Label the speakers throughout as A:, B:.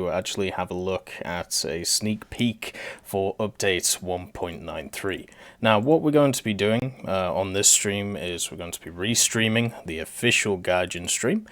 A: to actually have a look at a sneak peek for update 1.93. Now, what we're going to be doing on this stream is we're going to be restreaming the official Gaijin stream,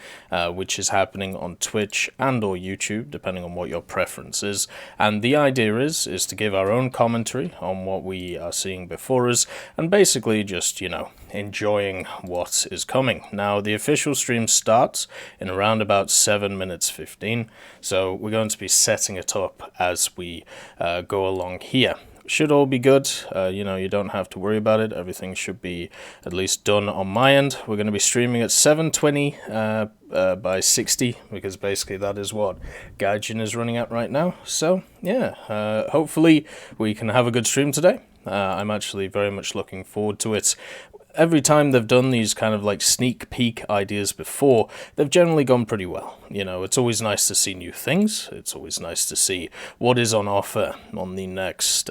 A: which is happening on Twitch and or YouTube, depending on what your preference is. And the idea is to give our own commentary on what we are seeing before us, and basically just, enjoying what is coming. Now, the official stream starts in around about 7 minutes 15, so we're going to be setting it up as we go along here. Should all be good. You don't have to worry about it. Everything should be at least done on my end. We're going to be streaming at 720 by 60, because basically that is what Gaijin is running at right now. So yeah, hopefully we can have a good stream today. I'm actually very much looking forward to it. Every time they've done these kind of like sneak peek ideas before, they've generally gone pretty well. It's always nice to see new things. It's always nice to see what is on offer on the next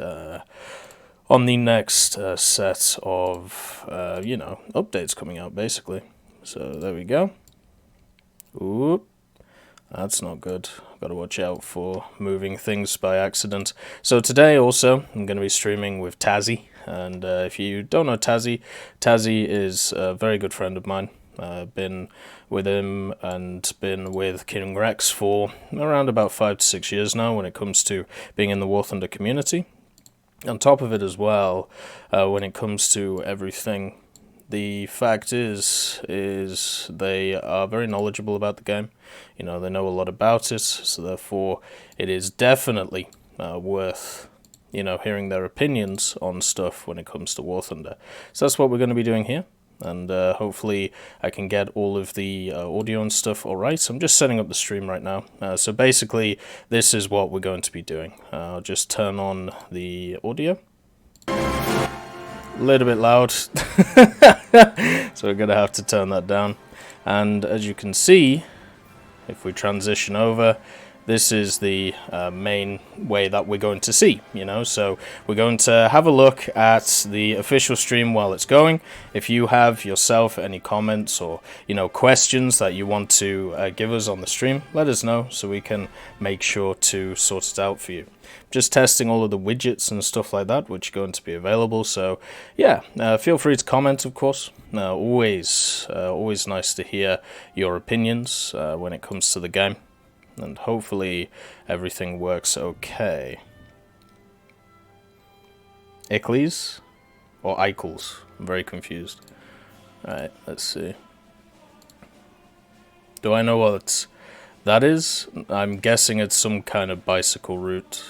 A: set of updates coming out, basically. So there we go. Oop, that's not good. Got to watch out for moving things by accident. So today also I'm going to be streaming with Tazzy. And if you don't know Tazzy is a very good friend of mine. Been with him and been with King Rex for around about 5 to 6 years now when it comes to being in the War Thunder community. On top of it as well, when it comes to everything, the fact is they are very knowledgeable about the game. They know a lot about it, so therefore it is definitely worth hearing their opinions on stuff when it comes to War Thunder. So that's what we're going to be doing here, and hopefully I can get all of the audio and stuff alright. I'm just setting up the stream right now. So basically this is what we're going to be doing. I'll just turn on the audio. A little bit loud, so we're going to have to turn that down. And as you can see, if we transition over, this is the main way that we're going to see, so we're going to have a look at the official stream while it's going. If you have yourself any comments or, questions that you want to give us on the stream, let us know so we can make sure to sort it out for you. Just testing all of the widgets and stuff like that, which are going to be available, so yeah, feel free to comment, of course. Always nice to hear your opinions when it comes to the game. And hopefully everything works okay. Ickles? Or Eichels? I'm very confused. Alright, let's see. Do I know what that is? I'm guessing it's some kind of bicycle route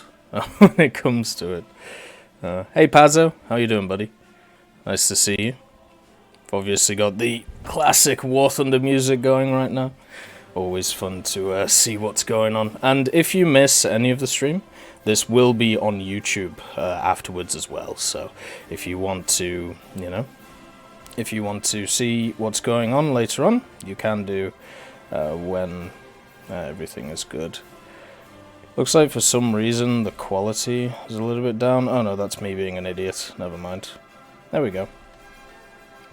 A: when it comes to it. Hey Pazzo, how you doing, buddy? Nice to see you. Obviously got the classic War Thunder music going right now. Always fun to see what's going on. And if you miss any of the stream, this will be on YouTube afterwards as well. So if you want to, see what's going on later on, you can do when everything is good. Looks like for some reason the quality is a little bit down. Oh no, that's me being an idiot. Never mind. There we go.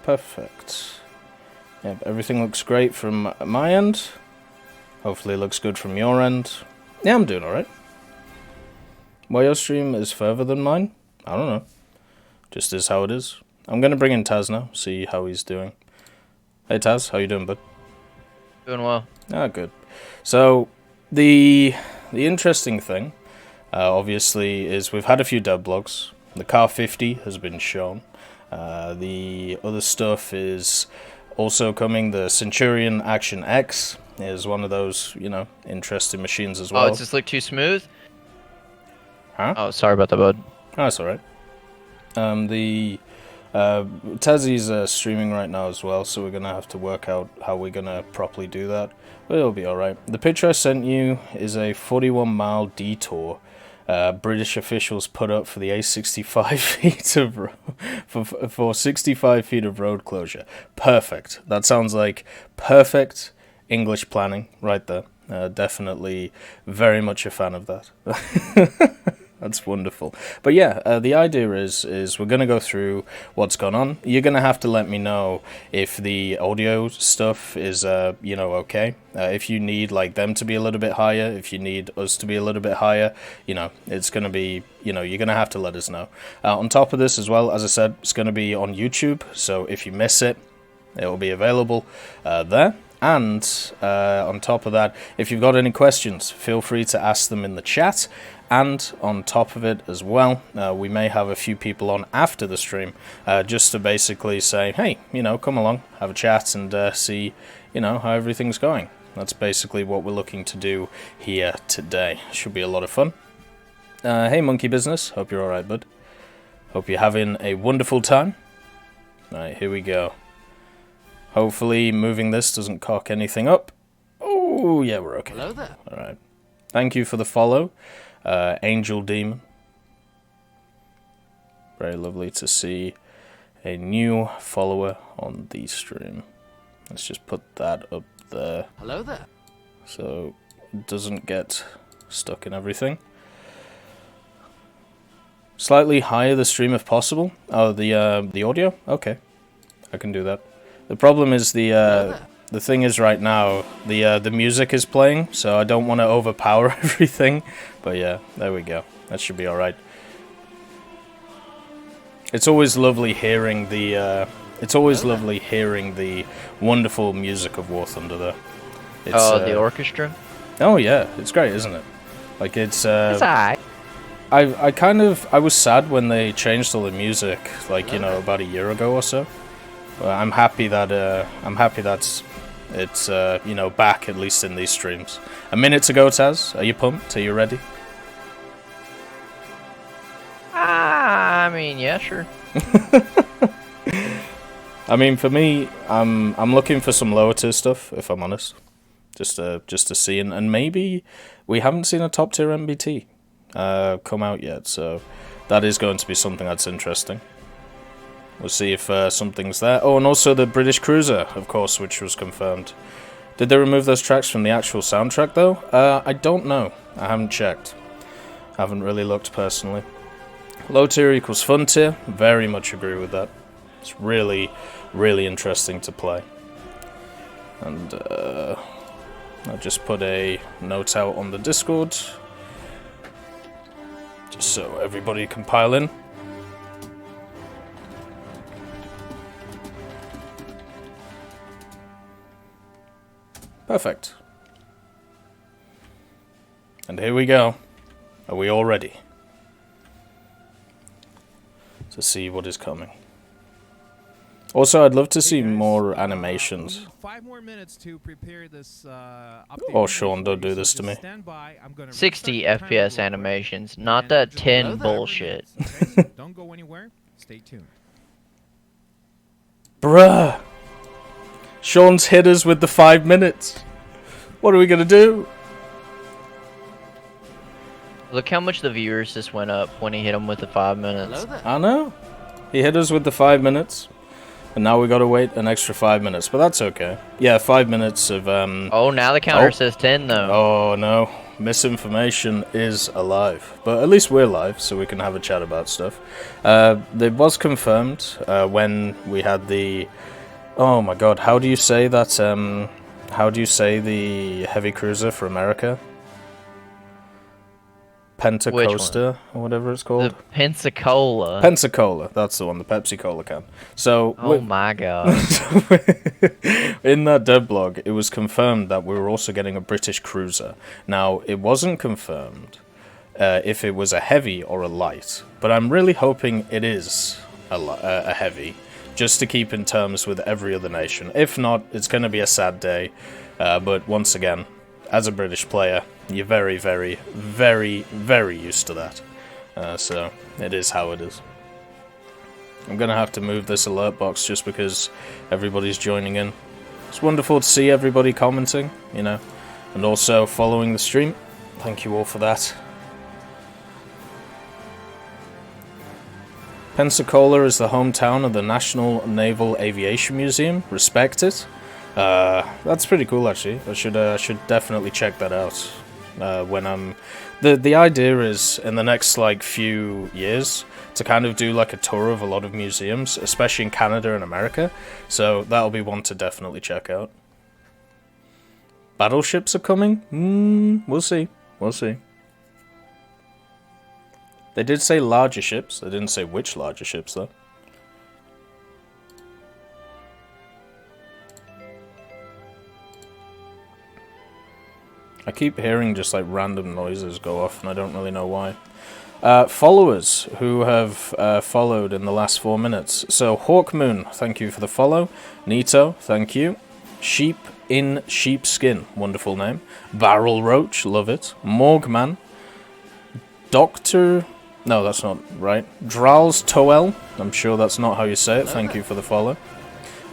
A: Perfect. Yep, everything looks great from my end. Hopefully it looks good from your end. Yeah, I'm doing alright. Why your stream is further than mine? I don't know. Just is how it is. I'm going to bring in Taz now, see how he's doing. Hey Taz, how you doing, bud?
B: Doing well.
A: Ah, good. So, the interesting thing, obviously, is we've had a few dev blogs. The Car 50 has been shown. The other stuff is also coming. The Centurion Action X is one of those, interesting machines as well.
B: Oh, does this look too smooth?
A: Huh?
B: Oh, sorry about that, bud.
A: Oh, that's alright. The Tazzy's streaming right now as well, so we're going to have to work out how we're going to properly do that. But it'll be alright. The picture I sent you is a 41-mile detour British officials put up for the 65 feet of for 65 feet of road closure. Perfect. That sounds like perfect English planning right there. Definitely very much a fan of that. That's wonderful. But yeah, the idea is we're going to go through what's gone on. You're going to have to let me know if the audio stuff is, okay. If you need, like, them to be a little bit higher, if you need us to be a little bit higher, it's going to be, you're going to have to let us know. On top of this as well, as I said, it's going to be on YouTube. So if you miss it, it will be available there. And on top of that, if you've got any questions, feel free to ask them in the chat. And on top of it as well, we may have a few people on after the stream just to basically say, hey, come along, have a chat and see, how everything's going. That's basically what we're looking to do here today. Should be a lot of fun. Hey, Monkey Business. Hope you're all right, bud. Hope you're having a wonderful time. All right, here we go. Hopefully moving this doesn't cock anything up. Oh, yeah, we're okay.
C: Hello there.
A: All right. Thank you for the follow, Angel Demon. Very lovely to see a new follower on the stream. Let's just put that up there.
C: Hello there.
A: So it doesn't get stuck in everything. Slightly higher the stream if possible. Oh, the audio? Okay. I can do that. The problem is the thing is right now the music is playing, so I don't want to overpower everything. But yeah, there we go. That should be all right. It's always lovely hearing the wonderful music of War Thunder there. It's,
B: the orchestra.
A: Oh yeah, it's great, isn't it? Like it's
B: alright.
A: I was sad when they changed all the music, like about a year ago or so. I'm happy that it's back, at least in these streams. A minute to go, Taz. Are you pumped? Are you ready?
B: I mean, yeah, sure.
A: I mean, for me, I'm looking for some lower tier stuff, if I'm honest, just to see, and maybe we haven't seen a top tier MBT come out yet, so that is going to be something that's interesting. We'll see if something's there. Oh, and also the British Cruiser, of course, which was confirmed. Did they remove those tracks from the actual soundtrack, though? I don't know. I haven't checked. I haven't really looked, personally. Low tier equals fun tier. Very much agree with that. It's really, really interesting to play. And I'll just put a note out on the Discord. Just so everybody can pile in. Perfect. And here we go. Are we all ready to see what is coming? Also, I'd love to see more animations.
D: 5 more minutes to prepare this
A: Oh, Sean, don't do this to me.
B: 60 FPS animations, not that 10 bullshit.
D: Don't go anywhere. Stay tuned.
A: Bruh! Sean's hit us with the 5 minutes. What are we gonna do?
B: Look how much the viewers just went up when he hit him with the 5 minutes.
A: I know. He hit us with the 5 minutes. And now we gotta wait an extra 5 minutes, but that's okay. Yeah, 5 minutes of,
B: Oh, now the counter says 10, though.
A: Oh, no. Misinformation is alive. But at least we're live, so we can have a chat about stuff. It was confirmed when we had the... Oh my god, how do you say that, how do you say the heavy cruiser for America? Pentacosta, or whatever it's called.
B: The Pensacola.
A: Pensacola, that's the one, the Pepsi Cola can. So,
B: oh my god.
A: in that dev blog, it was confirmed that we were also getting a British cruiser. Now, it wasn't confirmed if it was a heavy or a light, but I'm really hoping it is a heavy, just to keep in terms with every other nation. If not, it's going to be a sad day, but once again, as a British player, you're very, very, very, very used to that. So, it is how it is. I'm going to have to move this alert box just because everybody's joining in. It's wonderful to see everybody commenting, and also following the stream. Thank you all for that. Pensacola is the hometown of the National Naval Aviation Museum. Respect it. That's pretty cool, actually. I should definitely check that out. when I'm... The idea is, in the next, like, few years, to kind of do, like, a tour of a lot of museums, especially in Canada and America, so that'll be one to definitely check out. Battleships are coming? We'll see. We'll see. They did say larger ships. They didn't say which larger ships, though. I keep hearing just like random noises go off, and I don't really know why. Followers who have followed in the last 4 minutes. So, Hawkmoon, thank you for the follow. Nito, thank you. Sheep in Sheepskin, wonderful name. Barrel Roach, love it. Morgman. Doctor... No, that's not right. Drals Toel, I'm sure that's not how you say it, thank you for the follow.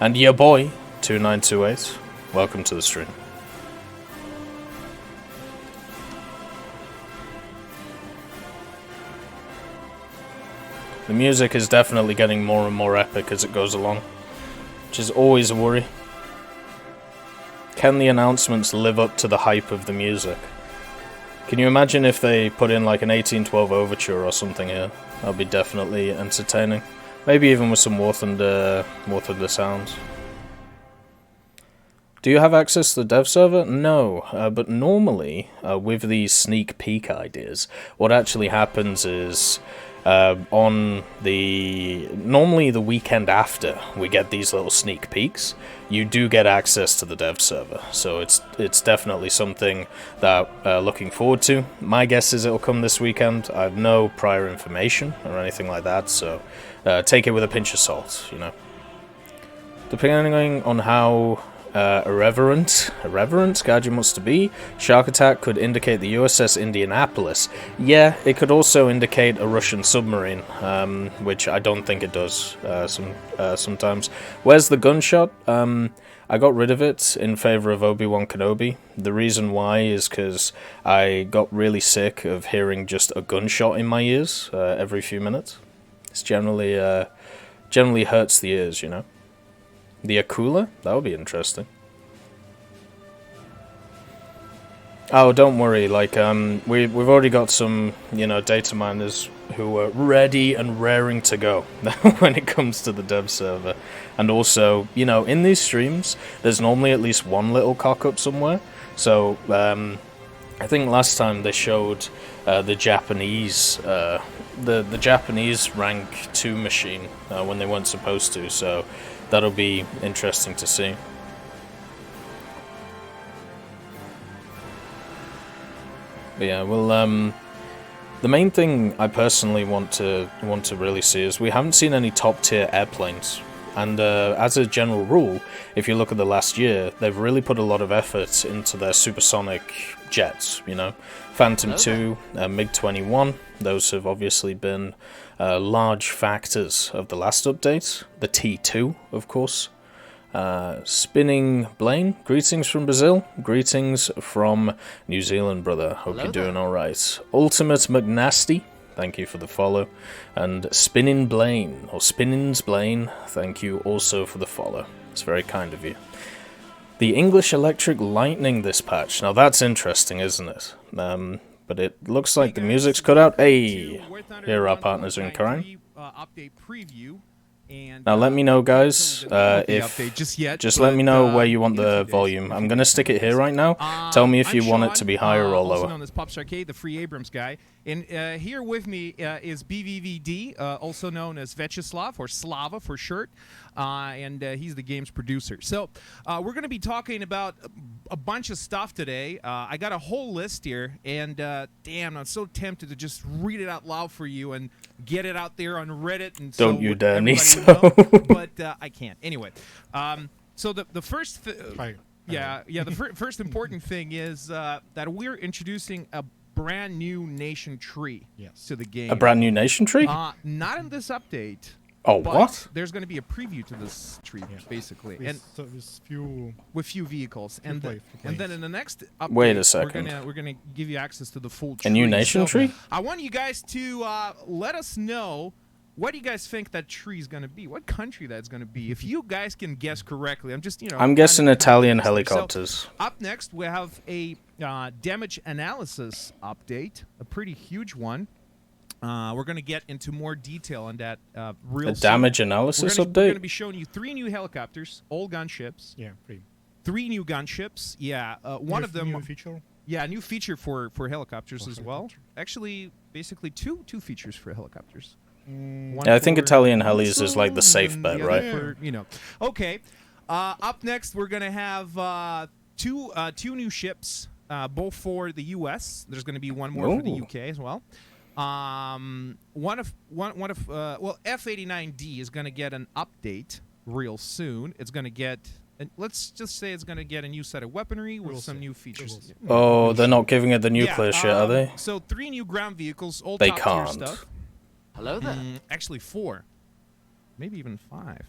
A: And your boy, 2928, welcome to the stream. The music is definitely getting more and more epic as it goes along, which is always a worry. Can the announcements live up to the hype of the music? Can you imagine if they put in like an 1812 overture or something here? That would be definitely entertaining. Maybe even with some War Thunder sounds. Do you have access to the dev server? No, but normally with these sneak peek ideas, what actually happens is normally the weekend after we get these little sneak peeks, you do get access to the dev server. So it's definitely something that looking forward to. My guess is it'll come this weekend. I have no prior information or anything like that, so take it with a pinch of salt, you know. Depending on how irreverent Gaijin wants to be, Shark Attack could indicate the USS Indianapolis. Yeah, it could also indicate a Russian submarine, which I don't think it does sometimes. Where's the gunshot? I got rid of it in favor of Obi-Wan Kenobi. The reason why is because I got really sick of hearing just a gunshot in my ears every few minutes. It's generally hurts the ears, you know. The Akula? That would be interesting. Oh, don't worry, like, we've already got some, you know, data miners who are ready and raring to go when it comes to the dev server. And also, you know, in these streams, there's normally at least one little cock-up somewhere. So, I think last time they showed the Japanese, the Japanese rank 2 machine when they weren't supposed to, so that'll be interesting to see. But yeah, well, the main thing I personally want to really see is we haven't seen any top tier airplanes. And as a general rule, if you look at the last year, they've really put a lot of effort into their supersonic jets, you know. Phantom 2, MiG-21, those have obviously been large factors of the last update. The T2, of course. Spinning Blaine, greetings from Brazil. Greetings from New Zealand, brother. Hope you're doing alright. Ultimate McNasty, thank you for the follow. And Spinning Blaine, or Spinnings Blaine, thank you also for the follow. It's very kind of you. The English Electric Lightning this patch. Now that's interesting, isn't it? But it looks like the music's cut out. Hey, here are our partners in crime. Now let me know, guys, just let me know where you want the volume. I'm going to stick it here right now. Tell me if you want it to be higher or lower.
D: Also known as Pops Arcade, the free Abrams guy. And here with me is BVVD, also known as Vyacheslav, or Slava for short, and he's the game's producer. So we're going to be talking about a bunch of stuff today. I got a whole list here, and damn, I'm so tempted to just read it out loud for you and get it out there on Reddit. And
A: don't
D: so
A: you dare, Niso.
D: But I can't. Anyway, so the first... the first important thing is that we're introducing a brand new nation tree to the game.
A: A brand new nation tree?
D: Not in this update.
A: Oh,
D: but
A: what?
D: There's going to be a preview to this tree, basically, with few vehicles, and then in the next update,
A: wait a second,
D: we're gonna give you access to the full tree.
A: A new nation tree?
D: I want you guys to let us know what do you guys think that tree is going to be? What country that's going to be? If you guys can guess correctly, I'm just,
A: I'm guessing Italian
D: So,
A: helicopters.
D: up next, we have a damage analysis update, a pretty huge one. We're going to get into more detail on that real soon.
A: Damage analysis
D: We're going to
A: update?
D: be showing you 3 new helicopters, all gunships.
C: Yeah, pretty.
D: 3 new gunships. Yeah, one of them.
C: New feature.
D: Yeah, a new feature for helicopters
C: For
D: as well.
C: helicopter.
D: Actually, basically two features for helicopters. One
A: Yeah, I think
D: for
A: Italian helis is like the
D: missiles
A: safe
D: and
A: bet,
D: the other
A: right?
D: for, you know. Okay. Up next, we're gonna have two new ships, both for the U.S. There's gonna be one more for the
A: Ooh.
D: U.K. as well. Well, F-89D is gonna get an update real soon. It's gonna get. And let's just say it's going to get a new set of weaponry with
C: We'll
D: some
C: see.
D: new features.
A: Oh, they're not giving it the nuclear shit, are they?
D: So 3 new ground vehicles, all
A: They
D: top-tier
A: can't.
D: stuff.
E: Hello there.
D: Actually 4. Maybe even 5.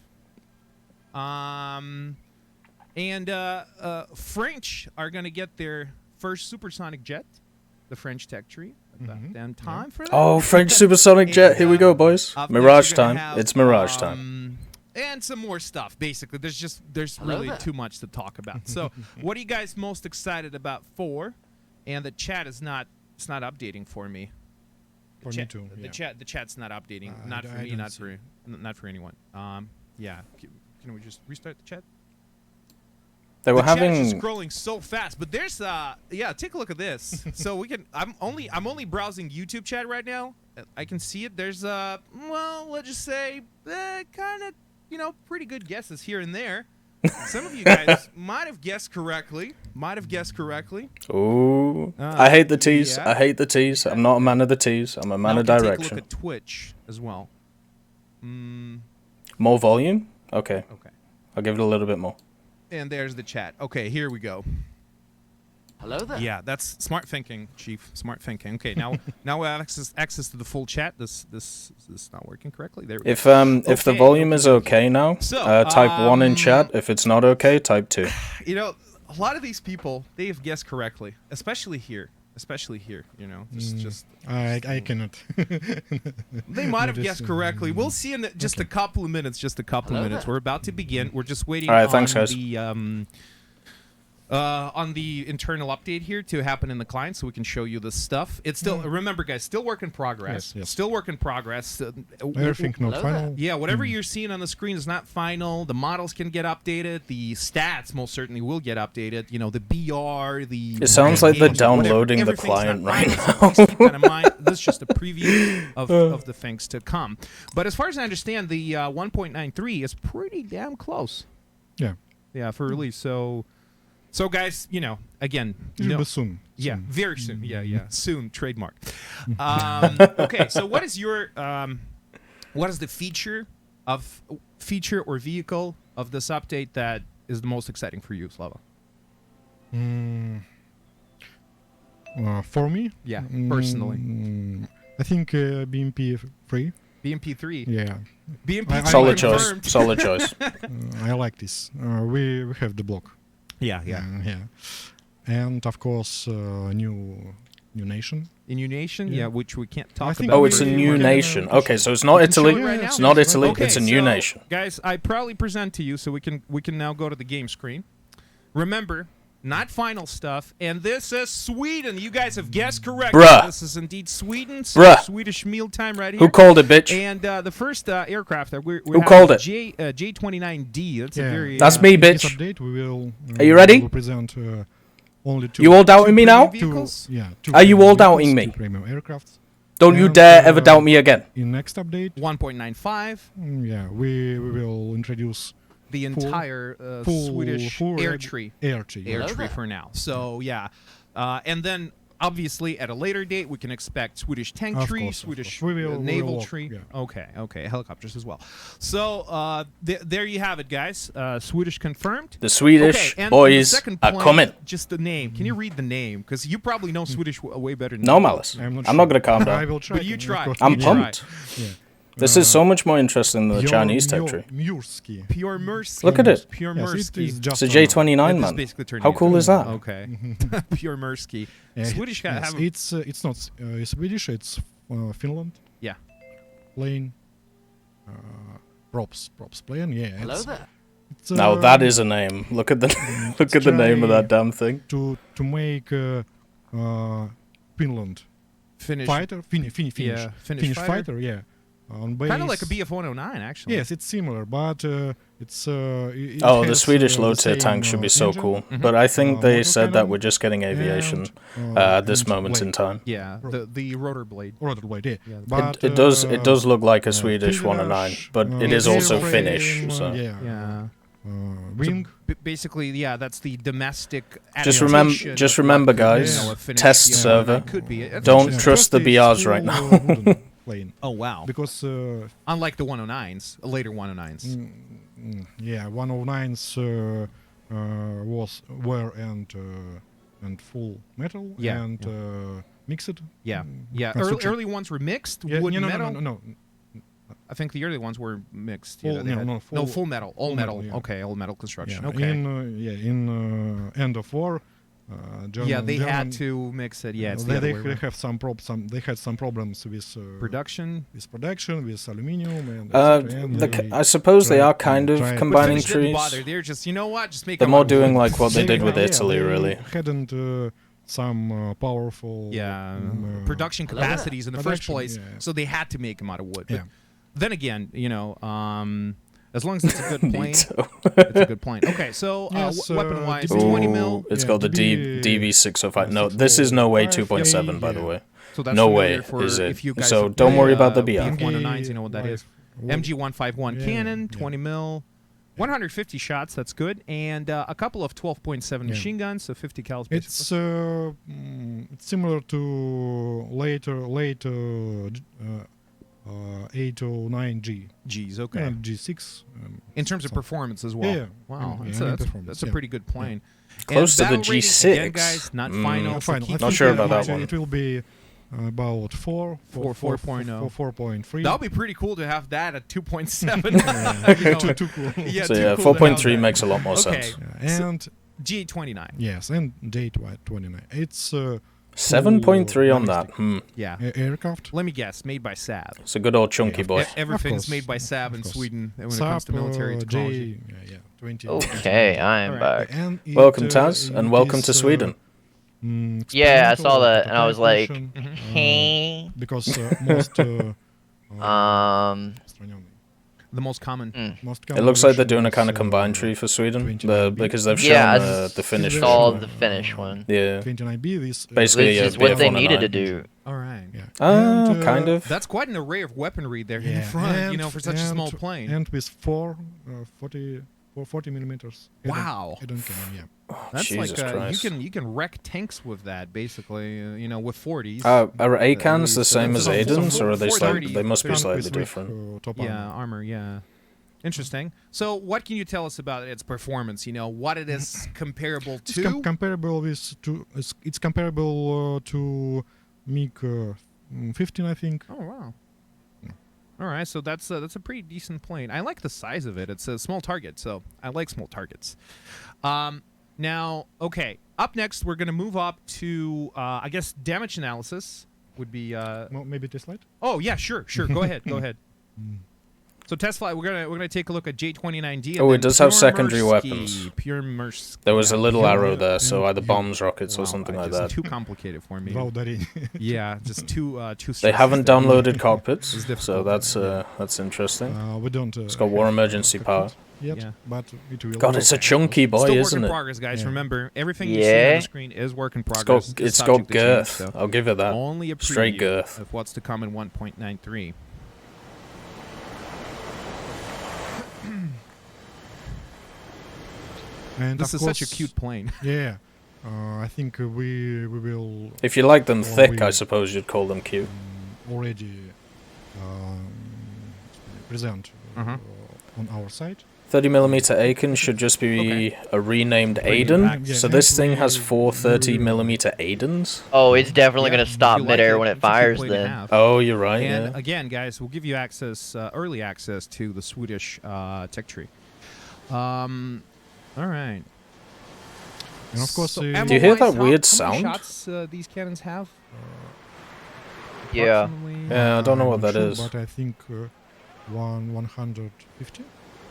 D: French are going to get their first supersonic jet, the French tech tree. About damn time for that.
A: Oh, French supersonic jet. Here we go, boys.
D: Up next,
A: Mirage
D: we're gonna
A: time.
D: have,
A: It's Mirage time.
D: And some more stuff. Basically, there's
E: Hello
D: really
E: there.
D: too much to talk about. So, what are you guys most excited about for? And the chat is not updating for me.
C: For me too.
D: The
C: Yeah.
D: chat's not updating. Not for
C: I
D: me.
C: don't
D: Not
C: see.
D: not for anyone. Yeah. Can we just restart the chat?
A: They were
D: The chat is
A: having.
D: just scrolling so fast, but there's yeah, take a look at this. So we can I'm only browsing YouTube chat right now. I can see it. There's well, let's just say kind of, you know, pretty good guesses here and there. Some of you guys might have guessed correctly.
A: Ooh. I hate the tease.
D: yeah.
A: I hate the tease. I'm not a man of the tease. I'm a man
D: Now
A: of
D: we can Take a
A: direction.
D: look at Twitch as well.
A: More volume? Okay.
D: Okay.
A: I'll give it a little bit more.
D: And there's the chat. Okay, here we go.
E: Hello there.
D: Yeah, that's smart thinking, Chief. Smart thinking. Okay, now we have access to the full chat. This is not working correctly. There we go.
A: If the
D: Okay,
A: volume is okay now,
D: So,
A: type 1 in chat. If it's not okay, type 2.
D: You know, a lot of these people, they have guessed correctly, especially here. You know, just
C: I cannot.
D: they might have
C: Just,
D: guessed correctly. We'll see in just a couple of minutes.
E: Hello there.
D: We're about to begin. We're just waiting
A: All right, thanks, guys.
D: on the internal update here to happen in the client, so we can show you the stuff. It's still remember, guys, still work in progress.
C: Yes.
D: Still work in progress.
C: Everything not
E: Hello
C: final.
D: Yeah, whatever you're seeing on the screen is not final. The models can get updated. The stats most certainly will get updated. You know, the BR, the...
A: It sounds like they're
D: whatever,
A: downloading the
D: everything's
A: client
D: not
A: right
D: final, so please keep that in mind. This is just a preview of the things to come. But as far as I understand, the 1.93 is pretty damn close.
C: Yeah.
D: Yeah, for release. So guys, you know, again,
C: It will be soon.
D: yeah,
C: soon.
D: very soon. Yeah, soon. Trademark. Okay, so what is your what is the feature or vehicle of this update that is the most exciting for you, Slava?
C: For me?
D: Yeah, personally.
C: I think BMP 3.
D: BMP3.
C: Yeah.
D: BMP3
A: Solid
D: confirmed.
A: choice. Solid choice.
C: I like this. We have the block.
D: Yeah.
C: Yeah. And of course, new nation.
D: In your nation,
C: Yeah.
D: which we can't
C: I
D: talk
C: think
D: about.
A: Oh, it's a
C: we
A: new
C: can,
A: nation.
C: uh,
A: Okay, so it's not
D: we can show
A: Italy.
D: it right now.
A: It's not Italy.
D: Okay,
A: It's a new
D: so,
A: nation.
D: Guys, I proudly present to you, so we can now go to the game screen. Remember, not final stuff, and this is Sweden. You guys have guessed correctly.
A: Bruh.
D: This is indeed Sweden. So
A: Bruh.
D: Swedish mealtime right here.
A: Who called it, bitch?
D: And the first aircraft that we
A: Who
D: have
A: called
D: is
A: it?
D: J29D. That's a
C: Yeah.
D: very
A: That's me,
C: In this
A: bitch.
C: update, we will.
A: Are you ready?
C: We will present only two.
A: You all doubting me now?
D: premium vehicles?
C: Two, yeah. Two
A: Are you
C: premium
A: all doubting
C: vehicles,
A: me?
C: Two premium aircrafts.
A: Don't you
C: And,
A: dare ever doubt me again.
C: In next update,
D: 1.95.
C: yeah, we will introduce
D: The entire
C: full
D: Swedish
C: full
D: air
C: red
D: tree.
C: Air tree.
D: Air
E: Hello
D: tree
E: there.
D: for now. So yeah, and then obviously at a later date we can expect Swedish tank
C: Of
D: tree,
C: course, of
D: Swedish
C: course. We will
D: naval
C: walk,
D: tree.
C: yeah.
D: Okay, helicopters as well. So there you have it, guys. Swedish confirmed.
A: The Swedish
D: Okay, and
A: boys
D: the second
A: are
D: point,
A: coming.
D: Just the name. Can you read the name? Because you probably know Swedish way better than
A: No
D: me.
A: malice.
C: I'm not
A: I'm
C: sure.
A: not gonna calm
C: I
A: down.
C: will try.
D: But you
C: of
D: try.
C: course.
A: I'm
D: You
A: pumped.
C: Yeah.
A: This is so much more interesting than the Chinese tech tree.
C: Mursky.
D: Pure Mercy.
A: Look at it.
D: Pure
C: Yes, it
D: Mercy.
C: is just
A: It's a J29
D: That is
A: man.
D: basically turning
A: How
D: into
A: cool
D: a-
A: is that?
D: Okay. Pure Mersky.
C: Yeah,
D: Swedish
C: yes,
D: have
C: it's not Swedish. It's Finland.
D: Yeah.
C: Plain. props plane. Yeah.
E: Hello there.
C: It's,
A: Now that is a name. Look at the look at the name of that damn thing.
C: to make Finland
D: Finnish.
C: fighter, Finnish
D: Finnish
C: fighter. Yeah. On base.
D: Kind of like a BF-109, actually.
C: Yes, it's similar, but it
A: Oh, the
C: has,
A: Swedish
C: the
A: low-tier
C: same,
A: tank should be so
C: engine,
A: cool. But I think they
C: motor
A: said that
C: cannon,
A: we're just getting aviation
C: and,
A: at this
C: and
A: moment in
C: blade.
A: time.
D: Yeah, the rotor blade.
C: Rotor blade, yeah.
D: Yeah,
C: But,
A: It does look like a Swedish
C: fuselage,
A: 109, but it is also
C: airframe,
A: Finnish. So
D: Yeah.
C: wing.
D: Basically, yeah, that's the domestic.
A: Just
D: adaptation
A: just
D: of
A: remember,
D: what could be,
A: guys,
D: you know, a Finnish
A: test
D: BF-109
A: server.
D: Could be. That's
A: Don't
D: interesting.
A: trust the
C: First it's
A: BRs right
C: full,
A: now.
C: wooden plane.
D: Oh wow!
C: Because
D: Unlike the 109s, later 109s.
C: yeah, 109s were and full metal
D: Yeah,
C: and mixed.
D: Yeah, yeah.
C: construction.
D: Early ones were mixed.
C: Yeah,
D: Wood
C: no,
D: metal.
C: no.
D: I think the early ones were mixed.
C: Full-
D: they
C: no,
D: had-
C: no, full-
D: full metal, all
C: full
D: metal.
C: metal, yeah.
D: Okay, all metal construction.
C: Yeah,
D: Okay.
C: in end of war, German,
D: They had
C: German,
D: to mix it. Yeah, it's the
C: they,
D: other
C: they,
D: way
C: they
D: around.
C: have they had some problems with
D: Production.
C: with aluminium and,
A: Uh,
C: etc., and
A: I suppose they
C: try-
A: are kind of
C: try- But
A: combining
D: Finnish didn't
A: trees.
D: bother. They're just, you know what? Just make
A: They're
D: them
A: more
D: out of
A: doing
D: wood.
A: like what they did with
C: yeah,
A: Italy,
C: they
A: really.
C: hadn't some powerful
D: production
E: Hello there.
D: capacities in the first
C: Production,
D: place,
C: yeah.
D: so they had to make them out of wood. But
C: Yeah.
D: then again, you know, as long as it's a good plane,
A: Neato.
D: it's a good plane. Okay, so
C: Yes,
D: weapon-wise,
C: DB
D: 20 mil.
A: It's
C: Yeah,
A: called the DB605. No, this is no way 2.7, by the way.
D: So that's
A: No
D: familiar
A: way
D: for
A: is it.
D: if you guys
A: So
D: have
A: don't
D: played,
A: worry about the BR.
D: BF-109s, you know what that is. MG-151
C: Yeah,
D: cannon,
C: yeah.
D: 20 mil. 150 shots, that's good, and a couple of 12.7
C: Yeah.
D: machine guns, so 50 cals.
C: It's it's similar to late 809G
D: G's, okay.
C: and G6.
D: In terms of
C: so-
D: performance as well.
C: Yeah,
D: Wow,
C: yeah,
D: that's,
C: yeah,
D: that's,
C: performance,
D: that's a
C: yeah.
D: pretty good plane.
A: Close
D: And
A: to the
D: battle rating,
A: G6.
D: Again, guys, not final. so
C: Final.
D: keep
C: I
A: Not
C: think
A: sure
C: it
A: about
C: will-
A: that one.
C: It will be about 4.0. 4.3.
D: That would be pretty cool to have that at 2.7.
C: Yeah,
D: You know,
C: too cool.
D: yeah,
A: So
D: too
A: yeah,
D: cool to have
A: 4.3
D: that.
A: makes a lot more
D: Okay.
A: sense.
C: Yeah,
D: So-
C: and
D: G29.
C: yes, and J29. It's
A: 7.3 on that.
D: Yeah.
C: Aircraft.
D: Let me guess, made by SAAB.
A: It's a good old chunky boy.
D: Everything's
C: course,
D: made by SAAB in
C: of course.
D: Sweden when it
C: SAAB,
D: comes to military technology.
C: 20.
B: Okay, I am
D: Alright.
B: back.
C: And it,
A: Welcome, Taz,
C: it
A: and welcome
C: is,
A: to Sweden.
B: Yeah, I saw
C: experimental
B: that, and I was like,
C: application,
B: hey.
C: because most
D: The most common.
C: most
A: It looks like they're
C: common
A: doing a kind of
C: version
A: combined
C: is,
A: tree for Sweden,
C: 29B.
A: because they've shown
B: Yeah, I
A: the Finnish
C: saw
B: Saw
A: version.
B: the Finnish one.
A: Yeah,
C: 29B. This
A: Basically,
B: This
A: yeah,
B: is what they
A: BF-109.
B: needed to do.
D: All right.
C: yeah.
A: Ah,
C: And,
A: kind of.
D: That's quite an array of weaponry there in
C: yeah,
D: front, you
C: and-
D: know, for such a small plane.
C: And with 40 millimeters.
D: Wow.
C: Head-on cannon, yeah.
D: That's
A: Jesus
D: like
A: Christ.
D: you can wreck tanks with that, basically. You know, with 40s.
A: Are ACANs the same as
D: some-
A: Aidens,
D: some
A: or are they slightly?
D: 430s,
A: They must be
C: Tank
A: slightly
C: with
A: different.
C: top
D: yeah,
C: armor.
D: armor. Yeah. Interesting. So, what can you tell us about its performance? You know, what it is comparable
C: It's
D: to?
C: comparable with it's comparable to MiG-15, I think.
D: Oh wow. All right, so that's a pretty decent plane. I like the size of it. It's a small target, so I like small targets. Now, okay. Up next, we're gonna move up to I guess damage analysis would be.
C: Maybe this light.
D: Oh yeah, sure. Go ahead. Go ahead. So Tesla, we're gonna take a look at J29D. and
A: Oh, it
D: then
A: does have
D: Pure
A: secondary
D: Mursky.
A: weapons.
D: Pure Mursky.
A: There was a little
C: Yeah,
A: arrow
C: yeah,
A: there, so
C: yeah,
A: either
C: yeah.
A: bombs, rockets, or
D: Wow,
A: something
D: I
A: like
D: just
A: that.
D: Too complicated for me.
C: Valdari.
D: Yeah, just too.
A: They haven't downloaded cockpits,
D: It's
A: so
D: difficult.
A: that's interesting.
C: We don't.
A: It's got war emergency power.
C: Yet,
D: Yeah.
C: but it will.
A: God, it's a chunky boy,
D: Still work
A: isn't
D: in
A: it?
D: progress, guys.
C: Yeah.
D: Remember, everything you see on
B: Yeah.
D: the screen is work in
A: It's
D: progress.
A: got, it's
D: subject
A: got
D: to change,
A: girth.
D: so
A: I'll give it that.
D: only a preview
A: Straight girth.
D: of what's to come in 1.93.
C: And
D: This
C: of
D: is such a
C: course,
D: cute plane.
C: Yeah, I think we will
A: If you like them
C: Or
A: thick, I
C: we-
A: suppose you'd call them cute.
C: already present
D: Uh-huh.
C: on our site.
A: 30mm Aiken should just be
D: Okay.
A: a renamed
D: Bring it
A: Aiden.
D: back.
C: Yeah,
A: So
C: and
A: this thing
C: we-
A: has four 30mm Aidens.
B: Oh, it's definitely
D: Yeah,
B: gonna stop
D: if you like
B: midair when
D: it's
B: it
D: a cute
B: fires.
D: plane to
B: Then.
D: have.
A: Oh, you're right.
D: And
A: Yeah.
D: again, guys, we'll give you access, early access to the Swedish tech tree. All right.
C: And of course,
D: So
C: uh,
A: Do you hear
D: ammo-wise,
A: that weird
D: how many
A: sound?
D: shots these cannons have?
B: Yeah.
D: Approximately?
A: Yeah, I don't know what
C: I'm
A: that
C: sure,
A: is.
C: But I think 150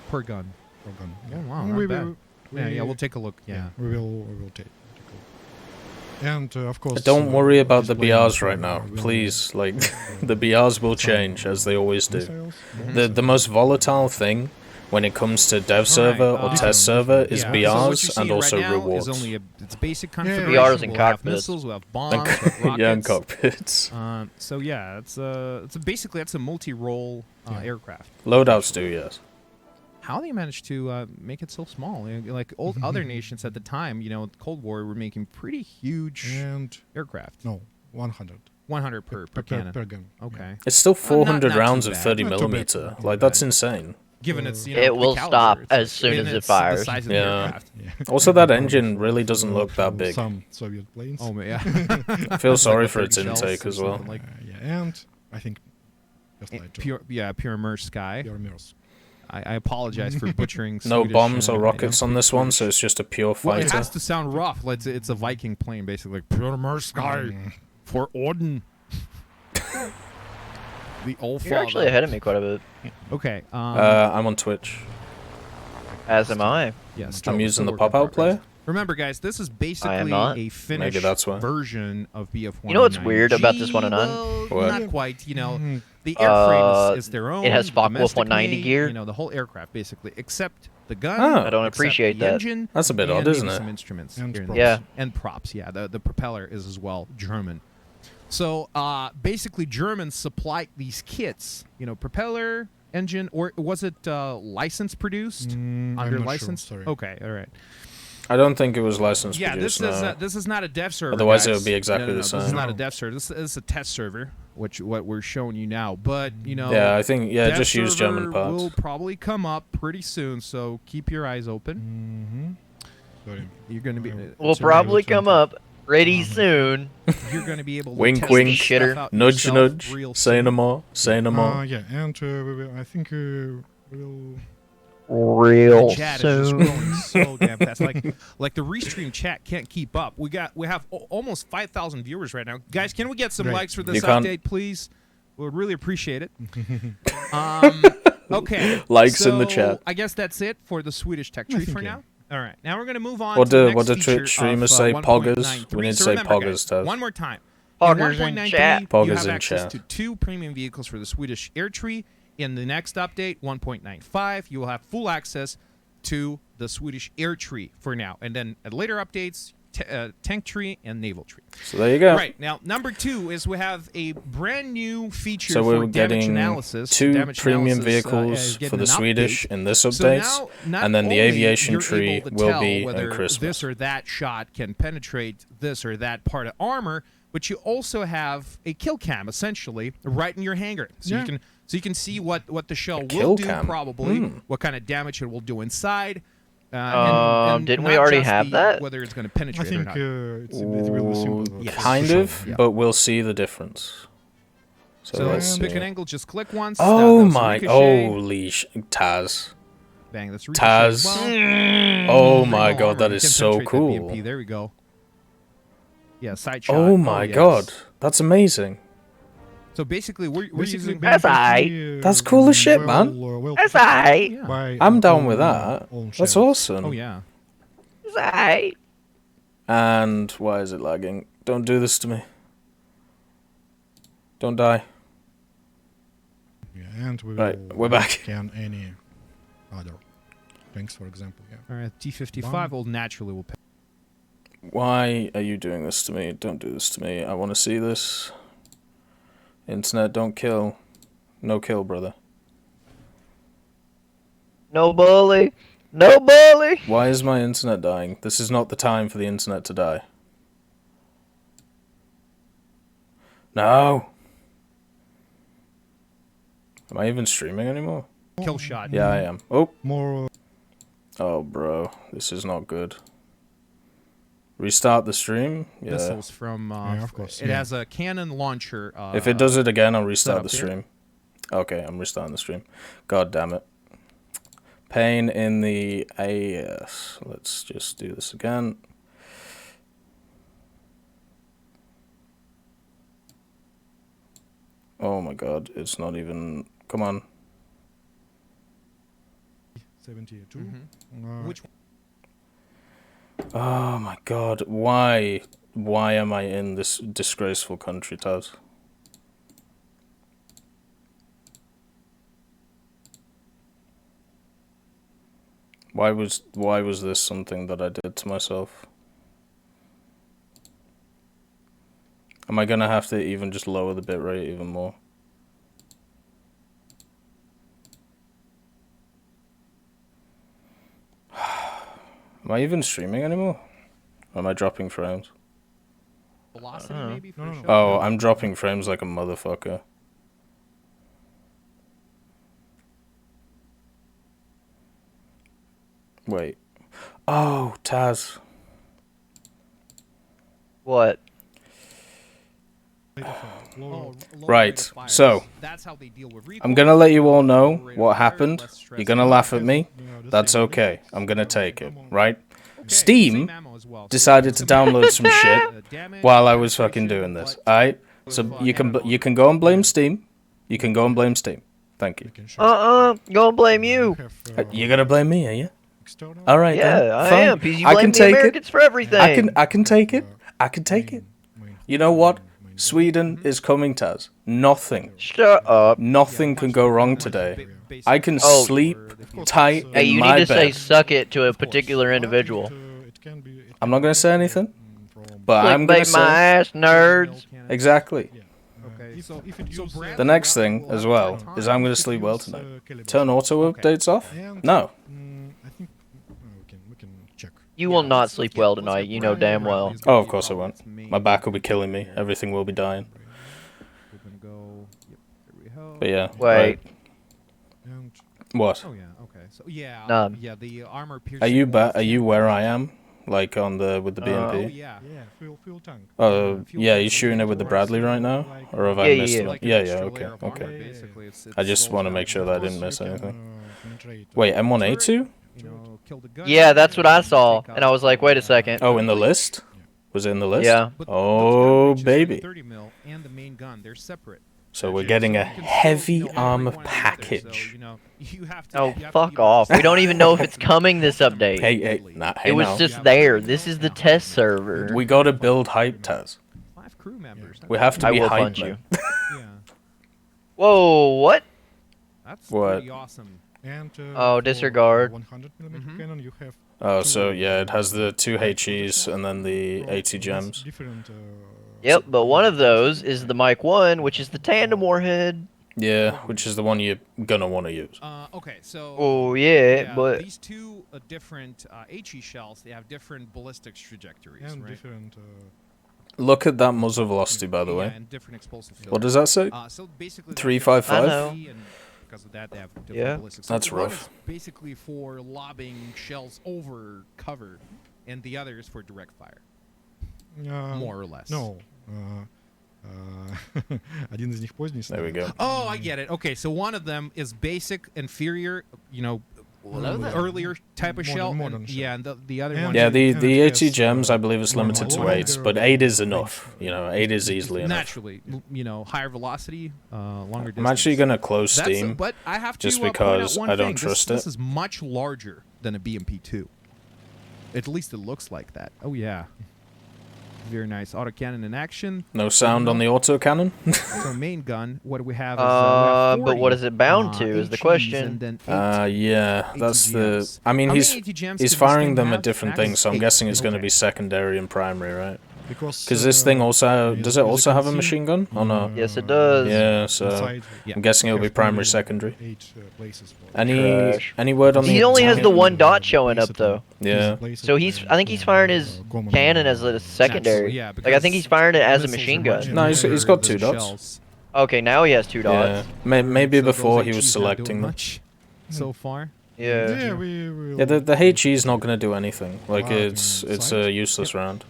D: Per gun.
C: per gun.
D: Oh, wow, not bad. Yeah, we'll take a look. Yeah.
C: we will take a look. And of course,
A: Don't worry about the
C: displaying,
A: BRs right now,
C: will-
A: please. Like, the BRs will change, as they always do.
C: missiles.
A: The most volatile thing when it comes to dev server or test server is
D: Yeah, so what
A: BRs
D: you're
A: and
D: seeing
A: also
D: right now
A: rewards.
D: Is only it's basic
C: yeah.
D: configuration.
B: BRs and
D: we'll have
B: cockpits.
D: missiles, we'll have bombs, we'll have rockets.
A: Yeah, and cockpits.
D: So yeah, it's basically that's a multi-role aircraft.
A: Loadouts do, yes.
D: How they managed to make it so small? Like other nations at the time, Cold War were making pretty huge
C: And
D: aircraft.
C: no, 100
D: 100 per cannon.
C: per gun.
D: Okay.
A: It's still 400
D: not
A: rounds
D: too
A: of
D: bad.
A: 30
C: Not too bad.
A: millimeter.
C: Not too
A: Like, that's
C: bad.
A: insane.
D: Given its,
B: It
D: the
B: will
D: caliber,
B: stop
D: it's
B: as soon
D: and
B: as it
D: it's
B: fires.
D: The size of the
A: Yeah.
D: aircraft.
A: Also, that engine really doesn't look that
C: From
A: big.
C: Some Soviet planes.
D: Oh yeah.
A: I feel sorry
D: Like
A: for its
D: 30 shells
A: intake
D: or
A: as well.
D: something like
C: Yeah, and I think just like
D: pure immersed sky.
C: pure mirrors.
D: I apologize for butchering.
A: No
D: Swedish,
A: bombs or
D: I
A: rockets
D: don't
A: on this
D: speak
A: one, so
D: Swedish.
A: it's just a pure
D: Well, it
A: fighter.
D: has to sound rough. Like it's a Viking plane, basically. Like, pure immersed sky for Odin. The old
B: You're actually ahead of me quite a bit.
D: Okay.
A: I'm on Twitch.
B: As am I.
D: Yeah,
A: I'm
D: still
A: using the
D: work in
A: pop-out
D: progress.
A: player.
D: Remember, guys, this is basically
B: not.
D: a finished
A: that's why.
D: version of BF-109.
B: You know what's weird about this 109?
D: Well,
A: What?
D: not quite. The airframe is their own.
B: it has Focke-Wulf
D: domestic
B: 190
D: made,
B: gear.
D: The whole aircraft, basically, except the gun.
A: Oh.
B: I don't
D: except
B: appreciate
D: the
B: that.
D: Engine,
A: That's a bit
D: and
A: odd,
D: maybe
A: isn't it?
D: some instruments.
C: And
D: here
C: props.
B: Yeah.
D: And props, yeah. The propeller is as well German. So basically, Germans supplied these kits. Propeller, engine, or was it license produced
C: I'm
D: under
C: not
D: license?
C: Sure, sorry.
D: Okay, all right.
A: I don't think it was licensed
D: Yeah,
A: produced,
D: this is
A: no.
D: this is not a dev server.
A: Otherwise it
D: guys.
A: would be exactly
D: No,
A: the
D: This is
A: same.
D: not a dev server. This is a test server, what we're showing you now. But
A: Yeah, I think,
D: dev
A: just use German
D: server
A: parts.
D: will probably come up pretty soon. So keep your eyes open.
C: Sorry.
D: You're going to be.
B: Will
D: so
B: probably
C: German
B: come up pretty soon.
D: You're going to be able to
A: Wink,
D: test
A: wink,
D: this stuff
B: shitter.
D: out
A: Nudge,
D: yourself
A: nudge.
D: real
A: Say no
D: soon.
A: more. Say no more.
C: Yeah, and I think we will.
B: Real
D: The chat is just
B: soon.
D: growing so damn fast. Like the restream chat can't keep up. We have almost 5,000 viewers right now. Guys, can we get some
C: Great.
D: likes for this
A: You can't-
D: update, please? We would really appreciate it. Okay.
A: Likes in the
D: so
A: chat.
D: I guess that's it for the Swedish tech tree
C: think,
D: for
C: yeah.
D: now. All right. Now we're going to move on
A: What
D: to the
A: do- what
D: next
A: do Twitch
D: feature
A: streamers
D: of,
A: say?
D: 1.93.
A: Poggers? We need to
D: So
A: say
D: remember,
A: poggers,
D: guys,
A: Taz.
D: one more time.
B: Poggers
D: in
B: in
D: 1.93,
B: chat.
D: you
A: Poggers
D: have
A: in
D: access
A: chat.
D: to 2 premium vehicles for the Swedish air tree. In the next update, 1.95, you will have full access to the Swedish air tree for now. And then at later updates, tank tree and naval tree.
A: So there you go.
D: Right. Now, number 2 is we have a brand new feature
A: So
D: for
A: we're
D: damage
A: getting
D: analysis.
A: 2
D: Damage
A: premium
D: analysis,
A: vehicles
D: is getting
A: for the
D: an
A: Swedish
D: update.
A: in this
D: So
A: update,
D: now, not
A: and then the
D: only
A: aviation
D: you're
A: tree
D: able to
A: will
D: tell
A: be
D: whether
A: in Christmas.
D: this or that shot can penetrate this or that part of armor, but you also have a kill cam essentially right in your hangar, so you can see what the shell will
A: kill
D: do
A: cam.
D: probably, what kind of damage it will do inside.
B: Didn't we
D: not
B: already
D: just
B: have that?
D: Whether it's going to
C: I
D: penetrate or
C: think
D: not.
C: it will be simple. but
D: Yes.
A: Kind
C: for sure,
A: of,
C: yeah.
A: but we'll see the difference. So,
D: So
A: let's
D: pick
A: see.
D: an angle, just click once.
A: Oh
D: that's
A: my,
D: ricochet.
A: holy Taz.
D: Bang, that's ricochet
A: Taz.
D: as well.
A: Oh my
D: Thermal
A: god,
D: armor,
A: that
D: you
A: is
D: can
A: so
D: penetrate that
A: cool.
D: BMP. There we go. Yeah, side shot.
A: Oh my
D: yes.
A: god, that's amazing.
D: So basically, we're
C: Basically,
D: using.
B: That's aight.
C: BMP,
A: That's cool as shit, man.
B: That's aight.
D: Yeah.
C: by
A: I'm
C: our
A: down
C: own-
A: with that.
C: own
A: That's
C: shells.
A: awesome.
D: Oh yeah.
B: That's aight.
A: And why is it lagging? Don't do this to me. Don't die.
C: Yeah, and we
A: Right,
C: will
A: we're back.
C: scan any other things, for example. Yeah.
D: All right, T-55
C: Bomb.
D: will naturally will.
A: Why are you doing this to me? Don't do this to me. I want to see this. Internet, don't kill. No kill, brother.
B: No bully. No bully.
A: Why is my internet dying? This is not the time for the internet to die. No. Am I even streaming anymore?
D: Kill shot.
A: Yeah, I am. Oh.
C: More
A: Oh, bro. This is not good. Restart the stream? Yeah.
D: Missiles from.
C: Yeah, of course,
D: It
C: yeah.
D: has a cannon launcher.
A: If it does it again, I'll restart
D: up
A: the
D: here.
A: stream. Okay, I'm restarting the stream. God damn it. Pain in the ass. Let's just do this again. Oh my god, it's not even... Come on.
C: 72.
D: Which one?
A: Oh my god, why? Why am I in this disgraceful country, Taz? Why was this something that I did to myself? Am I gonna have to even just lower the bitrate even more? Am I even streaming anymore? Or am I dropping frames?
D: Velocity, maybe? For
C: No,
D: sure?
A: Oh, I'm dropping frames like a motherfucker. Wait. Oh, Taz.
B: What?
D: Oh, low
A: Right,
D: rate of fire.
A: so,
D: That's how they deal with
A: I'm
D: recoil.
A: gonna let you all know
D: Low rate of
A: what
D: fire,
A: happened.
D: less stress
A: You're gonna
D: on
A: laugh
D: the
A: at me. That's okay. I'm gonna take it, right?
D: Okay,
A: Steam
D: same ammo as well. So
A: decided to download some shit
D: damage,
A: while I was
D: penetration,
A: fucking doing this.
D: but-
A: Alright? So you can go and blame Steam. You can go and blame Steam. Thank you.
B: Gonna blame you.
A: You're gonna blame me, are you? Alright
B: Yeah,
A: then.
B: I
A: Fine.
B: am, because you
A: I
B: blame
A: can
B: the
A: take
B: Americans
A: it.
B: for everything.
A: I can take it. I can take it. You know what? Sweden is coming, Taz. Nothing.
B: Shut up.
A: Nothing can go wrong today. I can
B: Oh.
A: sleep tight
B: Hey,
A: in
B: you
A: my
B: need to say
A: bed.
B: "suck it" to a particular individual.
A: I'm not gonna say anything, but I'm gonna
B: Clickbait my
A: say
B: ass, nerds.
A: exactly.
D: Okay,
C: So if it
D: so
C: uses,
D: Brad-
A: The next thing
D: Well,
A: as
D: I'll
A: well
D: take
A: is
D: time.
A: I'm gonna
C: if it
A: sleep well
C: uses,
A: tonight.
C: caliber.
A: Turn auto
D: Okay.
A: updates off?
C: And,
A: No.
C: I think we can check.
B: You will not
D: let's
B: sleep
D: get-
B: well
D: let's
B: tonight.
D: get
B: You know
D: Brad
B: damn
D: Bradley
B: well.
D: is gonna
A: Oh, of
D: be
A: course I
D: probably
A: won't.
D: its main
A: My back will be
D: guy
A: killing me.
D: here.
A: Everything will be dying.
D: We're gonna go. Yep, there we go.
A: But yeah.
B: Wait.
A: Right.
C: And
A: What?
D: Oh yeah. Okay. So yeah.
B: None.
D: Yeah. The armor piercing.
A: Are you
D: one
A: Are you where I am? Like on the with the
D: Oh
A: BMP?
D: yeah.
C: fuel tank.
A: Yeah, you shooting it with the Bradley right now, or have I
B: Yeah,
A: missed
B: yeah,
A: one?
D: Like an
A: Yeah,
D: extra
A: okay,
D: layer of armor,
A: okay.
D: basically. It's
A: I just
D: slows
A: want to
D: down.
A: make sure
D: Of
A: that I
D: course,
A: didn't miss
D: you can,
A: anything. Wait, M1A2?
D: You know, kill the gun.
B: Yeah, that's what I saw,
D: take
B: and I was like, wait a second.
A: Oh, in the list? Was it in the list?
B: Yeah.
D: But
A: Oh,
D: those gun breaches,
A: baby.
D: the 30 mil and the main gun, they're separate.
A: So we're getting a
D: So you can still,
A: heavy
D: you know, every
A: armor
D: one of them there,
A: package.
D: So, you know, you have to,
B: Oh,
D: you have to
B: fuck
D: be able to
B: off. We
D: see
B: don't even know if it's coming this update.
A: Hey, nah, hey
B: It was
A: now.
B: just there. This is the test server.
A: We gotta build hype, Taz.
D: 5 crew members.
A: We have to
B: I
A: be
B: will
A: hype,
B: punch
A: man.
B: you.
D: Yeah,
B: Whoa, what?
D: that's
A: What?
D: pretty awesome.
C: And,
B: Oh,
C: for
B: disregard.
C: 100 millimeter
D: Mhm.
C: cannon, you have
A: Oh, so yeah, it has the 2 HEs and then the 80 gems.
C: different.
B: Yep, but one of those is the Mike 1, which is the tandem warhead.
A: Yeah, which is the one you're gonna want to use.
D: Okay, so.
B: Oh, yeah, but...
D: These two different HE shells, they have different ballistics trajectories,
C: And
D: right?
C: different.
A: Look at that muzzle velocity, by the
D: Yeah,
A: way.
D: and different explosive field.
A: What does that say?
D: So basically,
A: 355?
B: I know.
D: and because of that, they have different
B: Yeah.
D: ballistics. So
A: That's
D: one
A: rough.
D: is basically for lobbing shells over cover, and the other is for direct fire, more or less.
C: No. Один из них поздний.
A: There we go.
D: Oh, I get it. Okay, so one of them is basic, inferior, you know,
E: Hello there.
D: earlier type of
C: Modern-
D: shell.
C: modern
D: and,
C: shell.
D: yeah, and the other
C: And
D: one.
A: Yeah, the
C: Yes,
A: 80 gems, I believe, is
C: normal
A: limited to
C: longer
A: 8s, but 8 is enough.
C: range.
A: You know, 8 is easily enough.
D: Naturally, you know, higher velocity, longer distance.
A: I'm actually gonna close
D: That's
A: Steam.
D: but I have to
A: just
D: point out
A: because
D: one
A: I don't
D: thing.
A: trust
D: This
A: it.
D: is much larger than a BMP2. At least it looks like that. Oh yeah. Very nice. Autocannon in action.
A: No sound on the autocannon?
D: So main gun, what do we have? Is, we have
B: But what
D: 40,
B: is it bound to is the
D: HEs
B: question.
D: and then 8
A: Yeah, that's the...
D: ATGMs.
A: I mean,
D: How
A: he's
D: many ATGMs
A: he's
D: could this
A: firing
D: thing
A: them
D: have?
A: at different
D: Max
A: things, so I'm
D: 8.
A: guessing it's gonna
D: Okay.
A: be secondary and primary, right?
C: Because
A: Because this thing also... Does it also have a machine gun? Or not?
B: Yes, it does.
A: Yeah, so...
C: inside
D: Yeah.
A: I'm guessing it'll be
C: have
A: primary,
C: only
A: secondary.
C: 8 places for
A: Any
B: Trash.
A: any word on the...
B: He only has the
A: Italian?
B: one dot showing up, though.
A: Yeah.
B: So I think he's firing his cannon as a secondary.
D: Yeah,
B: Like, I think he's firing it as a
D: missiles
B: machine
D: are much
B: gun.
A: No, he's
D: bigger
A: got
D: than
A: 2 dots.
D: shells.
B: Okay, now he has 2
A: Yeah.
B: dots.
A: Maybe
D: So those
A: before he was
D: HEs not doing
A: selecting them.
D: much so far.
B: Yeah.
C: Yeah, we will.
A: Yeah, the HE is not going to do anything. Like,
C: Wow,
A: it's a
C: sight.
A: useless round.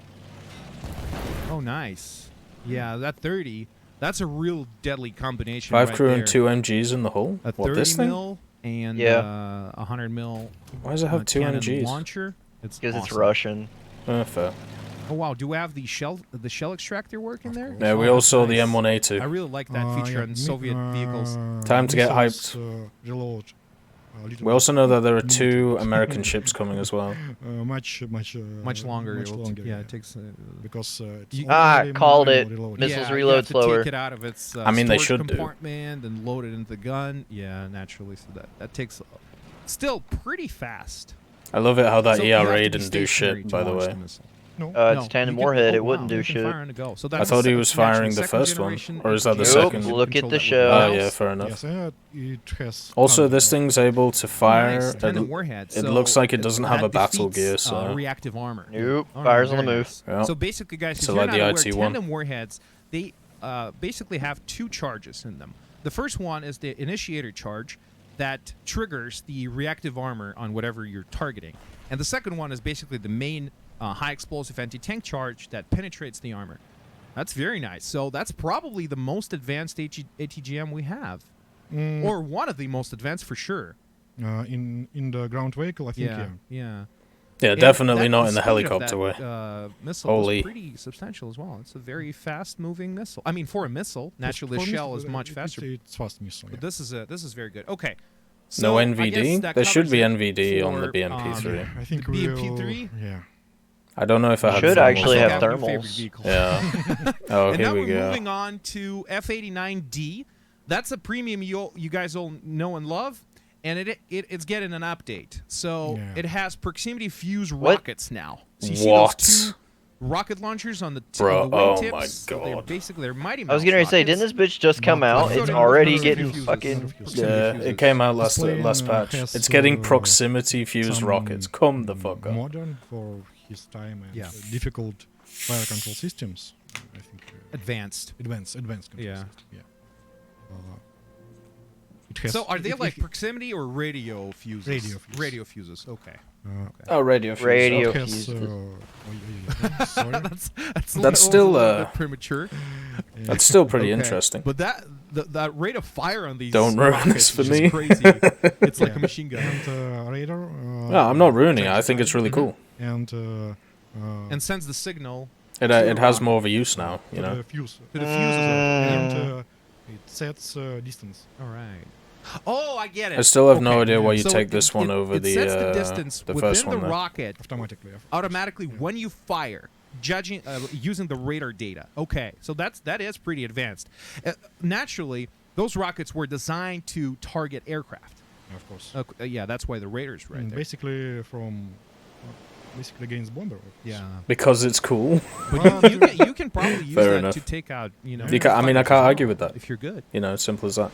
D: Oh, nice. Yeah, that 30. That's a real deadly combination.
A: 5
D: right
A: crew
D: there.
A: and 2 MGs in the hull?
D: A 30
A: What, this thing?
D: mil and
B: Yeah.
D: 100 mil.
A: Why does it have 2
D: cannon
A: MGs?
D: launcher. It's
B: Because it's
D: awesome.
B: Russian.
A: Fair.
D: Oh wow, do we have the shell extractor working there?
A: Yeah, we
D: Oh,
A: all saw the
D: nice.
A: M1A2.
D: I really like that feature on Soviet vehicles.
A: Time to get
C: missiles,
A: hyped.
C: Reload. little
A: We also know that there are
C: limited.
A: 2 American ships coming as well.
C: Much
D: longer.
C: Much longer.
D: Yeah, it takes.
C: Because it's
D: You-
C: already
B: called it.
C: reloaded.
B: Missiles
D: yeah,
B: reload
D: you have to
B: slower.
D: take it out of its
A: I mean, they
D: storage
A: should do.
D: compartment and load it into the gun. Yeah, naturally. So that takes still pretty fast.
A: I love it how that
D: So you have
A: ERA
D: to be
A: didn't do
D: stationary
A: shit,
D: to
A: by the
D: launch
A: way.
D: missile.
C: No.
B: It's
D: No,
B: tandem
D: you can-
B: warhead.
D: oh,
B: It wouldn't
D: wow,
B: do
D: you can
B: shit.
D: fire on the go. So
A: I
D: that's
A: thought he
D: the
A: was
D: naturally
A: firing the
D: second
A: first one.
D: generation
A: Or is that the
D: ATGM
B: Nope,
A: second?
B: look at
D: control
B: the
D: that with
B: show.
A: Oh,
D: mouse.
A: yeah, fair enough.
C: Yes, it has.
A: Also,
C: tons
A: this
C: of-
A: thing's able to fire.
D: Nice tandem warhead.
A: it
D: So
A: looks like it doesn't have
D: that
A: a battle
D: defeats,
A: gear, so-
D: reactive armor.
B: Nope,
D: Oh,
B: fires on the
D: very
B: move.
D: nice.
A: Yeah.
D: So basically, guys, if
A: So
D: you're
A: like
D: not
A: the
D: aware,
A: IT-1.
D: tandem warheads, they basically have 2 charges in them. The first one is the initiator charge that triggers the reactive armor on whatever you're targeting, and the second one is basically the main high explosive anti-tank charge that penetrates the armor. That's very nice. So that's probably the most advanced ATGM we have, or one of the most advanced for sure.
C: in the ground vehicle, I think.
D: Yeah,
C: Yeah.
D: yeah.
A: Yeah,
D: And
A: definitely
D: that-
A: not in the
D: speed of
A: helicopter way.
D: that, missile
A: Holy.
D: is pretty substantial as well. It's a very fast-moving missile. I mean, for a missile, naturally,
C: For
D: the shell is
C: missile,
D: much
C: it's-
D: faster.
C: It's fast missile.
D: But this is very good. Okay.
A: No
D: So, I
A: NVD?
D: guess that
A: There should
D: covers
A: be
D: it
A: NVD on the
D: for,
A: BMP3.
C: I think
D: The
C: we'll.
D: BMP3?
C: Yeah.
A: I don't know if I have
B: Should
A: thermals
B: actually
A: on
B: have
A: that.
D: Your favorite
B: thermals.
D: vehicle.
A: Yeah. Oh,
D: And
A: here
D: now
A: we
D: we're
A: go.
D: moving on to F-89D. That's a premium you guys all know and love, and it's getting an update. So
C: Yeah.
D: it has proximity fuse
B: What?
D: rockets now. So you see
A: What?
D: those 2 rocket launchers on the
A: Bro,
D: on the
A: oh
D: wingtips?
A: my
D: So they're
A: God.
D: basically they're Mighty Mouse
B: I was gonna say,
D: rockets.
B: didn't this bitch just come
C: But-
B: out?
C: but-
B: It's
C: but-
B: already
C: but-
B: getting
C: fuses,
B: fucking.
C: fuses.
A: Yeah,
D: fuses.
A: it came out
C: This plane
A: last patch.
C: has,
A: It's getting
C: uh,
A: proximity fused
C: some,
A: rockets. Come the fuck up.
C: Modern for his time and
D: Yeah.
C: difficult fire control systems. I think
D: Advanced.
C: advanced control
D: Yeah.
C: system. Yeah. It has,
D: So are they
C: it-
D: like
C: it-
D: proximity or radio fuses?
C: Radio fuses.
D: Radio fuses. Okay.
A: Oh, radio fuse.
B: Radio
C: it has,
B: fuses.
C: sorry.
D: that's
A: That's
D: a
A: still,
D: little bit premature.
A: That's still pretty
D: Okay.
A: interesting.
D: But that rate of fire on these
A: Don't ruin
D: rockets
A: this for
D: is just
A: me.
D: crazy. It's like a
C: Yeah.
D: machine gun.
C: And radar.
A: No, I'm not ruining it. I think it's really cool.
C: And
D: And sends the signal
A: It has more of a use now, you
C: to
A: know.
C: the fuse.
D: to the fuses.
C: And it sets distance.
D: All right. Oh, I get it.
A: I still have no
D: Okay.
A: idea why you
D: So
A: take this one over
D: it
A: the
D: sets the distance
A: the
D: within
A: first
D: the
A: one. There.
D: rocket
C: Automatically.
D: automatically when you fire, judging using the radar data. Okay, so that is pretty advanced. Naturally, those rockets were designed to target aircraft.
C: Of course.
D: Yeah, that's why the radar's right
C: And
D: there.
C: basically basically against bomber. of course.
D: Yeah,
A: Because it's cool.
D: but you can probably use
A: Fair
D: that
A: enough.
D: to take out
A: I mean, I
D: fighters
A: can't
D: as
A: argue
D: well,
A: with that.
D: if you're good.
A: You know, simple as that.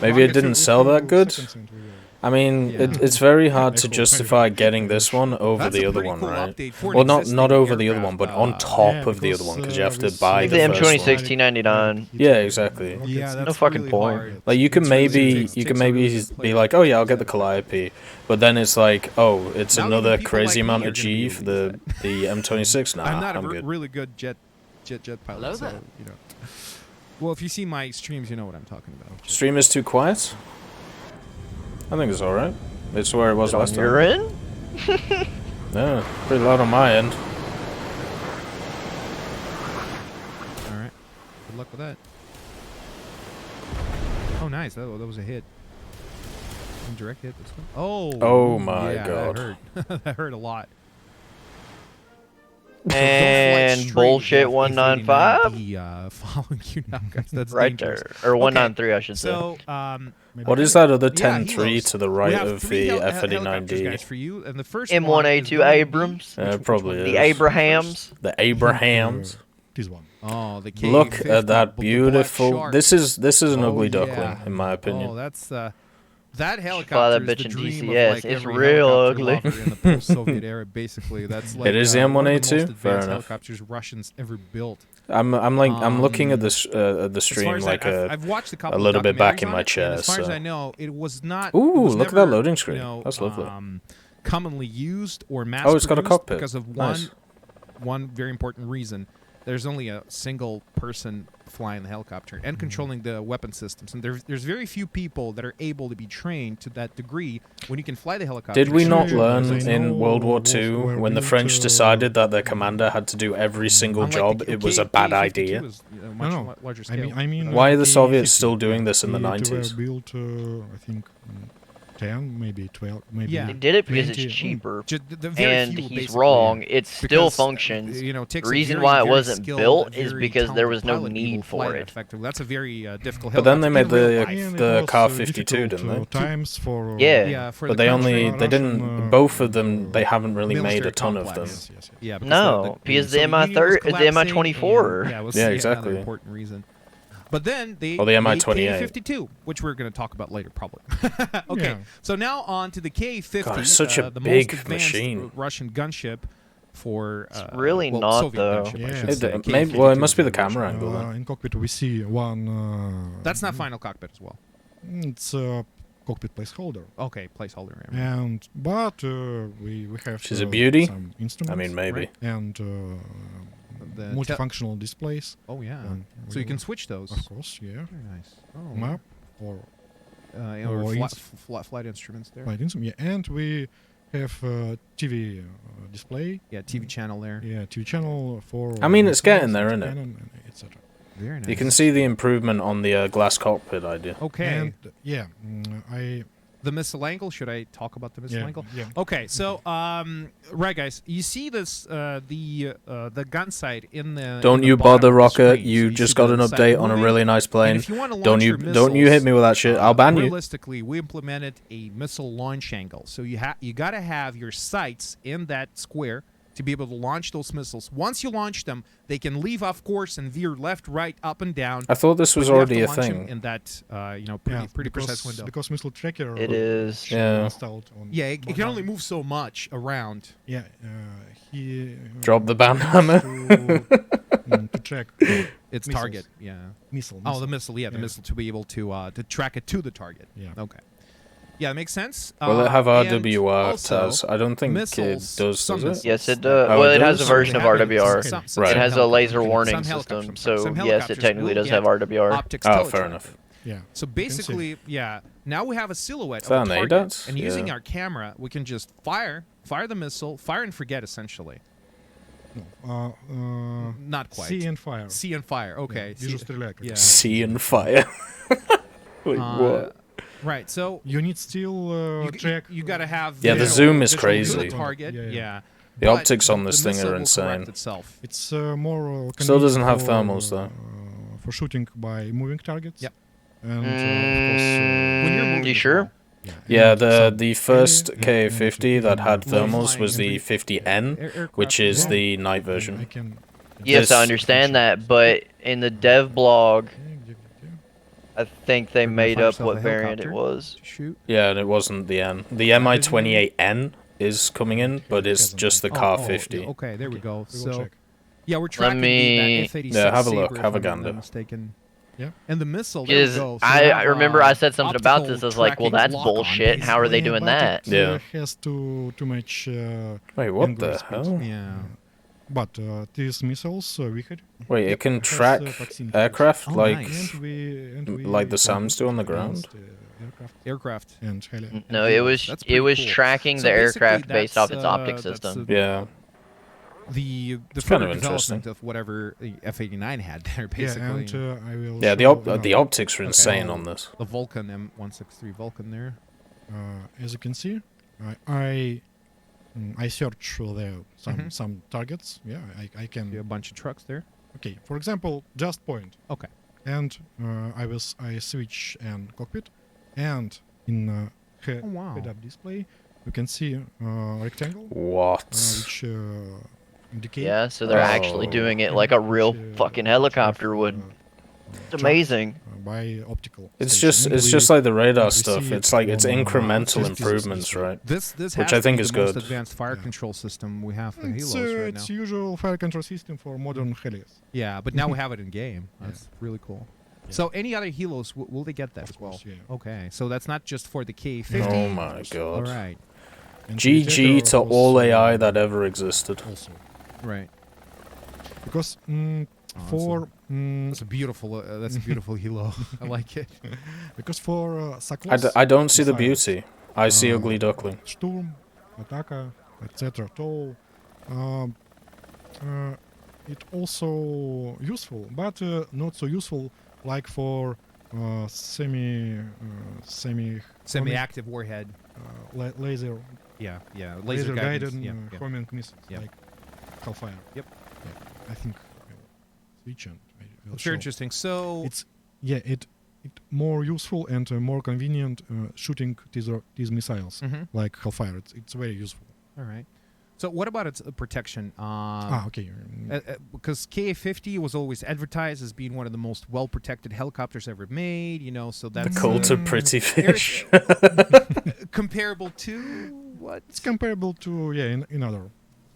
A: Maybe it
D: Rockets
A: didn't
C: If
A: sell
C: you
A: that good.
C: seconds and we will-
A: I mean,
D: Yeah.
A: it's very hard to
C: Echo,
A: justify
C: very
A: getting this one over
D: That's
A: the
D: a
A: other
D: pretty
A: one,
D: cool
A: right?
D: update for an
A: Well, not
D: existing
A: over the other one, but on
D: aircraft.
A: top
C: Yeah,
A: of the other
C: because,
A: one, because you have to
C: with,
A: buy
B: The
A: the
B: M
A: first one.
B: M26 T99.
A: Yeah, exactly.
D: Yeah, that's
B: No fucking
D: really
B: point.
D: hard.
A: Like you can
D: It's really-
A: maybe
D: takes-
A: you
D: takes
A: can
D: a
A: maybe
D: really good
A: be
D: player.
A: like, oh yeah, I'll get the Calliope, but then it's like, oh, it's
D: Now
A: another
D: even people
A: crazy
D: like me
A: amount
D: are
A: of
D: gonna
A: G
D: be
A: for
D: able to
A: the M26. Nah,
D: I'm not a
A: good.
D: really good jet pilot.
E: Hello
D: so,
E: there.
D: you know. Well, if you see my streams, you know what I'm talking about.
A: Stream is too quiet. I think it's all right. It's where it was last
B: You're
A: time.
B: in?
A: Yeah, pretty loud on my end.
D: All right. Good luck with that. Oh, nice. That was a hit. Indirect hit. This one. Oh.
A: Oh my
D: yeah,
A: God.
D: That hurt. That hurt a lot.
B: And bullshit 195?
D: Following you now, guys. That's
B: Right
D: dangerous.
B: there. Or 193, I should say.
D: So,
A: What is that other
D: Yeah,
A: 10-3
D: helos.
A: to the
D: we
A: right
D: have
A: of
D: three
A: the
D: helicopters,
A: F-89D?
D: guys, for you, and the first one is
B: M1A2
D: going to be-
B: Abrams?
A: Probably
D: one?
A: is.
B: The Abrahams?
A: The Abrahams.
C: This one.
D: Oh, the
A: Look
D: K50,
A: at that
D: the black
A: beautiful.
D: shark.
A: This is an
D: Oh,
A: ugly
D: yeah.
A: duckling, in my
D: Oh,
A: opinion.
D: that's that
B: Fly
D: helicopter
B: that
D: is
B: bitch
D: the
B: in
D: dream
B: DCS.
D: of like
B: It's
D: every
B: real
D: helicopter
B: ugly.
D: lover in the post-Soviet era. Basically, that's like
A: It is the
D: one of the
A: M1A2?
D: most
A: Fair
D: advanced
A: enough.
D: helicopters Russians ever built.
A: I'm looking at this the
D: As far
A: stream
D: as
A: like
D: I've watched a couple
A: little
D: of
A: bit back
D: documentaries
A: in
D: on
A: my
D: it,
A: chair,
D: and as far as
A: so-
D: I know, it was not.
A: Ooh,
D: it was
A: look at
D: never,
A: that loading screen.
D: You know,
A: That's lovely.
D: Commonly used or mass.
A: Oh, it's got a cockpit.
D: because of
A: Nice.
D: one very important reason. There's only a single person flying the helicopter and controlling the weapon systems, and there's very few people that are able to be trained to that degree when you can fly the helicopter.
A: Did we not
C: Sure,
A: learn
C: I know
A: in World War
C: was
A: II
C: where
A: when the
C: built,
A: French decided that their commander had to do every single
D: Unlike
A: job,
D: the
A: it was a bad
D: K-52
A: idea?
D: is, much
C: No, no.
D: larger
C: I
D: scale.
C: mean,
A: Why are the
C: K-50,
A: Soviets still doing this in the
C: it
A: 90s?
C: were built, I think, 10, maybe 12, maybe.
D: Yeah.
B: They did it because
C: 20.
B: it's cheaper.
D: The very
B: And
D: few,
B: he's
D: basically,
B: wrong. It still
D: because,
B: functions.
D: You know,
B: The
D: takes a
B: reason
D: very,
B: why it
D: very
B: wasn't
D: skilled,
B: built is
D: very
B: because there
D: talented
B: was no
D: pilot to be able
B: need
D: to fly
B: for
D: that
B: it.
D: effectively. That's a very difficult
A: But then they
D: helicopter
A: made
D: in real
A: the
D: life.
C: And
A: the
C: it was,
A: car 52,
C: difficult,
A: didn't they?
C: times for
B: Yeah.
D: Yeah, for
A: But
D: the
A: they
D: country.
A: only they didn't.
C: Russian,
A: Both of them they haven't really made
D: military
A: a ton of them.
D: complex.
C: Yes.
D: Yeah, because
B: No, because the
D: so Union was
B: MI-30 the
D: collapsing,
B: MI-24.
D: and, yeah, it was
A: Yeah,
D: another
A: exactly.
D: important reason. But then they
A: Or the
D: made
A: MI-28.
D: K-52, which we're going to talk about later, probably. Okay,
C: Yeah.
D: so now on to the K-50,
A: God, it's such a
D: the
A: big
D: most advanced
A: machine.
D: Russian gunship for
B: really
D: well,
B: not,
D: Soviet
B: though.
D: gunship, I
C: Yeah.
D: should
A: It-
D: say.
A: maybe,
D: K-52
A: well, it must be the
D: generation.
A: camera angle then.
C: In cockpit we see one.
D: That's not final cockpit as well.
C: It's a cockpit placeholder.
D: Okay, placeholder. yeah.
C: But we have.
A: She's a beauty?
C: Some instruments.
A: I mean, maybe.
D: Right.
C: And
D: The
C: multifunctional displays.
D: Oh yeah.
C: And
D: So you can switch those.
C: Of course, yeah.
D: Very nice. Oh.
C: Map or
D: Or
C: or
D: flight instruments there.
C: flight instrument. Yeah. And we have TV display.
D: Yeah, TV channel there.
C: Yeah, TV channel for.
A: I mean, it's getting there,
C: and
A: isn't it?
C: Canon and etc.
D: Very nice.
A: You can see the improvement on the glass cockpit idea.
D: Okay.
C: And yeah, I.
D: The missile angle. Should I talk about the missile
C: Yeah,
D: angle?
C: yeah.
D: Okay, so right, guys, you see this the gun sight in the.
A: Don't
D: in the
A: you
D: bottom
A: bother,
D: of the
A: Rocket.
D: screen.
A: You
D: So
A: just
D: see
A: got
D: the
A: an
D: sight
A: update on a
D: moving.
A: really nice
D: And
A: plane.
D: if you want to
A: Don't
D: launch
A: you
D: your
A: don't you hit
D: missiles,
A: me with that shit? I'll ban you.
D: Realistically, we implemented a missile launch angle, so you got to have your sights in that square to be able to launch those missiles. Once you launch them, they can leave off course and veer left, right, up, and down.
A: I thought this was
D: but you have to
A: already a
D: launch them
A: thing.
D: in that
C: Yeah,
D: pretty
C: because,
D: precise window.
C: Because missile tracker.
B: It is.
A: Yeah.
C: Installed on
D: Yeah, it can only
C: Mobile.
D: move so much around.
C: Yeah, he.
A: Drop the banana.
C: To track
D: Its
C: Missiles.
D: target. Yeah.
C: missile.
D: Oh, the missile. Yeah, the
C: Yeah.
D: missile to be able to track it to the target.
C: Yeah.
D: Okay. Yeah, it makes sense.
A: Will it have
D: and
A: RWR,
D: also,
A: Taz? I don't think it
D: missiles,
A: does,
D: some
A: does it?
D: missiles.
B: Yes, it does.
A: Oh,
B: well,
A: it
B: it has a
A: does?
B: version of
D: Some-
B: RWR.
D: some-
A: Right.
B: It has a
D: helicopters-
B: laser
D: some
B: warning
D: helicopters-
B: system,
D: some
B: so yes, it
D: helicopters
B: technically
D: will
B: does have
D: get
B: RWR.
D: Optics
A: Oh, fair
D: teletrack.
A: enough.
C: Yeah.
D: So
C: see.
D: basically, yeah, now we have a silhouette
A: Is
D: of
A: that
D: a
A: an
D: target,
A: ADATS?
D: and using
A: Yeah.
D: our camera, we can just fire the missile, fire and forget, essentially.
C: No.
D: Not quite.
C: See and fire.
D: See and fire. Okay.
C: Вижу стреляй.
D: Yeah.
A: Sea and fire. Wait, what?
D: Right. So
C: You need still track.
D: you got to have
A: Yeah, the
D: visual-
A: zoom is
D: visual to
A: crazy.
D: the target.
C: Yeah,
D: Yeah.
C: yeah.
A: The
D: But
A: optics on
D: the
A: this thing
D: missile
A: are
D: will correct
A: insane.
D: itself.
C: It's more.
A: Still doesn't have
C: convenient
A: thermals, though.
C: For shooting by moving targets.
D: Yep.
C: And of course.
D: When you're moving
B: You
D: as
B: sure?
D: well.
A: Yeah,
C: and
A: the
C: some
A: the first
C: and-
A: K50 that had
C: and
A: thermals was
C: flying
A: the
C: and
A: 50N,
D: Aircraft
A: which is
D: as well.
A: the night
C: I
A: version.
C: can.
B: Yes, I
A: This-
B: understand that, but in the dev blog, I think they
D: We're gonna
B: made
D: find
B: up
D: yourself
B: what
D: a
B: variant it
D: helicopter.
B: was.
D: Shoot.
A: Yeah, and it wasn't the N. The MI-28N is coming in, but it's
C: Hasn't
A: just the
C: been.
A: Car
D: Oh,
A: 50.
D: okay, there we go.
C: We will
D: So
C: check.
D: yeah, we're tracking
B: me-
D: that F-86
A: Yeah, have a look,
D: Sabre,
A: have a
D: if I'm not
A: gander.
D: mistaken.
C: Yeah.
D: And the missile. There we
B: Because
D: go. So we
B: I
D: have,
B: remember I said something about
D: optical
B: this. I was like, well,
D: tracking
B: that's
D: lock-on,
B: bullshit. How are they
C: Basically,
B: doing
C: but
B: that?
C: It
A: Yeah.
C: has too much.
A: Wait, what
C: angle
A: the
C: speed.
A: hell?
D: Yeah.
C: But these missiles wicked.
A: Wait,
C: Yep,
A: it can
C: has,
A: track
C: proximity.
A: aircraft
D: Oh,
A: like
D: nice.
C: And we
A: like the
C: can
A: SAMs do on the
C: advanced,
A: ground?
C: aircraft
D: Aircraft.
C: and heli.
B: No, it was
D: That's
B: it
D: pretty
B: was
D: cool.
B: tracking
D: So
B: the
D: basically,
B: aircraft based off
D: that's,
B: its optic
D: that's,
B: system.
A: Yeah.
D: The
A: It's
D: further
A: kind of
D: development
A: interesting.
D: of whatever the F-89 had there,
C: Yeah,
D: basically.
C: and I will.
A: Yeah,
C: show,
A: the optics are
C: Okay.
A: insane on this.
D: The Vulcan M163 Vulcan there.
C: As you can see, I search there
D: Mhm.
C: some targets. Yeah, I can.
D: See a bunch of trucks there.
C: Okay, for example, just point.
D: Okay.
C: And I switch and cockpit, and in
D: Oh, wow.
C: head-up display, you can see rectangle,
A: What?
C: which indicate.
B: Yeah, so they're actually
A: Oh.
B: doing it like a real fucking helicopter would. It's amazing.
C: By optical.
A: It's
C: station.
A: just
C: And
A: it's
C: we-
A: just like the radar
C: we
A: stuff.
C: see
A: It's
C: it
A: like it's
C: on,
A: incremental
C: 50s
A: improvements,
C: display.
A: right?
D: This
A: Which
D: has
A: I think
D: to be
A: is
D: the most
A: good.
D: advanced fire
C: Yeah.
D: control system we have for
C: It's,
D: Helos right
C: it's
D: now.
C: usual fire control system for modern helis.
D: Yeah, but now we have it in game.
C: Yeah.
D: That's really cool.
C: Yeah.
D: So any other Helos, will they get that
C: Of
D: as well?
C: course, yeah.
D: Okay, so that's not just for the K-50.
A: Oh my
D: All
A: god.
D: right,
C: And
A: GG
C: Predator
A: to
C: was,
A: all AI that ever existed.
C: Also,
D: right.
C: because
D: Oh,
C: for
D: that's a beautiful. That's a beautiful Helo. I like it.
C: because for
A: I,
C: Soklos,
A: I don't see the
C: missiles,
A: beauty. I see
C: uh,
A: Ugly Duckling.
C: Sturm, Ataka, etc. Toll. It also useful, but not so useful like for
D: Semi-active warhead.
C: Laser
D: Yeah,
C: laser
D: guidance.
C: guided
D: Yeah.
C: homing missiles
D: Yeah.
C: like Hellfire.
D: Yep.
C: Yeah. I think I'll switch and will
D: It's very
C: show.
D: interesting. So
C: It's it more useful and more convenient shooting these missiles
D: Mhm.
C: like Hellfire. It's very useful.
D: all right. So what about its protection?
C: Okay.
D: Because KA-50 was always advertised as being one of the most well-protected helicopters ever made. So
A: The
D: that's
A: cult of pretty fish.
D: comparable to what?
C: It's comparable to in other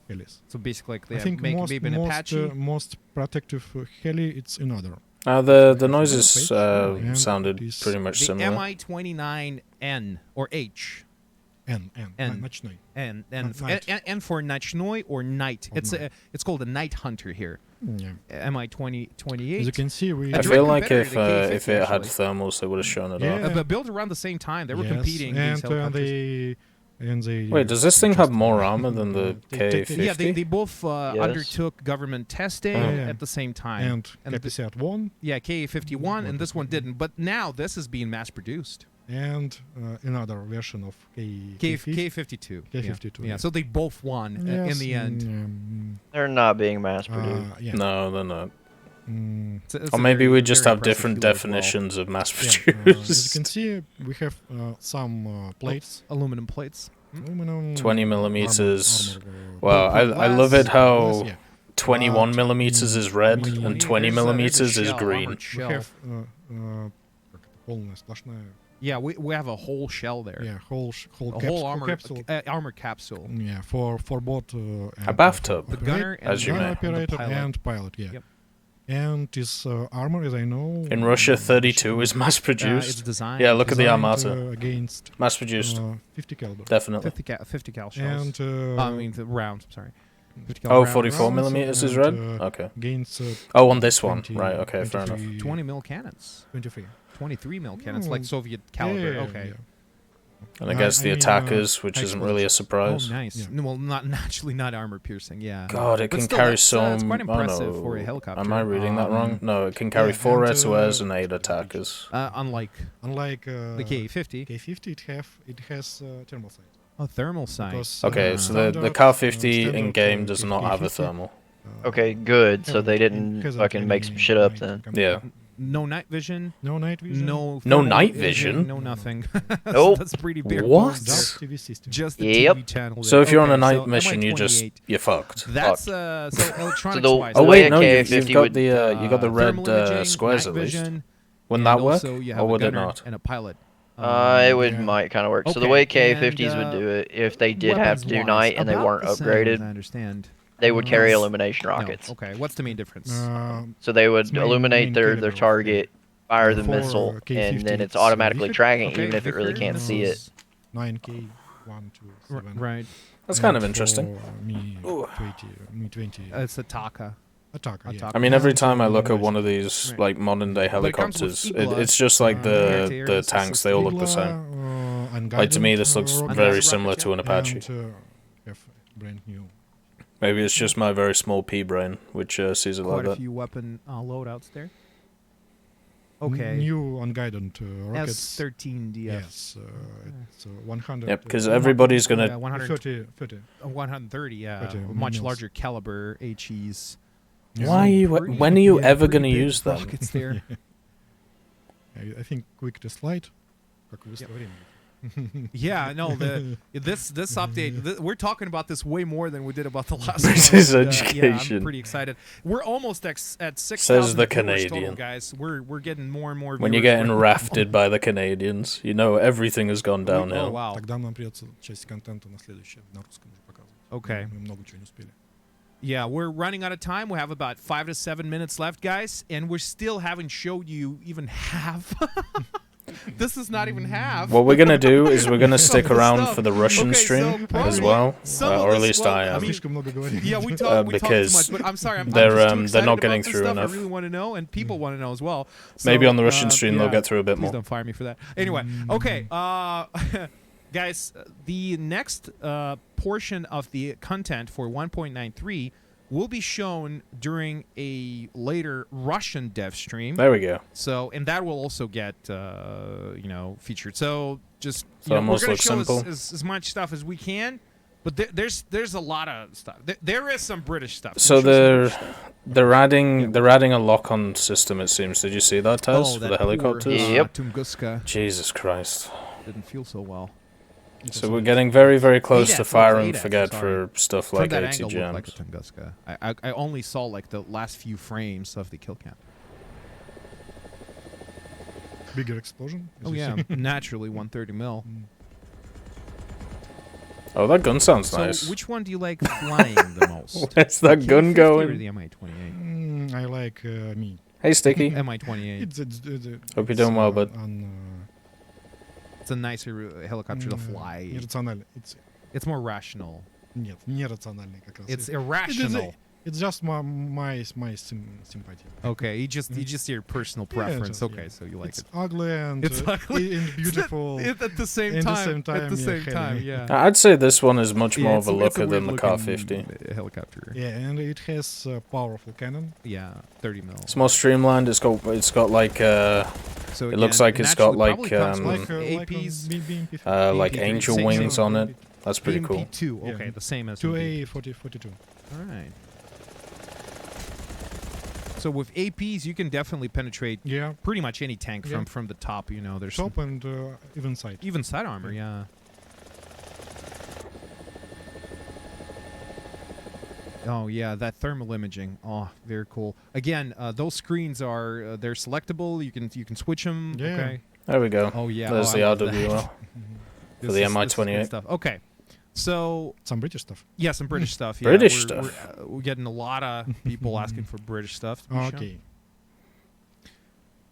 C: helis.
D: So basically, like
C: I
D: they
C: think
D: make maybe an Apache.
C: most protective heli it's in other.
A: The noises
C: And
A: sounded
C: this-
A: pretty much
D: The
A: similar.
D: Mi-29N or H.
C: N.
D: N.
C: Nochnoi.
D: And
C: Night.
D: and for Nochnoi or night.
C: Or
D: It's
C: night.
D: it's called a night hunter here.
C: Yeah.
D: Mi-28.
C: As you can see, we
A: I
D: direct
A: feel like
D: competitor to
A: if
D: the
A: it
D: K50
A: had
D: actually.
A: thermals, they would have shown it
C: Yeah.
A: off.
D: But built around the same time. They were
C: yes,
D: competing. These
C: and
D: helicopters.
C: they
A: Wait, does this thing have
C: just-
A: more armor than the
C: They-
A: K50?
D: Yeah, they both
B: Yes.
D: undertook government testing
C: Yeah.
D: at the same time.
C: and
D: and
C: Capsat 1
D: Yeah, KA-51, and this one didn't. But now this is being mass-produced.
C: and another version of K50.
D: K-52.
C: K52,
D: Yeah.
C: yeah.
D: So they both won in the end.
B: They're not being mass produced.
C: Yeah.
A: No, they're not.
D: It's a
A: Or maybe
D: very-
A: we just
D: very
A: have
D: impressive
A: different
D: tool as well.
A: definitions of mass
C: As
A: produced.
C: you can see, we have some plates.
D: Aluminum plates.
C: Aluminum,
A: 20 millimeters.
C: armor,
A: Wow, I love it how
C: yeah.
A: 21 millimeters is red
C: we-
A: and 20
D: There's a
A: millimeters is
D: shell,
A: green.
D: armored
C: We
D: shell.
C: have как это, полная сплошная,
D: Yeah, we have a whole shell there.
C: yeah, whole
D: A whole armor
C: capsule.
D: armor capsule.
C: Yeah, for both
A: A bathtub,
D: The gunner and
A: as you
C: gunner
A: may.
C: operator
D: pilot.
C: and pilot. Yeah.
D: Yep.
C: And this armor, as I know,
A: In Russia, 32 is mass
D: It's
A: produced.
D: designed.
A: Yeah, look at the
C: designed,
A: Armata.
C: Against
A: Mass produced,
C: 50 caliber.
A: definitely.
D: 50 cal shells.
C: And
D: I mean the rounds. I'm sorry. 50 cal
A: Oh,
D: rounds.
A: 44
C: rounds
A: millimeters is
C: and,
A: red?
C: uh,
A: Okay.
C: against
A: Oh, on this one.
C: 20,
A: Right, okay, fair enough.
C: 23
D: 20 mil cannons.
C: 23.
D: 23 mil cannons, like
C: Mm.
D: Soviet caliber.
C: Yeah,
D: Okay.
C: yeah.
A: And against the
C: I mean,
A: attackers, which
C: high
A: isn't really a surprise.
D: Oh, nice.
C: Yeah.
D: No, well, not actually not armor piercing. Yeah.
A: God, it
D: But
A: can
D: still,
A: carry
D: that's,
A: some.
D: it's quite
A: oh,
D: impressive
A: no.
D: for a helicopter.
A: Am I reading that wrong? No, it can carry
C: yeah,
A: 4
C: and,
A: SOS and 8 attackers.
D: Unlike
C: Unlike
D: the KA-50.
C: K50, it has thermal sight.
D: A thermal sight.
C: Because,
A: Okay, so the
C: standard,
A: Car 50
C: standard,
A: in game does not have a
C: K50,
A: thermal.
B: Okay, good. So they
C: it
B: didn't
C: hasn't
B: fucking make
C: any
B: some shit up
C: night
B: then.
C: coming.
A: Yeah.
D: No night vision.
C: No night vision.
D: No.
A: No
D: thermal
A: night vision?
D: No nothing.
B: Nope.
D: That's pretty bare
A: What?
D: bones there.
C: Just TV system.
D: Just the
B: Yep.
D: TV channel.
A: So
D: there.
A: if you're on a
D: Okay,
A: night
D: so
A: mission,
D: MI-28.
A: you're fucked.
D: That's
A: Fucked.
D: so electronics
B: the-
D: wise.
A: Oh
B: the
A: wait,
B: way
A: no,
B: a
A: you've
B: K50
A: got
B: would,
A: the you got the red
D: thermal imaging,
A: squares
D: night
A: at least.
D: vision,
A: Wouldn't
D: and
A: that work,
D: also you have
A: or
D: a
A: would it
D: gunner
A: not?
D: and a pilot.
B: It would
C: Yeah.
B: might kind of work. So the
D: Okay,
B: way K50s
D: and,
B: would do it, if they did have to do
D: weapons-wise,
B: night and they
D: about
B: weren't
D: the same, as I
B: upgraded,
D: understand.
B: they would carry
D: Yes.
B: illumination rockets.
D: No. Okay, what's the main difference?
B: So they would
C: It's main
B: illuminate their
C: caliber,
B: target, fire the
C: For
B: missile,
C: K50
B: and then it's
C: it's
B: automatically
C: Vickers.
B: tracking
D: Okay,
B: even if it really
D: Vickers,
B: can't
D: this
B: see it.
D: is-
C: 9K 1 to 7.
D: Right.
A: That's kind of
C: And
A: interesting.
C: for Me 20.
D: It's a Taka.
C: Attack. Yeah.
D: Attack.
A: I mean, every
C: And
A: time I look at
C: illumination.
A: one of these
D: Right.
A: like modern day
D: But it comes with
A: helicopters,
D: Igla,
A: it's just like the
D: anti-air
A: tanks. They all look the same. Like to me, this looks
C: rocket
A: very
D: rocket,
A: similar
D: yeah.
A: to an Apache.
C: And, have brand new.
A: Maybe it's just my very small pea brain which sees it like
D: Quite a
A: that.
D: few weapon loadouts there. Okay.
C: New unguided rockets.
D: S-13DF.
C: Yes, it's 100.
A: Yep, because everybody's gonna.
D: Yeah, 100,
C: 30.
D: 130, yeah.
C: 30
D: much
C: mils.
D: larger caliber HEs.
A: Why?
D: Pretty-
A: When are you
D: yeah,
A: ever
D: pretty
A: gonna
D: big
A: use them?
D: rockets there.
C: I think quick to slide. Как быстро время.
D: Yeah, no, this update, we're talking about this way more than we did about the last
A: This
D: one.
A: is
D: and, Yeah, I'm
A: education.
D: pretty excited. We're almost at 6,000
A: Says the
D: viewers total,
A: Canadian.
D: guys. We're getting more and more.
A: When you're
D: viewers
A: getting
D: right now.
A: rafted by the Canadians, you know everything has gone
D: Oh
A: downhill.
D: wow.
C: Тогда нам придется часть контента на следующее на русском уже показывать.
D: Okay.
C: Мы много чего не успели.
D: Yeah, we're running out of time. We have about 5 to 7 minutes left, guys, and we still haven't showed you even half. This is not even half.
A: What we're gonna do is we're gonna stick
D: Some of the
A: around
D: stuff.
A: for the Russian
D: Okay,
A: stream
D: so
A: as
D: probably
A: well,
D: some of
A: or at
D: this-
A: least
D: well,
A: I
D: I
A: am.
D: mean-
C: Слишком много говорим.
D: Yeah, we talk too
A: because
D: much, but I'm sorry, I'm
A: they're,
D: just too
A: they're
D: excited
A: not
D: about
A: getting
D: this
A: through
D: stuff.
A: enough.
D: I really want to know, and people want to know as well.
A: Maybe
D: So,
A: on the Russian stream they'll
D: yeah,
A: get through a bit
D: please
A: more.
D: don't fire me for that. Anyway, okay, guys, the next portion of the content for 1.93 will be shown during a later Russian dev stream.
A: There we go.
D: So, and that will also get, featured. So, just
A: So
D: we're
A: almost
D: going to
A: looks
D: show
A: simple.
D: as much stuff as we can. But there's a lot of stuff. There is some British stuff.
A: So
D: We'll show some British stuff.
A: they're adding a lock-on system. It seems. Did you see that, Taz, for
D: that
A: the helicopters?
B: poor, Yep.
D: Tunguska
A: Jesus Christ.
D: didn't feel so well.
A: So we're getting very, very close to
D: ADAX,
A: fire
D: it
A: and
D: was ADAX,
A: forget
D: sorry.
A: for stuff
D: From
A: like
D: that
A: 80
D: angle, looked like a
A: gems.
D: Tunguska. I only saw like the last few frames of the kill cam.
C: Bigger explosion. as
D: Oh
C: you
D: yeah,
C: see.
D: naturally 130 mil.
A: Oh, that gun sounds
D: So
A: nice.
D: which one do you like flying the most?
A: Where's that
D: The
A: gun
D: Q50 Or
A: going?
D: the Mi-28.
C: I like me.
A: Hey, Sticky.
D: Mi-28.
A: Hope you're doing well, bud.
D: It's a nicer helicopter to fly.
C: Нерационально.
D: It's more rational.
C: Нет, нерациональный как раз.
D: It's irrational.
C: It's just my sympathy.
D: Okay, you just your personal preference.
C: just,
D: okay,
C: yeah.
D: so you like
C: It's
D: it.
C: ugly and
D: It's ugly.
C: and beautiful.
D: At the same
C: at the
D: time.
C: same time,
D: At the
C: yeah,
D: same
C: heavy.
D: time, yeah.
A: I'd say this one is much more of a
D: it's
A: looker than the
D: weird-looking,
A: Car-50.
D: Helicopter.
C: Yeah, and it has a powerful cannon.
D: Yeah, 30 mil.
A: It's more streamlined. It's got like
D: So
A: it looks
D: again,
A: like it's got
D: naturally
A: like
D: probably comes
C: Like
D: with
C: APs.
D: APs.
A: like
D: BMP,
A: angel
D: same
A: wings
D: thing.
A: on it. That's pretty cool.
D: BMP2.
C: Yeah.
D: Okay, the same as
C: 2A42.
D: All right. So with APs, you can definitely penetrate
C: Yeah,
D: pretty much any tank
C: Yeah.
D: from the top. You know, there's
C: top and even side.
D: even side armor. Yeah. Oh yeah, that thermal imaging. Oh, very cool. Again, those screens are they're selectable. You can switch them.
C: Yeah.
D: Okay.
A: There we go.
D: Oh yeah.
A: There's
D: oh,
A: the
D: I love that.
A: RWL.
D: This
A: the
D: is- this is good
A: Mi-28.
D: stuff. Okay. So
C: Some British stuff.
D: yeah, some British stuff. Yeah,
A: British
D: we're,
A: stuff.
D: We're getting a lot of people asking for British stuff. to be shown.
C: Okay.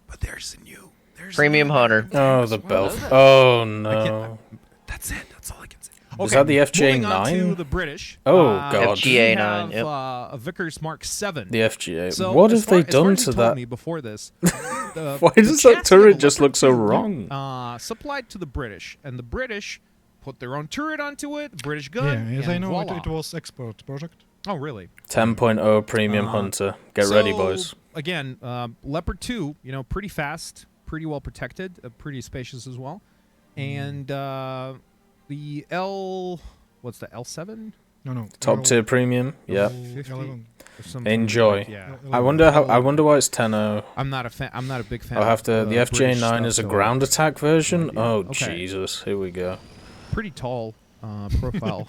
D: But there's a new. There's
B: Premium
D: a new
B: Hunter.
A: Oh, the
E: Well,
A: belt.
E: there.
A: Oh no.
D: That's it. That's all I can say.
A: Is that the
D: Moving on to
A: FJ9?
D: the British.
A: Oh,
D: uh,
A: God.
D: we
B: FGA9,
D: have,
B: yep.
D: a Vickers Mark 7.
A: The FGA.
D: So
A: What
D: as
A: have they
D: far- as far
A: done
D: as you
A: to
D: told
A: that?
D: me before this,
A: Why
D: the
A: does that
D: chassis of
A: turret
D: the
A: just look so
D: Leopard 2,
A: wrong?
D: supplied to the British, and the British put their own turret onto it, British gun.
C: Yeah, as
D: and
C: I know,
D: voila.
C: it was export project.
D: Oh, really?
A: 10.0 Premium Hunter. Get ready,
D: So,
A: boys.
D: Again, Leopard 2, pretty fast, pretty well protected, pretty spacious as well. And the what's the L7?
C: No.
A: Top tier premium. Yeah.
C: 11.
D: Or something
A: Enjoy.
D: like- yeah.
A: I wonder why it's 10.0.
D: I'm not a fan. I'm not a big fan.
A: I'll have to.
D: of,
A: The
D: British
A: FJ9
D: stuff,
A: is a
D: so
A: ground attack version.
D: idea.
A: Oh
D: Okay.
A: Jesus! Here we go.
D: pretty tall profile.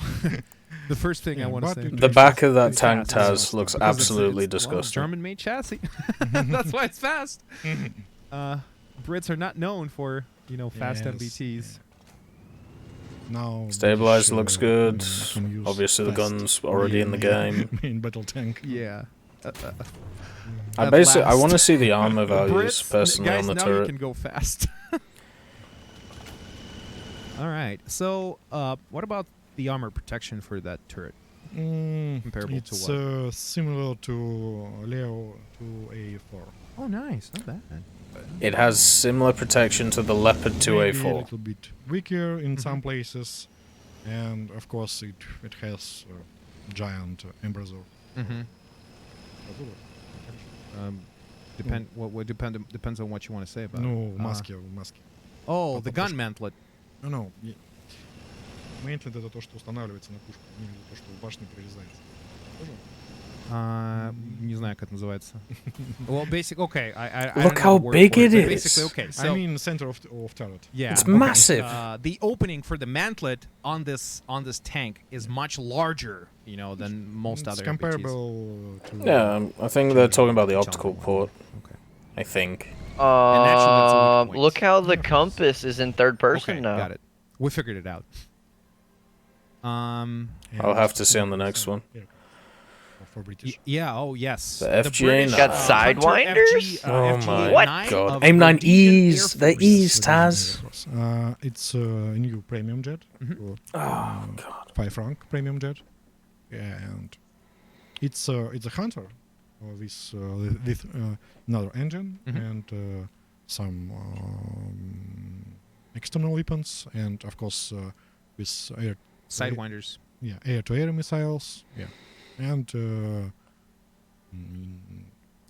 D: The first thing I
C: Yeah,
D: want to
C: but
D: say.
C: it-
A: The back of that
D: It's
A: tank
D: fast.
A: Taz looks
D: Because it's-
A: absolutely
D: it's, well,
A: disgusting.
D: German-made chassis. That's why it's fast. Brits are not known for fast
C: Yes.
D: MBTs.
C: Now
A: Stabilizer
C: British,
A: looks good.
C: can use
A: Obviously, the
C: fast
A: gun's already in the game.
C: main battle tank.
D: Yeah.
A: I
D: At last.
A: want to see the armor values
D: Brits,
A: personally
D: guys,
A: on the
D: now
A: turret.
D: you can go fast. All right. So, what about the armor protection for that turret? Comparable to
C: it's
D: what?
C: Similar to Leo 2A4.
D: Oh, nice. Not bad.
A: It has similar protection to the Leopard
C: Maybe a
A: 2A4.
C: little bit weaker in some
D: Mhm.
C: places, and of course it has a giant embrasure.
D: Mm-hmm. Depends on what you want to say about
C: Ну,
D: it.
C: маски.
D: Oh, the gun
C: Потому
D: mantlet.
C: Ну, мейнтлет это то, что устанавливается на пушку, не то, что в башне прорезается. Тоже?
D: Не знаю, как это называется. Well, basic. Okay, I
A: Look
D: don't know
A: how
D: the word
A: big
D: for
A: it
D: but
A: is.
D: Basically, okay. So
C: I mean center of turret.
D: yeah,
A: It's
D: okay.
A: massive.
D: The opening for the mantlet on this tank is much larger, than most
C: It's
D: other MBTs.
C: comparable to
A: Yeah, I think they're talking about the optical port.
D: Okay.
A: I think.
D: naturally, that's a weak point.
B: Look how the compass is in third person
D: Okay,
B: now.
D: got it. We figured it out.
A: I'll have to see on the next one.
C: Yeah. For British.
D: Yeah. Oh, yes.
A: The FGA9.
B: Got
D: Hunter
B: sidewinders?
A: Oh my
D: FGA9
A: God.
D: of
A: M9Es,
D: Rhodesian
A: the
D: Air
A: E's,
D: Force.
A: Taz.
C: It's a new premium jet.
D: Mhm.
A: Oh God.
C: 5 rank premium jet, and it's a Hunter with another engine
D: Mhm.
C: and some external weapons, and of course with air
D: Sidewinders.
C: air-to-air missiles. Yeah, And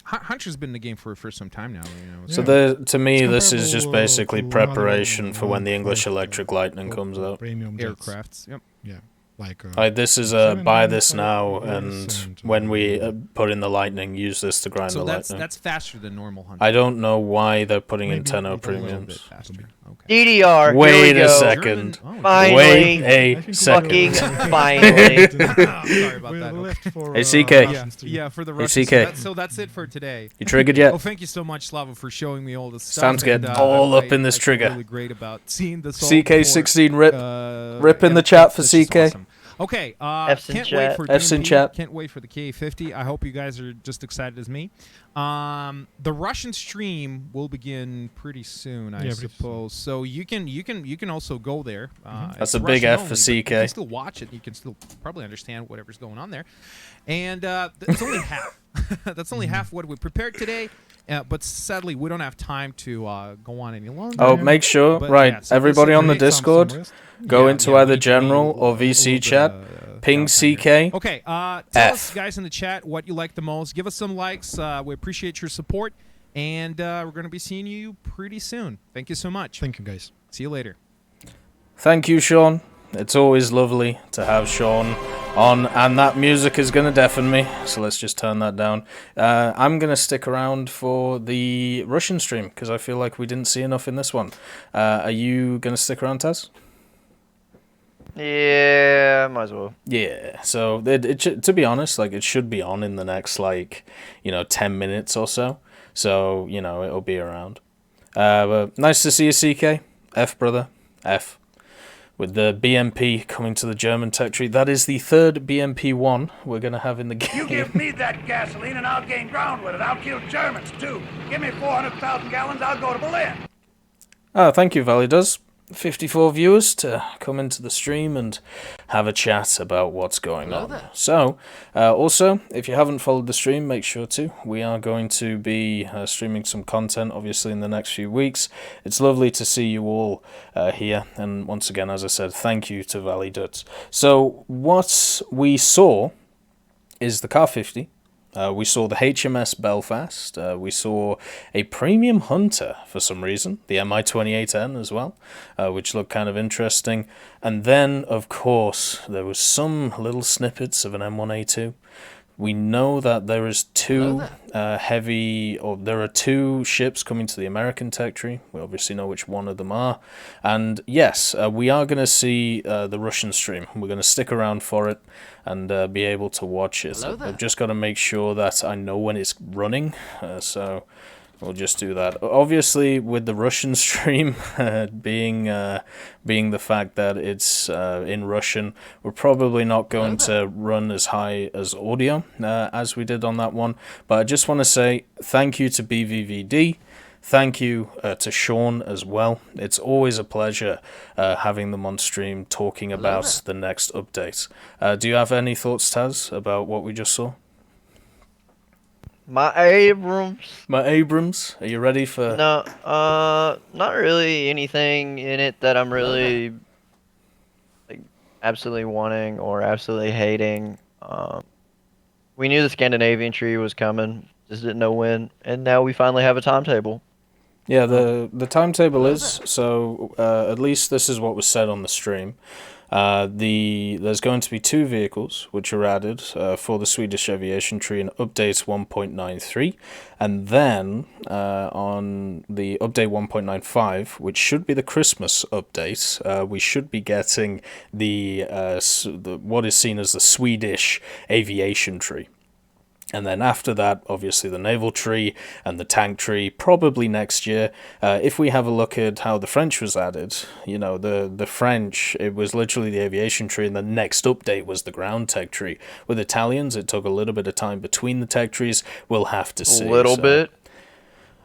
D: Hunter's been in the game for some time now.
A: So
C: Yeah.
A: to me,
C: It's
A: this is just
C: comparable,
A: basically
C: to another
A: preparation for when the English
C: 1.5,
A: Electric Lightning comes out.
C: Premium jets.
D: aircrafts. Yep.
C: Yeah, like
A: This is a buy this
C: 795
A: now,
C: US
A: and when we put in the Lightning, use this to grind
D: So
A: the
D: that's
A: Lightning.
D: faster than normal Hunter.
A: I don't know why they're putting in
C: Maybe
A: 10
C: a little
A: premiums.
D: bit faster. Okay.
B: DDR. here
A: Wait
B: we
A: a
B: go.
A: second.
D: German- oh,
B: Finally.
A: Wait
C: I
A: a
C: think we
A: second.
B: Fucking finally.
D: Sorry about
C: We
D: that.
C: left for,
A: Hey, CK.
D: Yeah,
C: Russians too.
D: yeah, for the
A: Hey,
D: Russians.
A: CK.
D: So that's it for today.
A: You triggered yet?
D: Oh, thank you so much, Slava, for showing me all this stuff.
A: Sounds good.
D: And,
A: All
D: I-
A: up in this
D: I feel
A: trigger.
D: Really great about seeing this. all
A: CK16
D: before,
A: rip. Rip in the
D: and
A: chat for
D: it's just
A: CK.
D: awesome. Okay,
B: F's in
D: can't
B: chat.
D: wait for
A: F's in
D: DMP,
A: chat.
D: Can't wait for the K50. I hope you guys are just excited as me. The Russian stream will begin pretty soon, I
C: Yeah, pretty soon.
D: suppose. So you can also go there.
A: That's
D: It's
A: a big
D: Russian
A: F
D: only,
A: for
D: but
A: CK.
D: You can still watch it. You can still probably understand whatever's going on there. And it's only half. That's only half what we prepared today. But sadly, we don't have time to go on any longer.
A: Oh, make sure,
D: But,
A: right,
D: yeah, so
A: everybody
D: this is
A: on the
D: the-
A: Discord,
C: Some rest.
A: go
D: Yeah,
A: into
D: yeah,
A: either
D: we
A: general
D: need
A: or
D: a
A: VC
D: little bit,
A: chat, ping
D: downtime
A: CK.
D: here. Okay, tell us,
A: F.
D: guys, in the chat what you like the most. Give us some likes. We appreciate your support. And we're going to be seeing you pretty soon. Thank you so much.
C: Thank you, guys.
D: See you later.
A: Thank you, Sean. It's always lovely to have Sean on, and that music is going to deafen me, so let's just turn that down. I'm going to stick around for the Russian stream, because I feel like we didn't see enough in this one. Are you going to stick around, Taz?
B: Yeah, might as well.
A: Yeah, so to be honest, like, it should be on in the next, 10 minutes or so. So, it'll be around. But nice to see you, CK. F, brother. F. With the BMP coming to the German tech tree. That is the third BMP-1 we're going to have in the game.
F: You give me that gasoline and I'll gain ground with it. I'll kill Germans, too. Give me 400,000 gallons, I'll go to Berlin.
A: Oh, thank you, Validoes. 54 viewers to come into the stream and have a chat about what's going
E: Hello
A: on.
E: there.
A: So, also, if you haven't followed the stream, make sure to. We are going to be streaming some content, obviously, in the next few weeks. It's lovely to see you all here. And once again, as I said, thank you to Validoes. So, what we saw is the Car 50. We saw the HMS Belfast. We saw a Premium Hunter for some reason, the Mi-28N as well, which looked kind of interesting. And then, of course, there was some little snippets of an M1A2. We know that there is two there are two ships coming to the American tech tree. We obviously know which one of them are. And yes, we are going to see the Russian stream. We're going to stick around for it and be able to watch it.
E: Hello there.
A: I've just got to make sure that I know when it's running. So we'll just do that. Obviously, with the Russian stream being the fact that it's in Russian, we're probably not going to run as high as audio as we did on that one. But I just want to say thank you to BVVD. Thank you to Sean as well. It's always a pleasure having them on stream talking about the next update. Do you have any thoughts, Taz, about what we just saw?
B: My Abrams.
A: My Abrams, are you ready for...
B: No, not really anything in it that I'm really absolutely wanting or absolutely hating. We knew the Scandinavian tree was coming, just didn't know when, and now we finally have a timetable.
A: Yeah, the timetable is, so at least this is what was said on the stream. There's going to be two vehicles which are added for the Swedish aviation tree in update 1.93, and then on the update 1.95, which should be the Christmas update, we should be getting the what is seen as the Swedish aviation tree. And then after that, obviously the naval tree and the tank tree, probably next year. If we have a look at how the French was added, the French, it was literally the aviation tree, and the next update was the ground tech tree. With Italians, it took a little bit of time between the tech trees. We'll have to see.
B: A little bit?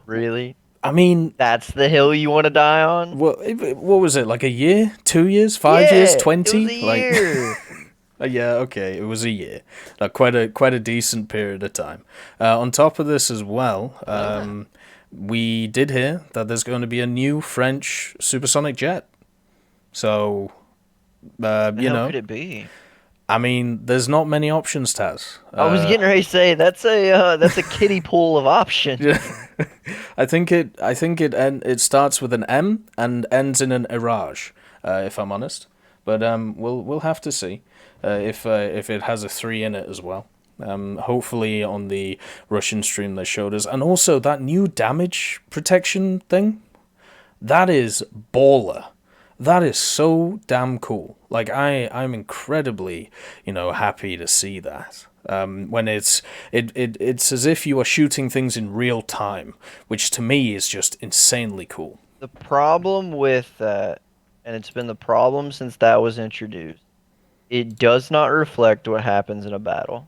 B: Really?
A: I mean...
B: That's the hill you want to die on?
A: What was it, like a year? 2 years? 5 years? 20?
B: It was a year.
A: Yeah, okay, it was a year. Quite a decent period of time. On top of this as well, we did hear that there's going to be a new French supersonic jet. So,
B: How could it be?
A: I mean, there's not many options, Taz.
B: I was getting ready to say that's a kiddie pool of options.
A: Yeah. I think it starts with an M and ends in an Iraj, if I'm honest. But we'll have to see if it has a 3 in it as well. Hopefully on the Russian stream they showed us, and also that new damage protection thing. That is baller. That is so damn cool. Like I'm incredibly, happy to see that. When it's as if you are shooting things in real time, which to me is just insanely cool.
B: The problem with that, and it's been the problem since that was introduced, it does not reflect what happens in a battle.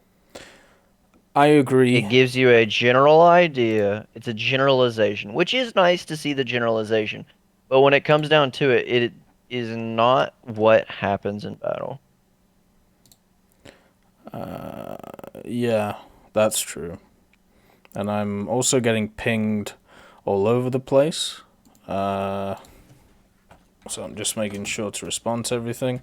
A: I agree.
B: It gives you a general idea. It's a generalization, which is nice to see the generalization. But when it comes down to it, it is not what happens in battle.
A: Yeah, that's true. And I'm also getting pinged all over the place. So I'm just making sure to respond to everything.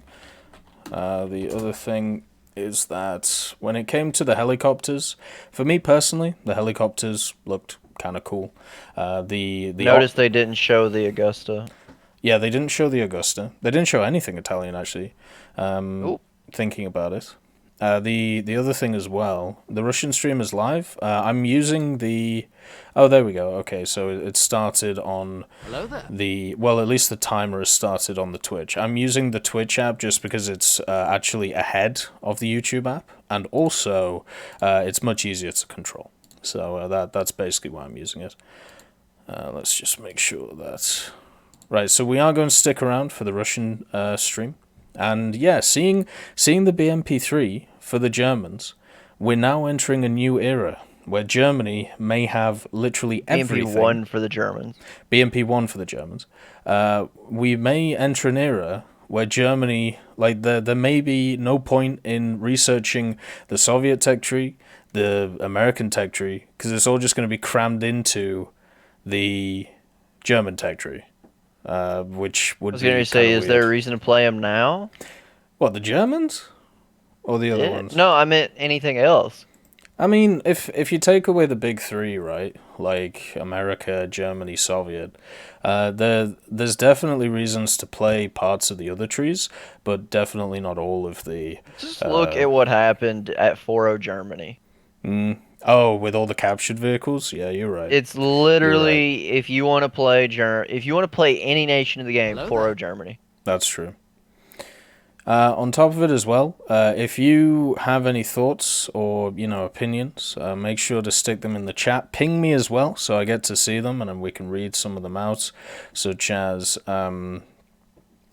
A: The other thing is that when it came to the helicopters, for me personally, the helicopters looked kind of cool.
B: Notice they didn't show the Augusta.
A: Yeah, they didn't show the Augusta. They didn't show anything Italian, actually.
B: Ooh.
A: Thinking about it. The other thing as well, the Russian stream is live. I'm using the... Oh, there we go. Okay, so it started on
E: Hello there.
A: at least the timer has started on the Twitch. I'm using the Twitch app just because it's actually ahead of the YouTube app, and also it's much easier to control. So that's basically why I'm using it. Let's just make sure that... Right, so we are going to stick around for the Russian stream. And yeah, seeing the BMP3 for the Germans, we're now entering a new era where Germany may have literally everything.
B: BMP1 for the Germans.
A: BMP1 for the Germans. We may enter an era where Germany, like there may be no point in researching the Soviet tech tree, the American tech tree, because it's all just going to be crammed into the German tech tree. Which would be
B: I was going to say, is
A: weird.
B: there a reason to play them now?
A: What, the Germans? Or the other ones?
B: No, I meant anything else.
A: I mean, if you take away the big three, right, like America, Germany, Soviet, there's definitely reasons to play parts of the other trees, but definitely not all of the...
B: Just look at what happened at 4-0 Germany.
A: Oh, with all the captured vehicles? Yeah, you're right.
B: It's literally, if you want to play any nation in the game,
E: Hello
B: 4-0
E: there.
B: Germany.
A: That's true. On top of it as well, if you have any thoughts or, opinions, make sure to stick them in the chat. Ping me as well, so I get to see them, and then we can read some of them out, such as...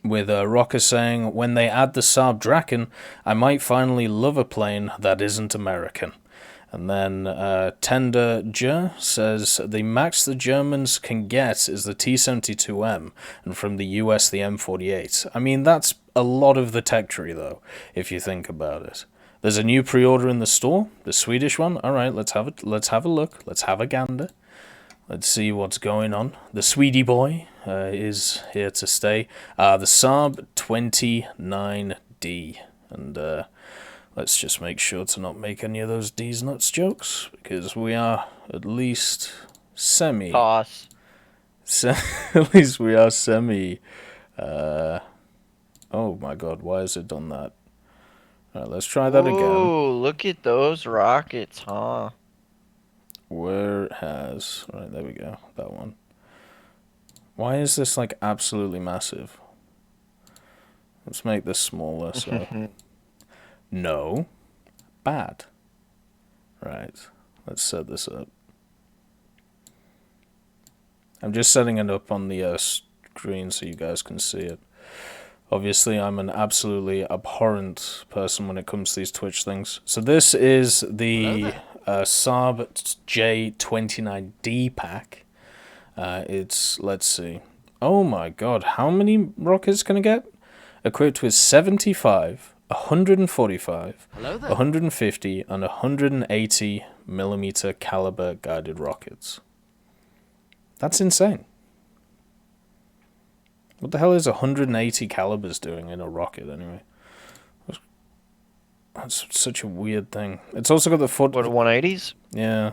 A: with Rocker saying, when they add the SAAB Draken, I might finally love a plane that isn't American. And then Tender J says, the max the Germans can get is the T-72M, and from the US the M48. I mean, that's a lot of the tech tree, though, if you think about it. There's a new pre-order in the store, the Swedish one. All right, let's have a look. Let's have a gander. Let's see what's going on. The Swede boy is here to stay. The SAAB 29D. And let's just make sure to not make any of those D's nuts jokes, because we are at least semi...
B: Toss.
A: At least we are semi... oh my god, why has it done that? Alright, let's try that again.
B: Ooh, look at those rockets, huh?
A: Where has... Right, there we go. That one. Why is this, like, absolutely massive? Let's make this smaller, so... No. Bad. Right. Let's set this up. I'm just setting it up on the screen so you guys can see it. Obviously, I'm an absolutely abhorrent person when it comes to these Twitch things. So this is the SAAB J29D pack. It's, let's see. Oh my god, how many rockets can I get? Equipped with 75, 145, 150, and 180 millimeter caliber guided rockets. That's insane. What the hell is 180 calibers doing in a rocket, anyway? That's such a weird thing. It's also got the foot.
B: What, 180s?
A: Yeah.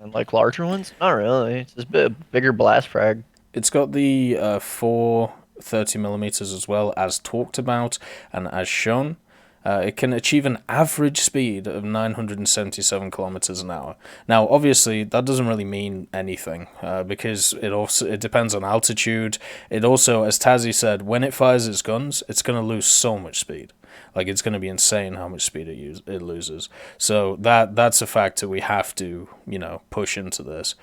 B: And like larger ones? Not really. It's just a bigger blast frag.
A: It's got the 4 30mm as well, as talked about and as shown. It can achieve an average speed of 977 kilometers an hour. Now, obviously, that doesn't really mean anything because it depends on altitude. It also, as Tazzy said, when it fires its guns, it's going to lose so much speed. Like, it's going to be insane how much speed it loses. So that's a factor we have to, push into this.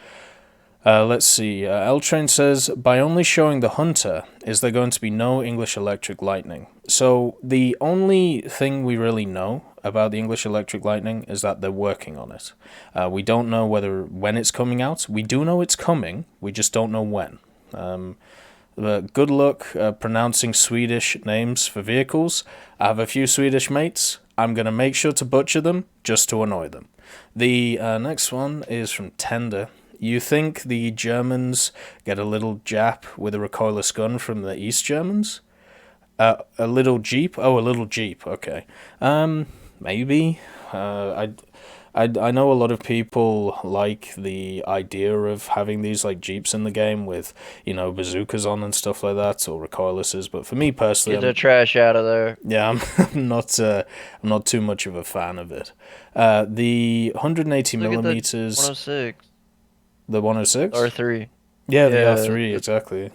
A: Let's see. L-Train says, by only showing the Hunter, is there going to be no English Electric Lightning? So the only thing we really know about the English Electric Lightning is that they're working on it. We don't know when it's coming out. We do know it's coming. We just don't know when. But good luck pronouncing Swedish names for vehicles. I have a few Swedish mates. I'm going to make sure to butcher them just to annoy them. The next one is from Tender. You think the Germans get a little Jap with a recoilless gun from the East Germans? A little Jeep? Oh, a little Jeep. Okay. Maybe. I know a lot of people like the idea of having these like Jeeps in the game with, bazookas on and stuff like that, or recoillesses. But for me personally,
B: Get the trash out of there.
A: yeah, I'm not too much of a fan of it. The 180
B: Look at the
A: millimeters.
B: 106.
A: The 106?
B: R3.
A: Yeah, the
B: Yeah.
A: R3, exactly.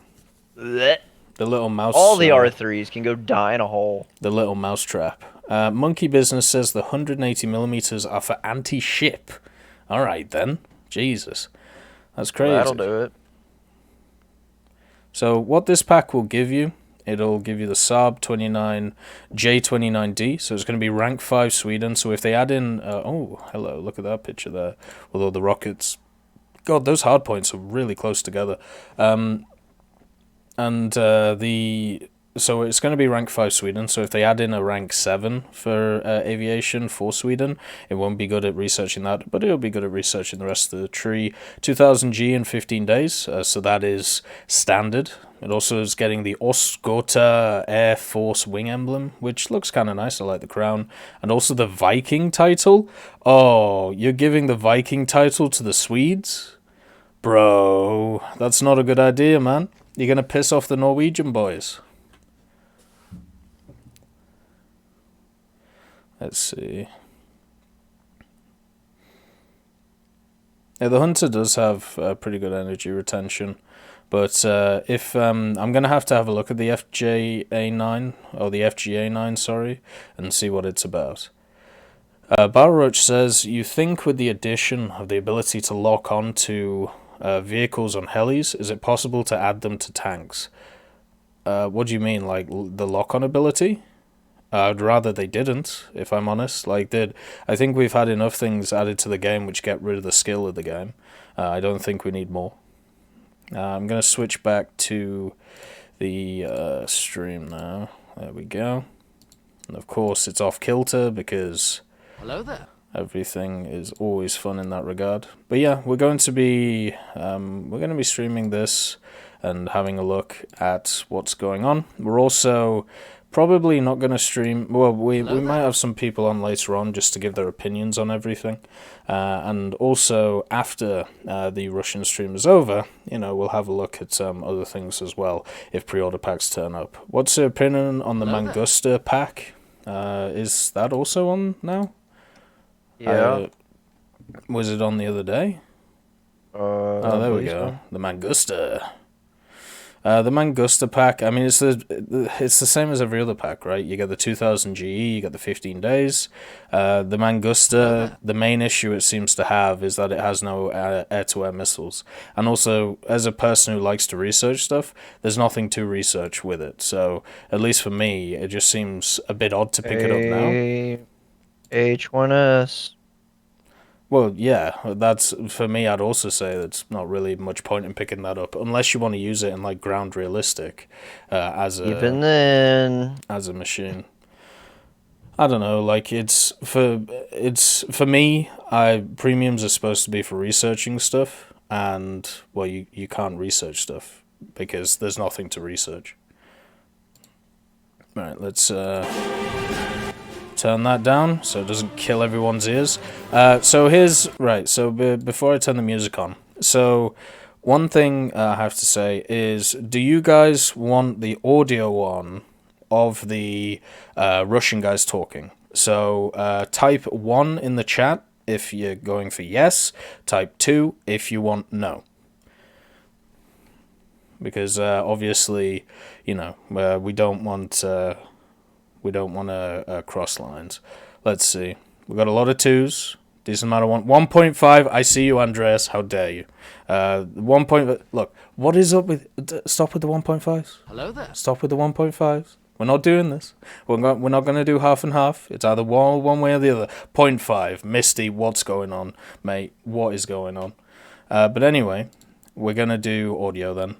B: Blech.
A: The little mouse.
B: All the R3s can go die in a hole.
A: The little mouse trap. Monkey Business says the 180 millimeters are for anti-ship. All right then, Jesus, that's crazy.
B: That'll do it.
A: So what this pack will give you, it'll give you the SAAB 29 J29D. So it's going to be rank 5 Sweden. So if they add in, oh hello, look at that picture there with all the rockets. God, those hard points are really close together. So it's going to be rank 5 Sweden, so if they add in a rank 7 for aviation for Sweden, it won't be good at researching that, but it'll be good at researching the rest of the tree. 2000 G in 15 days, so that is standard. It also is getting the Osgota Air Force wing emblem, which looks kind of nice. I like the crown. And also the Viking title. Oh, you're giving the Viking title to the Swedes? Bro, that's not a good idea, man. You're going to piss off the Norwegian boys. Let's see. Yeah, the Hunter does have pretty good energy retention. But if I'm going to have a look at the FJA9, or the FGA9, sorry, and see what it's about. Barroach says, you think with the addition of the ability to lock on to vehicles on helis, is it possible to add them to tanks? What do you mean, like the lock-on ability? I'd rather they didn't, if I'm honest. I think we've had enough things added to the game which get rid of the skill of the game. I don't think we need more. I'm going to switch back to the stream now. There we go. And of course it's off kilter because
E: Hello there.
A: everything is always fun in that regard. But yeah, we're going to be streaming this and having a look at what's going on. We're also probably not going to stream. Well, we might have some people on later on just to give their opinions on everything. And also after the Russian stream is over, we'll have a look at other things as well if pre-order packs turn up. What's your opinion on the Mangusta pack? Is that also on now?
B: Yeah.
A: Was it on the other day? Oh, there we go.
B: So.
A: The Mangusta. The Mangusta pack, I mean, it's the same as every other pack, right? You get the 2000 GE, you get the 15 days. The Mangusta, the main issue it seems to have is that it has no air-to-air missiles. And also, as a person who likes to research stuff, there's nothing to research with it. So, at least for me, it just seems a bit odd to pick it up now.
B: H1S.
A: Well, yeah, that's for me. I'd also say that's not really much point in picking that up unless you want to use it in like ground realistic as a machine. I don't know. Like it's for me. Premiums are supposed to be for researching stuff, and well, you can't research stuff because there's nothing to research. All right, let's turn that down so it doesn't kill everyone's ears. So here's right. So before I turn the music on, so one thing I have to say is, do you guys want the audio on of the Russian guys talking? So type 1 in the chat if you're going for yes. Type 2 if you want no. Because obviously, you know, we don't want cross lines. Let's see. We got a lot of 2s. Decent amount of 1.5. I see you, Andreas. How dare you? 1. Look, what is up with? Stop with the 1.5s.
E: Hello there.
A: Stop with the 1.5s. We're not doing this. We're not going to do half and half. It's either one way or the other. 0.5. Misty, what's going on, mate? What is going on? But anyway, we're going to do audio then.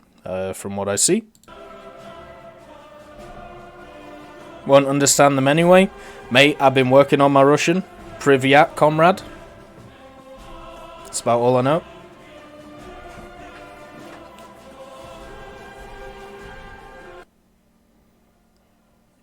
A: From what I see. Won't understand them anyway. Mate, I've been working on my Russian. Privyat, comrade. That's about all I know.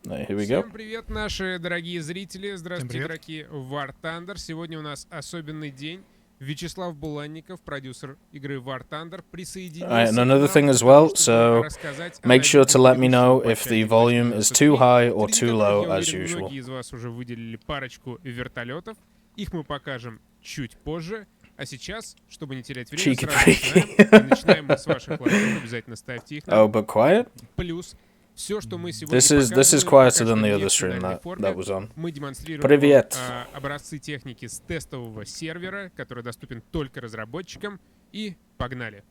A: Here we go.
G: Всем привет, наши дорогие зрители. Здравствуйте,
C: привет.
G: игроки War Thunder. Сегодня у нас особенный день. Вячеслав Буланников, продюсер игры War Thunder, присоединился
A: Alright, and
G: к
A: another
G: нам,
A: thing as
G: чтобы
A: well, so
G: рассказать о
A: make sure to let me
G: новинках
A: know
G: бегущего
A: if
G: по
A: the
G: части
A: volume is too high or
G: среди
A: too
G: которых,
A: low,
G: я
A: as
G: уверен,
A: usual.
G: многие из вас уже выделили парочку вертолетов. Их мы покажем чуть позже. А сейчас, чтобы не терять время,
A: Cheeky
G: сразу начинаем. И начинаем мы с ваших лайков. Обязательно ставьте их
A: Oh,
G: нам.
A: but quiet?
G: Плюс все, что мы сегодня
A: This is
G: показываем,
A: quieter
G: пока
A: than the
G: что
A: other
G: не в
A: stream
G: финальной
A: that
G: форме.
A: was on.
G: Мы демонстрируем
A: Привет.
G: образцы техники с тестового сервера, который доступен только разработчикам. И погнали.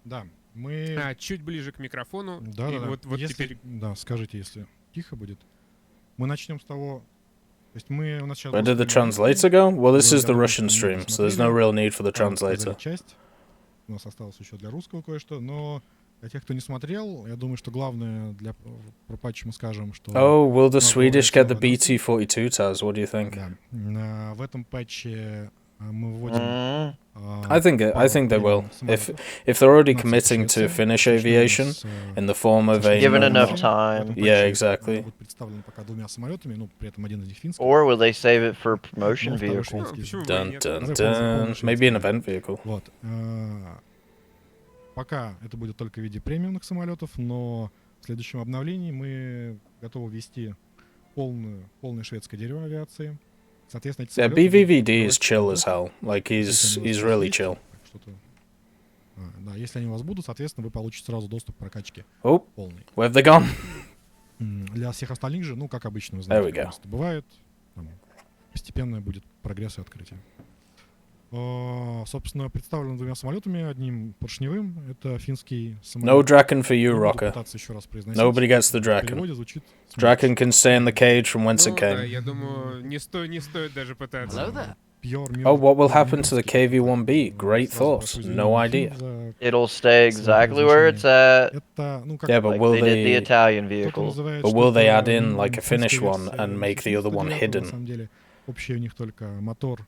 C: Да, мы...
G: Чуть ближе к микрофону.
C: Да,
G: И
C: да,
G: вот
C: если...
G: теперь...
C: Да, скажите, если тихо будет. Мы начнем с того... То есть мы... У нас сейчас
A: Where did the translator go? Well, this is the Russian stream, so there's no real need for the translator.
C: Часть. У нас осталось еще для русского кое-что, но для тех, кто не смотрел, я думаю, что главное для про патч мы скажем, что...
A: Oh, will the
C: Ну,
A: Swedish get the
C: говорится,
A: BT-42 Taz? What do you think?
C: Да. В этом патче мы вводим...
A: I think they will. If they're already committing to Finnish aviation in the form of a
B: Given enough time.
A: Yeah, exactly.
C: Будет представлен пока 2 самолетами, ну, при этом один из них финский.
B: Or will they save it for a promotion
C: Ну, второй
B: vehicle?
C: шведский.
G: Почему бы и
A: Dun
G: нет?
A: dun dun. Maybe an event vehicle.
C: Вот. Пока это будет только в виде премиумных самолетов, но в следующем обновлении мы готовы ввести полное шведское дерево авиации. Соответственно, эти
A: Yeah,
C: самолеты будут
A: BVVD is chill as
C: просто-
A: hell. Like
C: если они
A: he's
C: у вас
A: really
C: есть,
A: chill.
C: так, что-то- да, если они у вас будут, соответственно, вы получите сразу доступ к прокачке
A: Oh,
C: полный.
A: where have they gone?
C: Для всех остальных же, ну, как обычно, вы
A: There we
C: знаете,
A: go.
C: просто бывает, там, постепенно будет прогресс и открытие. Собственно, представлен 2 самолетами, одним поршневым, это финский
A: No
C: самолет.
A: Draken for you,
C: Не буду
A: Rocker.
C: пытаться еще раз произносить.
A: Nobody gets the
C: В
A: Draken.
C: переводе звучит
A: Draken can stay in the cage from whence
G: Ну
A: it
G: да,
A: came.
G: я думаю, не стоит даже пытаться.
E: Hello there.
A: Oh, what will happen to the KV-1B? Great thoughts. No idea.
B: It'll stay exactly where it's at,
C: Это, ну, как
A: Yeah, but
B: like
A: will
B: they did the
A: they?
B: Italian
C: кто-то
B: vehicle.
C: называет,
A: But
C: что
A: will they
C: это,
A: add in like a
C: финская
A: Finnish one
C: версия
A: and make the other one
C: 609, На
A: hidden?
C: самом деле, общий у них только мотор.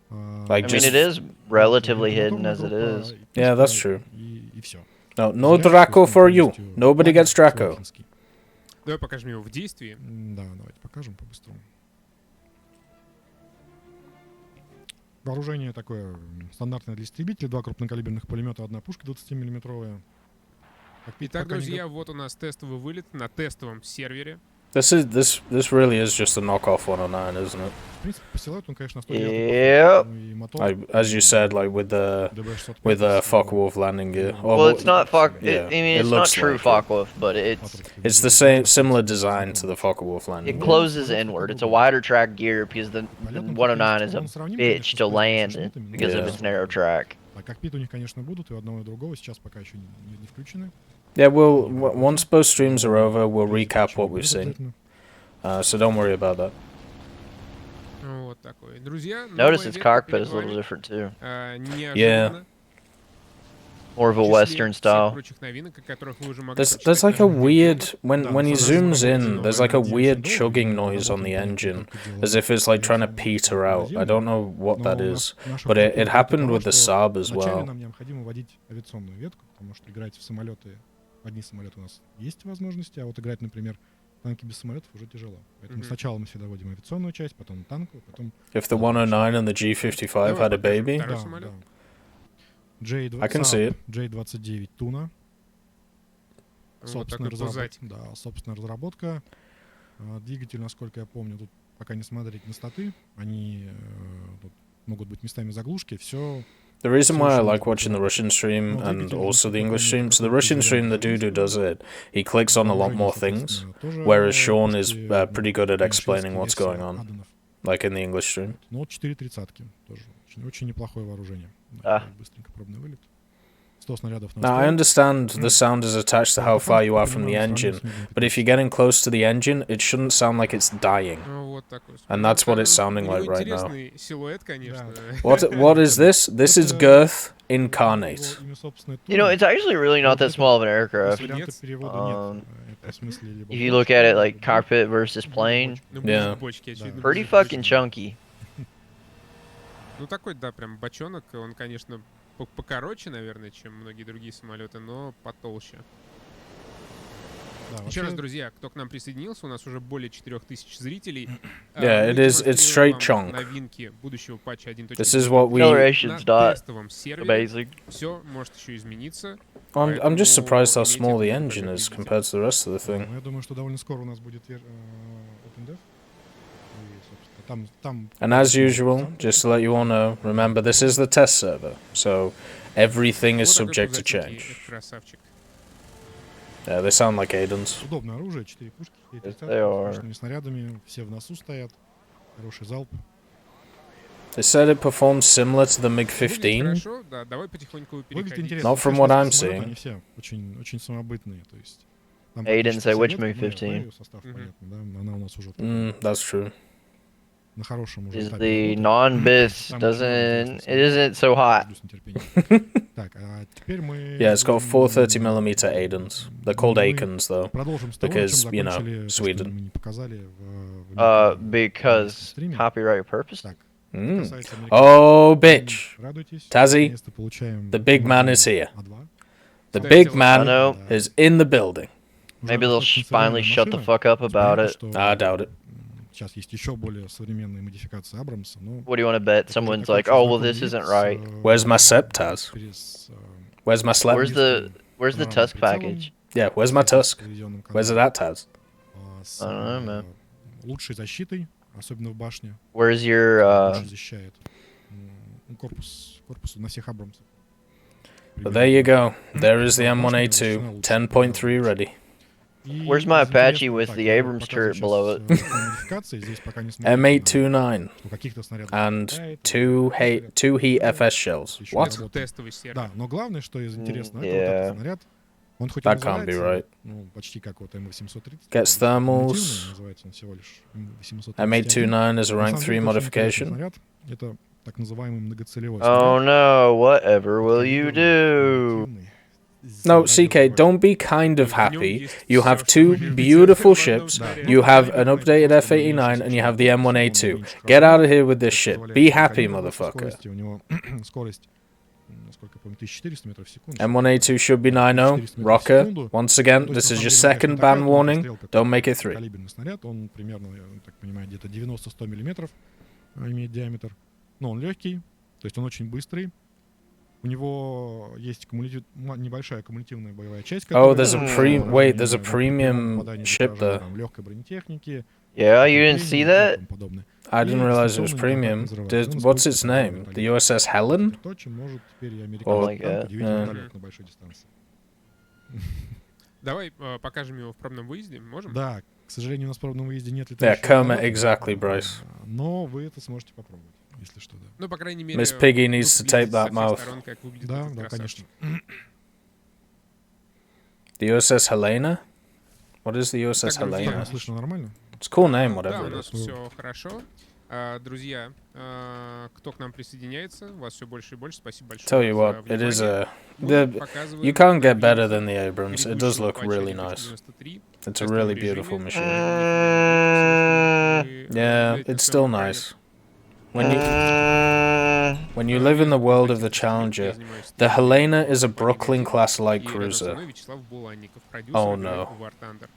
A: Like
B: I mean,
A: just
B: it is relatively hidden
C: моторная
B: as it
C: группа,
B: is.
A: Yeah, that's true.
C: И все.
A: no Draco for you. Nobody gets Draco.
G: Давай покажем его в действии.
C: Да, давайте покажем по-быстрому. Вооружение такое стандартное для истребителей. 2 крупнокалиберных пулемета, 1 пушка 20-миллиметровая.
G: Итак, друзья, вот у нас тестовый вылет на тестовом сервере.
A: This really is just a knockoff 109, isn't it?
C: В принципе, посылают он, конечно, настолько
B: Yep.
C: и мотор.
A: As you said, like with the Focke-Wulf landing gear. Or
B: Well,
A: what-
B: it's not Fok.
A: yeah,
B: I mean,
A: it
B: it's not
A: looks
B: true
A: like it.
B: Focke-Wulf, but
A: It's the same similar design to the Focke-Wulf landing
B: it
A: gear.
B: closes inward. It's a wider track gear because the 109 is a bitch to land in because of
A: Yeah.
B: its narrow track.
C: А кокпит у них, конечно, будут, и у одного, и другого. Сейчас пока еще не включены.
A: Yeah, once both streams are over, we'll recap what we've seen.
C: Обязательно.
A: So don't worry about that.
G: Вот такой. Друзья,
B: Notice its cockpit is a little different too.
G: Неожиданно.
B: More of a
G: В числе
B: Western
G: всех
B: style.
G: прочих новинок, о которых вы уже могли
A: There's
G: прочитать
A: like
G: на
A: a
G: нашем
A: weird when he
C: that's
A: zooms
C: what
A: in.
C: it's
A: There's like a
C: called.
A: weird
C: It's
A: chugging
C: called.
A: noise on the
C: It's
A: engine,
C: called.
A: as if it's like trying to peter out. I don't know what that
C: Но
A: is,
C: наша
A: but it
C: культура
A: happened
C: такова,
A: with the
C: что
A: SAAB as
C: вначале
A: well.
C: нам необходимо вводить авиационную ветку, потому что играть в самолеты, одни самолеты у нас есть возможности, а вот играть, например, танки без самолетов уже тяжело. Поэтому сначала мы всегда вводим авиационную часть, потом танковую, потом...
A: If the 109 and the G55 had a baby,
G: Второй
C: Да,
G: самолет.
C: да.
A: I can see it.
C: J-29 Туна.
G: Вот
C: Собственная
G: такой пузатик.
C: разработка. Да, собственная разработка. Двигатель, насколько я помню, тут пока не смотреть на статы. Они тут могут быть местами заглушки. Все.
A: the reason why I like watching the Russian stream and also the English stream, so the Russian stream, the dude who does it, he clicks on a lot more things, whereas Sean is pretty good at explaining what's going on, like in the English stream.
C: Ну вот 4 тридцатки тоже. Очень неплохое вооружение.
B: Да.
C: Быстренько пробный вылет. 100 снарядов на
A: Now, I
C: ствол.
A: understand the sound is attached to how far you are from the engine, but if you're getting close to the engine, it shouldn't sound like it's dying.
G: Ну, вот такой.
A: And that's what it's sounding
G: У него
A: like right now.
G: интересный силуэт, конечно.
A: What is this? This is girth incarnate.
C: Имя собственное
B: You know,
C: Туна.
B: it's actually really not that small of an aircraft.
C: Варианта
G: Нет.
C: перевода нет. Это в смысле либо
B: If you look at it like cockpit versus plane,
G: Ну,
A: Yeah.
G: бочки, очевидно.
B: pretty
G: будут
B: fucking
G: бочки.
B: chunky.
G: Ну, такой, да, прям бочонок. Он, конечно, покороче, наверное, чем многие другие самолеты, но потолще.
C: Да,
G: Еще
C: вообще,
G: раз, друзья, кто к нам присоединился, у нас уже более 4000 зрителей.
A: Yeah,
G: Мы
A: it is- it's
G: демонстрируем
A: straight
G: вам
A: chunk.
G: Новинки будущего патча 1.0.
A: This is what we.
B: Acceleration's
G: На
B: not
G: тестовом сервере.
B: basic.
G: Все может еще измениться.
A: I'm just surprised how
G: Поэтому
A: small the
G: имейте в
A: engine
G: виду,
A: is
G: когда
A: compared to the rest of the
C: ну,
A: thing.
C: я думаю, что довольно скоро у нас будет OpenDev. И, собственно, там
A: And as usual, just to let you all know, remember this is the test server, so everything is
G: Вот такой
A: subject to
G: пузатенький
A: change.
G: красавчик.
A: Yeah, they sound like Aiden's.
C: удобное оружие, 4 пушки,
B: Yes, they are.
C: с мощными снарядами, все в носу стоят, хороший залп.
A: They said it performs similar to the
G: Выглядит
A: MiG-15.
G: хорошо, да, давай потихоньку
C: Выглядит
G: переходить.
C: интересно.
A: Not from
C: Конечно,
A: what I'm
C: самолеты,
A: seeing.
C: Они все очень самобытные, то есть... Там
B: Aiden,
C: практически
B: say which
C: самолет, ну, я
B: MiG-15?
C: знаю состав,
G: Мгм.
C: понятно, да, она у нас уже
A: That's true.
C: на хорошем уже
B: Is
C: этапе
B: the
C: работы.
B: non-bis
C: Там очень
B: doesn't
C: много
B: it
C: интересных
B: isn't so hot.
C: жду с нетерпением. Так, а теперь мы...
A: Yeah, it's got 430mm Aidens. They're called
C: мы
A: Aikens though.
C: Продолжим с того, на
A: because,
C: чем
A: you know,
C: закончили, то, что
A: Sweden.
C: мы не показали в
B: Because
C: стриме.
B: copyright purpose.
C: Так,
A: Mm.
C: касается американцев,
A: Oh, bitch.
C: радуйтесь,
A: Tazzy,
C: наконец-то получаем
A: the big man is here.
C: А2.
A: The
G: Кстати,
A: big
G: вот-
A: man
B: I know.
A: is in the building.
C: Уже
B: Maybe they'll
C: достаточно
B: finally
C: современная
B: shut the
C: машина.
B: fuck up about
C: Понятно,
B: it.
C: что,
A: I doubt it.
C: Сейчас есть еще более современные модификации Абрамса, но...
B: What do you want to bet?
C: это
B: Someone's
C: такой
B: like, oh, well,
C: знакомый
B: this
C: вид
B: isn't
C: с,
B: right.
A: Where's my SEP, Taz?
C: через,
A: Where's my slap?
B: Where's the Tusk package?
A: Yeah, where's my tusk?
C: телевизионным
A: Where's it
C: каналом,
A: at, Taz?
C: с
B: I don't know, man.
C: лучшей защитой, особенно в башне.
B: Where's your
C: Лучше защищает. Корпус на всех Абрамсах.
A: But there you go. There is the M1A2, 10.3 ready.
B: Where's my Apache with the Abrams turret below it?
A: M829
C: it.
A: and two heat FS shells. What?
G: Это тестовый сервер.
C: Да, но главное, что из интересного,
B: Yeah.
C: это вот этот снаряд. Он хоть и
A: That can't be
C: называется,
A: right.
C: ну, почти как вот М830.
A: Gets thermals.
C: Называется он всего лишь М830.
A: M829 is a
C: На
A: rank
C: самом
A: 3
C: деле, это очень интересный
A: modification.
C: снаряд. Это так называемый многоцелевой
B: Oh
C: снаряд.
B: no, whatever will you do?
C: Кумулятивный.
A: No,
C: Снаряд
A: CK,
C: такой.
A: don't be kind of
G: В нём
A: happy.
G: есть
A: You
G: всё,
A: have
G: что
A: two
G: может быть
A: beautiful
G: в одном
A: ships.
G: снаряде.
A: You have an updated F89 and you have the M1A2. Get out of here with this shit. Be happy, motherfucker.
C: Скорости у него скорость, насколько я помню, 1400 метров в секунду.
A: M1A2 should be 9.0. Rocker, once again, this is your second ban warning. Don't make it 3.
C: Калиберный снаряд, он примерно, я так понимаю, где-то 90-100 миллиметров имеет диаметр. Но он легкий, то есть он очень быстрый. У него есть небольшая кумулятивная боевая часть.
A: Oh, there's a
B: wait,
A: there's a premium ship there.
C: Легкой бронетехники.
B: Yeah, you didn't see that?
A: I didn't realize it was premium. What's its name? The USS Helen?
C: То, чем может теперь и
A: Oh,
C: американский танк удивительно
A: yeah.
C: далек на большой дистанции.
G: Давай покажем его в пробном выезде, можем?
C: Да, к сожалению, у нас в пробном выезде нет
A: Yeah,
C: летающих
A: Kermit,
C: аппаратов,
A: exactly, Bryce.
C: но вы это сможете попробовать, если что, да.
G: Ну, по крайней мере...
A: Miss Piggy
G: тут
A: needs to
G: видно
A: tape
G: со
A: that
G: всех
A: mouth.
G: сторон, как выглядит
C: Да,
G: этот
C: да,
G: красавчик.
C: конечно.
A: The USS Helena? What is the USS
G: Так, друзья,
A: Helena?
C: Слышно нормально?
A: It's a cool name,
G: Да,
A: whatever
G: у
A: it
G: нас
A: is.
G: все хорошо. Друзья, кто к нам присоединяется, вас все больше и больше. Спасибо большое.
A: Tell you
G: за
A: what, it is
G: внимание.
A: a...
G: Мы показываем
A: You can't get
G: новинки
A: better than the Abrams. It does
G: грядущего
A: look
G: патча
A: really nice.
G: 1.93
A: It's a
G: тестовом
A: really
G: режиме.
A: beautiful machine.
G: Вы
A: Yeah,
G: наблюдаете на
A: it's
G: своем
A: still
G: экране.
A: nice. When you live in the world of the Challenger, the Helena is a Brooklyn class light
G: И рядом со
A: cruiser.
G: мной Вячеслав Буланников, продюсер
A: Oh,
G: игры
A: no.
G: War Thunder.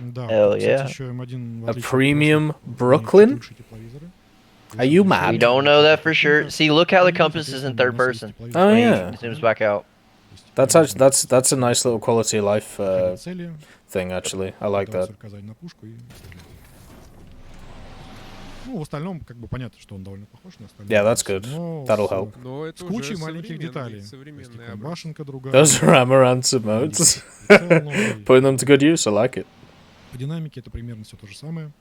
C: Да,
B: Hell
C: кстати,
B: yeah.
C: еще М1, в
A: A
C: отличие от
A: premium
C: прошлых, имеет чуть
A: Brooklyn?
C: лучшие тепловизоры.
A: Are you
B: We
A: mad?
B: don't know that for sure. See, look how the compass is in third person
A: Oh,
B: when
A: yeah.
B: he zooms back out.
A: That's actually that's a nice little quality of life
C: цели,
A: thing. Actually, I like that.
C: цель указать на пушку и стрелять. Ну, в остальном, как бы понятно, что он довольно похож на остальные.
A: Yeah, that's good.
C: Но
A: That'll
C: с,
A: help.
G: Но это
C: с кучей
G: уже
C: маленьких деталей. То есть
G: современный
C: и
G: Абрамс.
C: башенка другая.
A: Those are Amaranth modes.
C: прицел новый.
A: Putting them to good use. I like it.
C: По динамике это примерно все то же самое.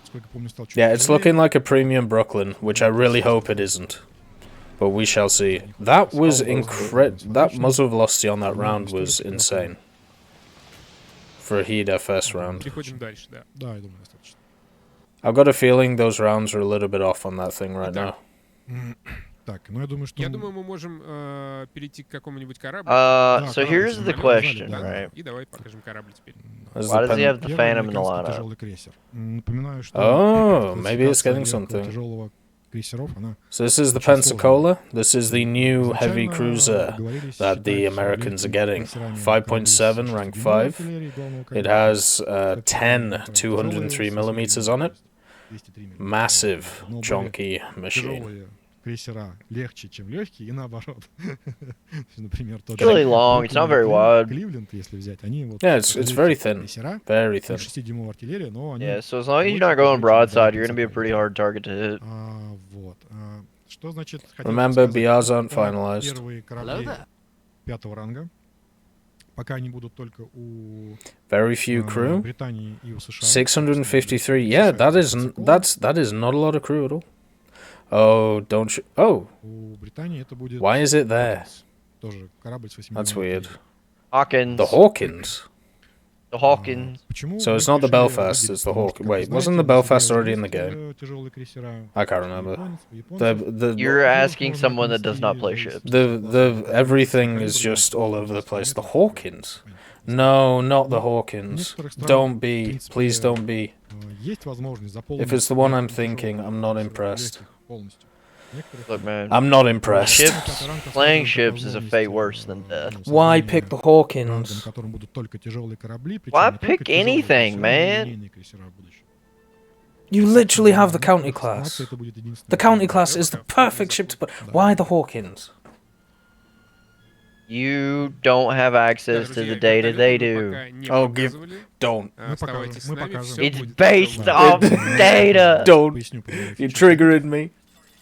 C: Сколько помню, стал чуть
A: Yeah, it's
C: тяжелее.
A: looking like a premium Brooklyn, which I really hope it isn't. But we shall see. That was That muzzle velocity on that round was insane. For a heat FS round.
G: Переходим дальше, да.
C: Да, я думаю, достаточно.
A: I've got a feeling those rounds are a little bit off on that thing right now.
C: Так, ну я думаю, что...
G: Я думаю, мы можем перейти к какому-нибудь кораблю.
B: So here's the question,
C: Да.
B: right?
G: И давай покажем корабль теперь.
A: As
B: Why
A: the
B: does he
A: pen-
B: have the
C: Первый
B: Phantom in the
C: американский
B: lineup?
C: тяжелый крейсер. Напоминаю, что
A: Oh, maybe it's
C: классификация
A: getting
C: легкого
A: something.
C: тяжелого крейсеров, она
A: So this is the
C: очень сложная.
A: Pensacola. This is the new heavy
C: Изначально
A: cruiser
C: договорились
A: that the
C: считать
A: Americans are
C: легкими
A: getting.
C: крейсерами
A: 5.7,
C: корабли с
A: rank
C: 6-дюймовой
A: 5.
C: артиллерией главного
A: It
C: калибра.
A: has
C: Это
A: 10
C: тяжелые
A: 203
C: с
A: millimeters on it.
C: 203 миллиметра.
A: Massive,
C: Но более
A: chunky machine.
C: тяжелые крейсера легче, чем легкие, и наоборот. Например, тот
B: It's really long. It's not very wide.
C: Кливленд, если взять, они вот
A: Yeah, it's very thin.
C: крейсера,
A: Very
C: у
A: thin.
C: них 6-дюймовая артиллерия, но они...
B: Yeah, so as long as you're not going broadside, you're gonna be a pretty hard target to hit.
C: Вот. Что значит... хотел
A: Remember,
C: сказать
A: BRs aren't
C: про
A: finalized.
C: Первые
E: Hello
C: корабли
E: there.
C: 5-го ранга. Пока они будут только у
A: Very few crew.
C: Британии и у США.
A: 653. Yeah, that is not a lot of crew at all. Oh, don't you? Oh,
C: У Британии это будет...
A: why is it there?
C: Тоже корабль с 8
A: That's weird.
B: Hawkins.
A: The Hawkins.
B: The Hawkins.
C: Почему
A: So
C: мы
A: it's not the
C: решили
A: Belfast,
C: выделить?
A: it's the
C: Потому
A: Hawk.
C: что, как вы
A: Wait,
C: знаете,
A: wasn't the
C: у
A: Belfast
C: себя
A: already in the
C: есть,
A: game?
C: тяжелые крейсера.
A: I can't remember.
C: Японцы.
A: The
B: You're asking someone that does not play ships.
A: everything is just all over the place. The Hawkins. No, not the Hawkins. Don't be. Please don't be.
C: Есть возможность заполнить...
A: If it's the one I'm
C: легких
A: thinking,
C: тяжелых
A: I'm not
C: крейсеров
A: impressed.
C: легких полностью. Некоторых
B: Look, man.
A: I'm not impressed.
B: Ships, playing ships is a fate worse than death.
A: Why pick the
C: на
A: Hawkins?
C: котором будут только тяжелые корабли, причем
B: Why
C: не только
B: pick
C: тяжелые
B: anything,
C: крейсера, но и
B: man?
C: линейные крейсера в будущем.
A: You literally have the
C: Для
A: county
C: некоторых
A: class.
C: наций это будет единственный
A: The county
C: вариант.
A: class is the perfect ship to put. Why the Hawkins?
B: You don't have access to the data they do.
A: Oh, don't.
G: Оставайтесь с
C: мы
G: нами,
C: покажем.
G: всё
B: It's
G: будет
B: based
G: хорошо.
B: off data.
A: Don't.
C: Поясню, почему
A: You're
C: фишечки.
A: triggering me.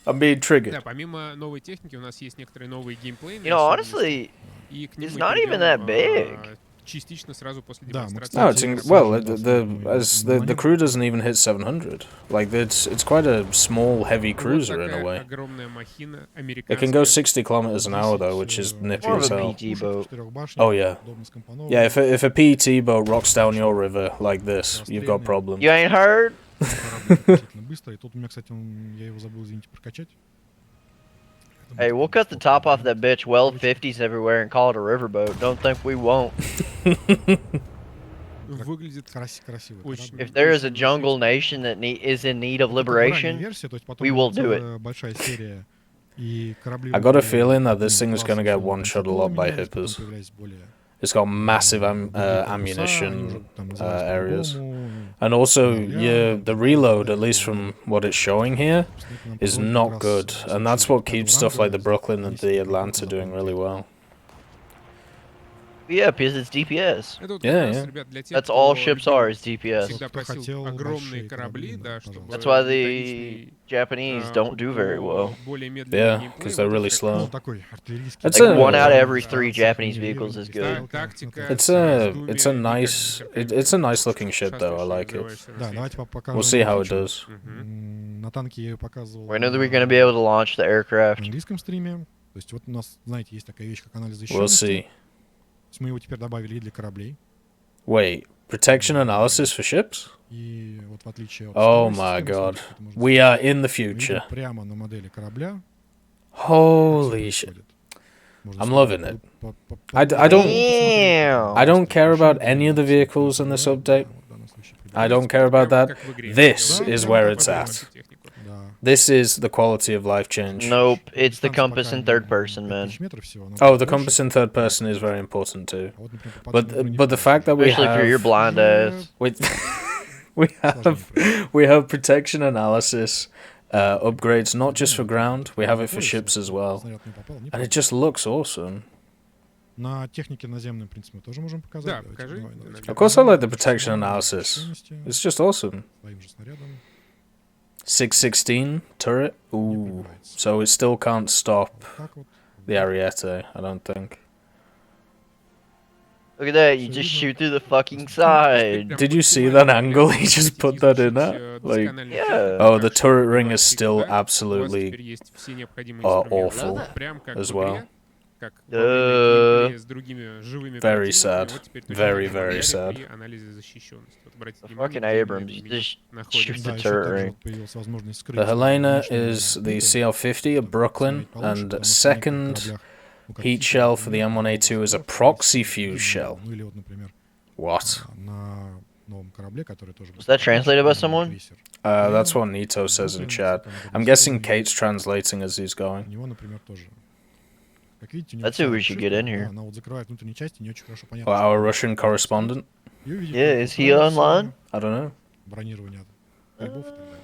A: I'm being triggered.
G: Да, помимо новой техники у нас есть некоторые новые геймплейные
B: You know,
G: особенности,
B: honestly,
G: и к
B: it's
G: ним мы
B: not even
G: перейдем,
B: that big.
G: частично сразу после
C: Да, мы,
G: демонстрации.
A: No,
C: кстати,
A: the crew doesn't even hit 700. Like it's quite a small, heavy
G: Вот
A: cruiser in a
G: такая
A: way.
G: огромная махина
A: It can go
G: американская.
A: 60 kilometers an hour though, which is nippy
B: More of
A: as
B: a
A: hell.
B: PT boat.
A: Oh, yeah. Yeah, if a PET boat rocks down your river like this, you've got problems.
B: You ain't heard?
C: Быстро. И тут у меня, кстати, я его забыл, извините, прокачать.
B: Hey, we'll cut the top off that bitch, weld 50s everywhere, and call it a riverboat. Don't think we won't.
G: Выглядит
C: Красиво.
G: очень-
B: If there is a jungle nation that is in need of liberation, we will do it.
C: Большая серия. И корабли
A: I got a
C: более
A: feeling that this thing is
C: класса
A: gonna get
C: условно
A: one-shot a lot by
C: менялись, потом
A: hippers.
C: появлялись более
A: It's got massive
C: другие корпуса, они
A: ammunition
C: уже там называются
A: areas.
C: по-другому.
A: And also, the reload, at least from what it's showing here,
C: Нам
A: is
C: позволит
A: not
C: как
A: good.
C: раз
A: And that's
C: в
A: what
C: случае
A: keeps
C: пятого
A: stuff like the
C: ранга
A: Brooklyn and the
C: есть
A: Atlanta doing really well.
B: Yeah, because it's DPS.
G: Это вот
A: Yeah,
G: как раз,
A: yeah.
G: ребят, для тех,
B: That's
G: кто
B: all ships
G: любил-
B: are, is DPS.
G: всегда
C: Кто
G: просил
C: хотел
G: огромные
C: большие
G: корабли,
C: корабли,
G: да,
C: да,
G: чтобы
C: пожалуйста.
B: That's why the
G: методичный,
B: Japanese don't do very well.
G: более медленный
A: Yeah,
G: геймплей,
A: 'cause they're
G: вот
A: really
G: это как
A: slow.
C: Ну, такой артиллерийский.
A: It's
B: Like
A: a-
B: one out of every 3 Japanese vehicles is
G: та-
B: good.
G: тактика
A: It's
G: с
A: a
G: раздумьями
A: it's a
G: и
A: nice
G: как
A: it's a nice looking ship though. I like it.
G: развиваешься на
C: Да,
G: свете.
C: давайте покажем.
A: We'll see how it
C: фичу.
A: does.
C: На танке я ее показывал.
B: When are we going to be able to launch the
C: В
B: aircraft?
C: английском стриме. То есть вот у нас, знаете, есть такая вещь, как анализ
A: We'll
C: защищенности.
A: see.
C: То есть мы его теперь добавили и для кораблей.
A: Wait, protection analysis for ships?
C: И вот в отличие от
A: Oh
C: старой
A: my
C: системы,
A: god.
C: смотрите, это можно
A: We are in the
C: видно
A: future.
C: прямо на модели корабля.
A: Holy
C: Что
A: shit.
C: происходит. Можно
A: I'm
C: смотреть
A: loving it.
C: по-
A: I don't-
B: Damn.
A: I don't care about any of the vehicles in this update.
C: В данном случае
A: I don't care about that.
G: Как в игре.
A: This
C: Да,
A: is
C: прям
A: where
C: как
A: it's
C: в игре.
A: at.
G: Технику.
C: Да.
A: This is the quality of life change.
B: Nope, it's the
C: Дистанция
B: compass
C: пока
B: in
C: не
B: third person, man.
C: 5000 метров всего, она
A: Oh,
C: будет
A: the
C: больше.
A: compass in third person is very important too.
C: А вот, например, попадание в
A: But the fact that we
B: Especially for your
A: have
B: blind ass.
A: we have protection analysis upgrades not just for ground. We have it for ships as well,
C: снаряд не попал, не
A: and it
C: попал.
A: just looks awesome.
C: На технике наземной, в принципе, мы тоже можем показать.
G: Да,
C: Давайте,
G: покажи.
C: давайте.
A: Of course, I like the protection analysis. It's just awesome.
C: Своим же снарядом.
A: 616 turret. Ooh, so it still can't stop
C: Так вот.
A: the Ariete, I don't think.
B: Look at that, you just shoot through the fucking side.
A: Did you see that angle? He just put that in there. Like,
B: Yeah.
A: oh, the turret ring is still absolutely awful as well. Very sad. Very, very sad.
B: The fucking Abrams, you just shoots
C: Да,
B: the
C: еще
B: turret
C: также
B: ring.
C: вот появилась возможность скрыть
A: The Helena
C: внешние
A: is the
C: пули.
A: CL50 of Brooklyn,
C: Установить получше,
A: and
C: потому что на некоторых
A: second
C: кораблях, ну, как
A: heat
C: Титан,
A: shell for the
C: например,
A: M1A2 is a
C: блокировка
A: proxy
C: есть
A: fuse shell.
C: Ну или вот, например,
A: What?
C: на новом корабле, который тоже...
B: Was that translated by someone?
C: крейсер.
A: That's what Nito says in chat. I'm guessing Kate's translating as he's
C: У
A: going.
C: него, например, тоже. Как видите, у него
B: That's who
C: вся
B: we should get
C: обшивка,
B: in here.
C: да, она вот закрывает внутренние части, не очень хорошо понятно.
A: Well,
C: что
A: our
C: это.
A: Russian correspondent?
C: И увидеть,
B: Yeah,
C: как
B: is he
C: устроено
B: online?
A: I don't know.
C: бронирование грибов и так далее.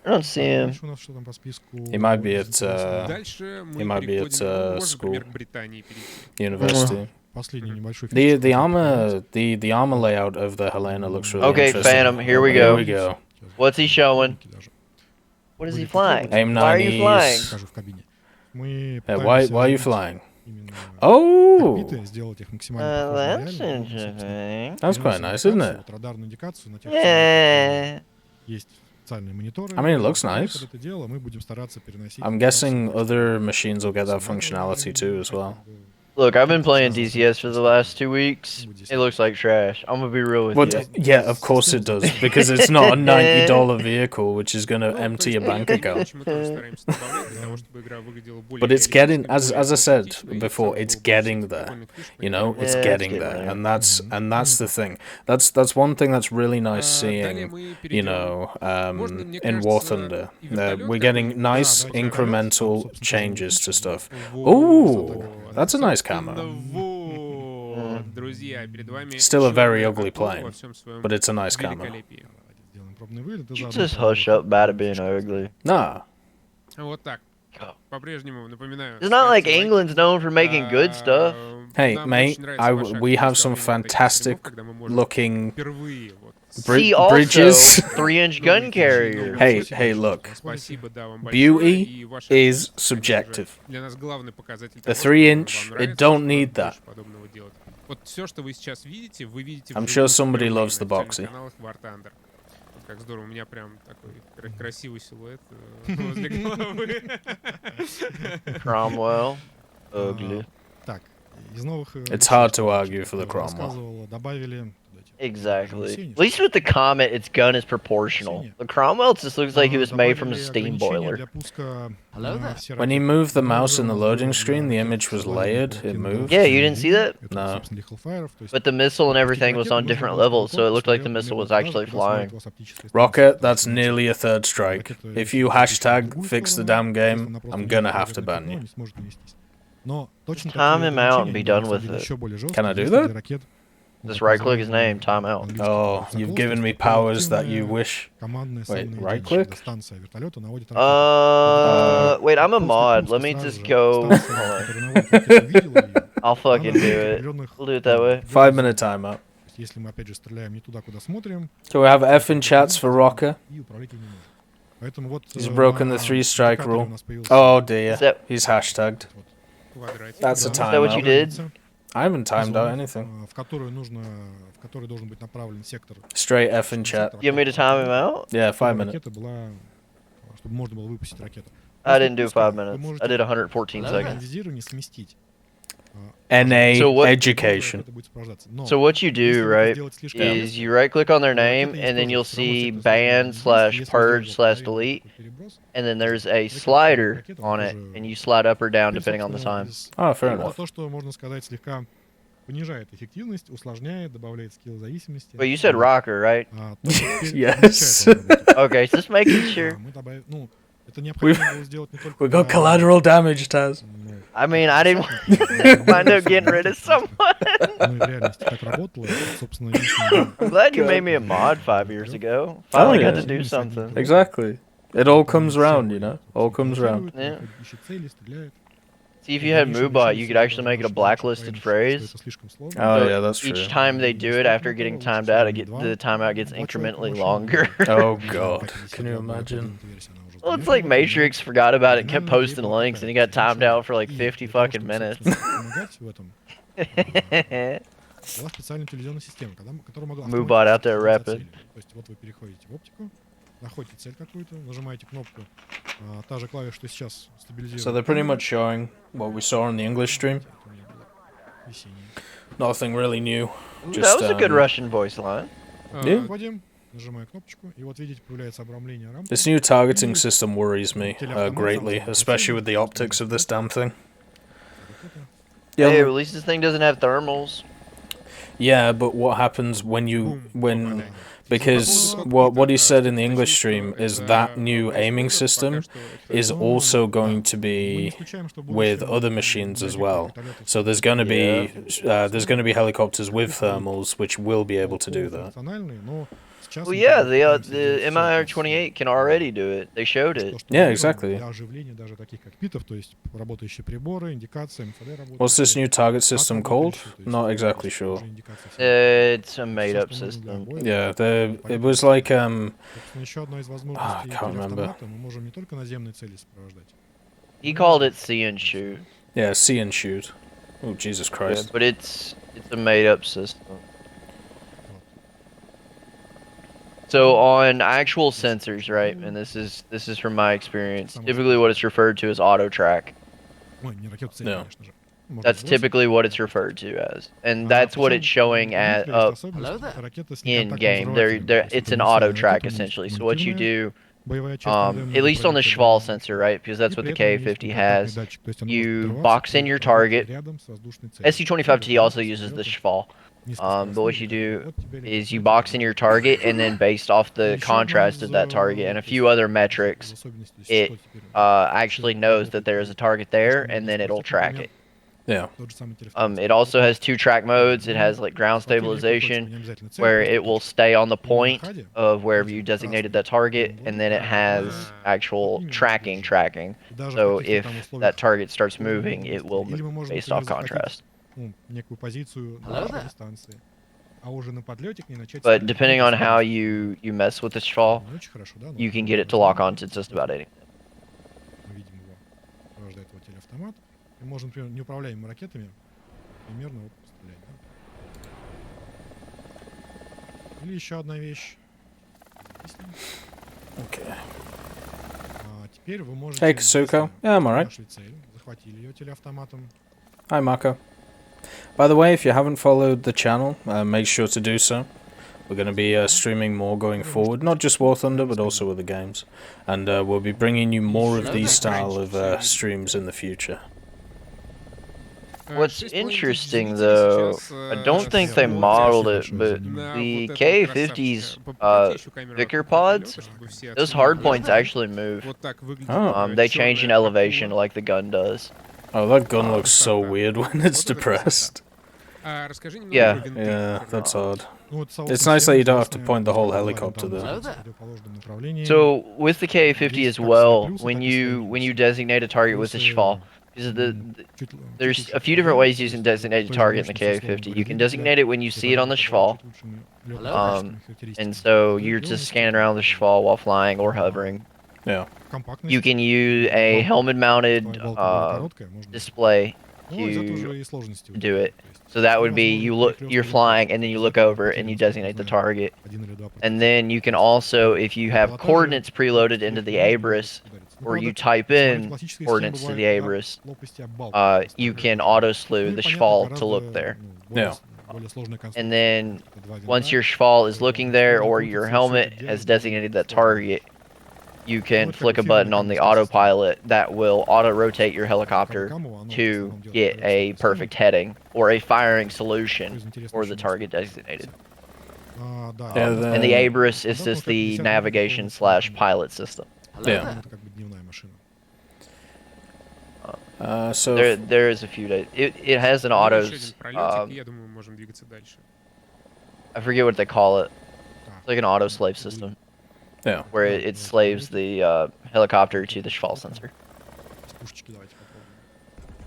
B: I don't see him.
C: Дальше у нас что там по списку?
A: He might be at
G: Дальше мы
A: he might be at,
G: переходим, можно,
A: school.
G: например, к Британии перейти.
A: university.
C: Последний небольшой
A: The
C: фишечка, который
A: armor the armor layout of the Helena looks really
B: Okay,
A: interesting.
B: Phantom, here we
A: Here
B: go.
A: we go.
C: Сейчас
B: What's he showing?
C: даже
B: What is he
C: были
B: flying?
A: Aim
B: Why are you
A: 90s.
B: flying?
C: покажу в кабине. Мы
A: Why
C: пытаемся
A: are you
C: развить
A: flying?
C: именно
A: Oh,
C: кокпиты, сделать их максимально похожими на
B: That's
C: реальные. Вот, собственно,
B: interesting.
A: that's quite
C: переносим
A: nice, isn't
C: индикацию,
A: it?
C: вот радарную индикацию на тех
B: Yeah.
C: есть специальные мониторы.
A: I mean, it looks
C: Мы
A: nice.
C: под это дело мы будем стараться переносить
A: I'm
C: индикацию
A: guessing
C: так,
A: other
C: чтобы
A: machines will get that
C: симулятор
A: functionality too as well.
C: как бы
B: Look, I've been playing DCS for the last 2 weeks. It looks like trash. I'm gonna be real with
A: Well,
B: you.
A: yeah, of course it does, because it's not a $90 vehicle which is going to empty your bank account.
G: Мы тоже стараемся добавлять для того, чтобы игра выглядела более
A: But it's getting,
G: реалистичной,
A: as I said
G: более
A: before,
G: реалистичной,
A: it's
G: и в целом
A: getting
G: было бы
A: there.
G: прикольных фишек,
A: You know, it's
B: Yeah, it's
A: getting
B: getting
A: there,
B: there.
A: and that's the thing. That's one thing that's really nice
G: Далее
A: seeing.
G: мы
A: You
G: перейдем.
A: know,
G: Можно, мне
A: in War
G: кажется,
A: Thunder,
G: и вертолет
A: we're getting
G: какой-нибудь.
A: nice
C: Да, давайте
A: incremental
C: собственно,
A: changes to
C: тоже
A: stuff.
G: Вот,
A: Ooh, that's a nice
G: собственно,
A: camera.
G: вот, друзья, перед вами
A: Still a very
G: чёрное
A: ugly
G: авто
A: plane,
G: во всем своем
A: but it's a nice camera.
G: великолепии.
C: давайте сделаем пробный вылет и
B: You
C: заодно
B: just hush up bad at being ugly.
A: Nah,
G: Вот так. По-прежнему напоминаю.
B: It's not like
G: ставьте лайк.
B: England's known for making good stuff.
A: hey
G: Нам
A: mate,
G: очень нравится ваша
A: we have
G: активность
A: some
G: во время таких
A: fantastic
G: стримов, когда мы можем
A: looking
G: впервые вот
B: See also
A: bridges.
B: 3-inch gun carrier.
A: Hey, look.
G: Спасибо, да, вам
A: Beauty
G: большое, и ваша
A: is
G: активность, конечно же,
A: subjective.
G: Для нас главный показатель
A: The
G: того, что
A: 3-inch,
G: вам
A: it
G: нравится,
A: don't
G: что
A: need
G: нам
A: that.
G: больше подобного делать. Вот все, что вы сейчас видите, вы видите
A: I'm
G: вживую
A: sure somebody
G: впервые
A: loves the
G: на
A: boxy.
G: официальных каналах War Thunder. Вот как здорово, у меня прям такой красивый силуэт возле головы.
B: Cromwell. Ugly.
C: Так, из новых...
A: It's hard to argue for the Cromwell.
C: Рассказывал, добавили...
B: Exactly. At least with the Comet, its gun is proportional. The Cromwell just looks like it was made from a steam boiler.
E: Hello there.
A: When you move the mouse in the loading screen, the image was layered, it moved.
B: Yeah, you didn't see that?
A: No.
B: But the missile and everything was on different levels, so it looked like the missile was actually flying.
A: Rocket, that's nearly a third strike. If you hashtag fix the damn game, I'm gonna have to ban you.
B: Time him out and be done with it.
A: Can I do that?
B: Just right click his name, time out.
A: Oh, you've given me powers that you wish. Wait, right click?
B: Wait, I'm a mod. Let me just go. Hold on. I'll fucking do it. We'll do it that way.
A: 5-minute timeout.
C: Если мы опять же стреляем не туда, куда смотрим,
A: Can we have F in chats for Rocker?
C: и управлять ими не можем. Поэтому вот
A: He's broken the
C: на
A: 3-strike
C: индикаторе у
A: rule.
C: нас появился
A: Oh dear,
B: Is that-
A: he's hashtagged.
G: Квадратик.
A: That's a
B: Is that what you
A: timeout.
B: did?
A: I haven't timed out anything.
C: в которую в который должен быть направлен сектор.
A: Straight F in chat.
B: You want me to time him out?
A: Yeah, 5
C: Чтобы
A: minutes.
C: ракета была, чтобы можно было выпустить ракету.
B: I didn't do
C: После пуска
B: 5
C: вы
B: minutes.
C: можете
B: I did 114
E: Hello.
B: seconds.
C: визирование сместить.
A: NA
B: So what-
A: education.
C: Это будет сопровождаться. Но
B: So what you
C: если
B: do,
C: вы это
B: right,
C: сделаете слишком
B: is
C: резко,
B: you right click on their
C: то
B: name,
C: ракета
B: and then you'll
C: используется. Всё равно
B: see
C: сектор
B: ban
C: слишком
B: slash
C: близко. Если
B: purge
C: сделать
B: slash
C: правильный
B: delete,
C: переброс,
B: and then there's a
C: ракета
B: slider
C: ракета
B: on it,
C: тоже-
B: and you slide up or down
C: теперь,
B: depending on the
C: собственно,
B: time.
C: из-
A: Oh, fair
C: это
A: enough.
C: то, что можно сказать слегка понижает эффективность, усложняет, добавляет скилл зависимости.
B: But you said rocker, right?
A: Yes.
B: Okay, just making sure.
C: Мы добавим, ну, это необходимо было сделать не только
A: We got
C: для,
A: collateral damage, Taz.
C: ну,
B: I mean, I didn't
C: десятников,
B: wind up getting rid of someone.
C: ну и в реальности как работало, собственно, единственное,
B: I'm glad you made me a mod 5 years ago.
A: Oh,
B: Finally
A: yeah.
B: got to do something.
A: Exactly. It all comes round, you know? All comes round.
B: Yeah.
C: ищет цели, стреляет.
B: See, if you had Moobot, you could actually make it a blacklisted phrase.
A: Oh,
B: So
A: yeah, that's true.
B: Each time they do it after getting timed out, the timeout gets incrementally longer.
A: Oh, God. Can you imagine?
B: Well, it's like Matrix forgot about it and kept posting links, and he got timed out for like 50 fucking minutes.
C: Была специальная телевизионная система, которая могла
B: Moobot out there
C: автоматически
B: rapping.
C: следить за целью. То есть вот вы переходите в оптику, находите цель какую-то, нажимаете кнопку, та же клавиша, что сейчас стабилизирует.
A: So they're pretty much showing what we saw on the English stream.
C: Это у меня было весеннее.
A: Nothing really new.
B: That was a good
A: um,
B: Russian voice line.
A: Yeah.
C: Вводим, нажимаю кнопочку, и вот видите, появляется обрамление рамки.
A: This new targeting system worries me greatly, especially with the optics of this damn thing.
B: Hey,
A: Yeah,
B: at least this thing doesn't have thermals.
A: yeah, but what happens because what he said in the English stream is that new aiming system is also going to be with other machines as well. So there's going to be helicopters with thermals which will be able to do that.
B: Well, yeah, the MIR-28 can already do it. They showed it.
A: Yeah, exactly.
C: Для оживления даже таких коckpitов, то есть работающие приборы, индикация, МФД работает.
A: What's this new target system called? Not exactly sure.
B: It's a made-up system.
A: Yeah, it was like
C: Собственно, еще одна из
A: I
C: возможностей
A: can't remember.
C: телеавтомата, мы можем не только наземные цели сопровождать.
B: He called it see and shoot.
A: Yeah, see and shoot. Oh, Jesus
B: Yeah,
A: Christ.
B: but it's a made-up system. So on actual sensors, right, and this is from my experience, typically what it's referred to as auto track.
C: Ой, не ракету-цель,
A: No.
C: конечно же. Можно
B: That's
C: сбросить.
B: typically what it's referred to as, and that's what it's showing at
C: Hello
B: up in game. It's an auto track essentially. So what you do, at least on the Schwal sensor, right, because that's what the K50 has. You box in your target. SC-25T also uses the Schwal. But what you do is you box in your target, and then based off the contrast of that target and a few other metrics, it actually knows that there is a target there, and then it'll track it.
A: Yeah.
B: It also has 2 track modes. It has like ground stabilization, where it will stay on the point of wherever you designated that target, and then it has actual tracking. So if that target starts moving, it will move based off contrast.
C: Некую позицию на
E: Hello
C: большой
E: there.
C: дистанции. А уже на подлете к ней начать
B: But
C: стрелять.
B: depending on how you mess with the Schwal,
C: Не очень хорошо, да, но
B: you can get it to lock onto just about anything.
C: мы видим его, сопровождает его телеавтомат. И можно, например, неуправляемыми ракетами примерно вот стрелять, да. Или еще одна вещь.
A: Okay.
C: Теперь вы можете...
A: Hey, Kasuko. Yeah, I'm alright.
C: Нашли цель, захватили ее телеавтоматом.
A: Hi, Marco. By the way, if you haven't followed the channel, make sure to do so. We're going to be streaming more going forward, not just War Thunder, but also other games. And we'll be bringing you more of these style of streams in the future.
B: What's interesting though, I don't think they modeled it, but the K50's Vicker pods, those hard points actually move. They change in elevation like the gun does.
A: Oh, that gun looks so weird when it's depressed.
B: Yeah.
A: Yeah, that's odd. It's nice that you don't have to point the whole helicopter there.
E: Hello there.
B: So with the K50 as well, when you designate a target with the Schwal, there's a few different ways you can designate a target in the K50. You can designate it when you see it on the Schwal, and so you're just scanning around the Schwal while flying or hovering.
A: Yeah.
B: You can use a helmet-mounted display to do it. So that would be you're flying and then you look over and you designate the target. And then you can also, if you have coordinates preloaded into the Abris, or you type in coordinates to the Abris, you can auto-slew the Schwal to look there.
A: Yeah.
B: And then once your Schwal is looking there or your helmet has designated that target, you can flick a button on the autopilot that will auto-rotate your helicopter to get a perfect heading or a firing solution for the target designated. And the Abris is just the navigation / pilot system.
A: Yeah. So
B: There is a few days. It has an
G: Ну, еще
B: autos.
G: один пролетик, и я думаю, мы можем двигаться дальше.
B: I forget what they call it. It's like an auto slave system
A: yeah.
B: where it slaves the helicopter to the Schwal sensor.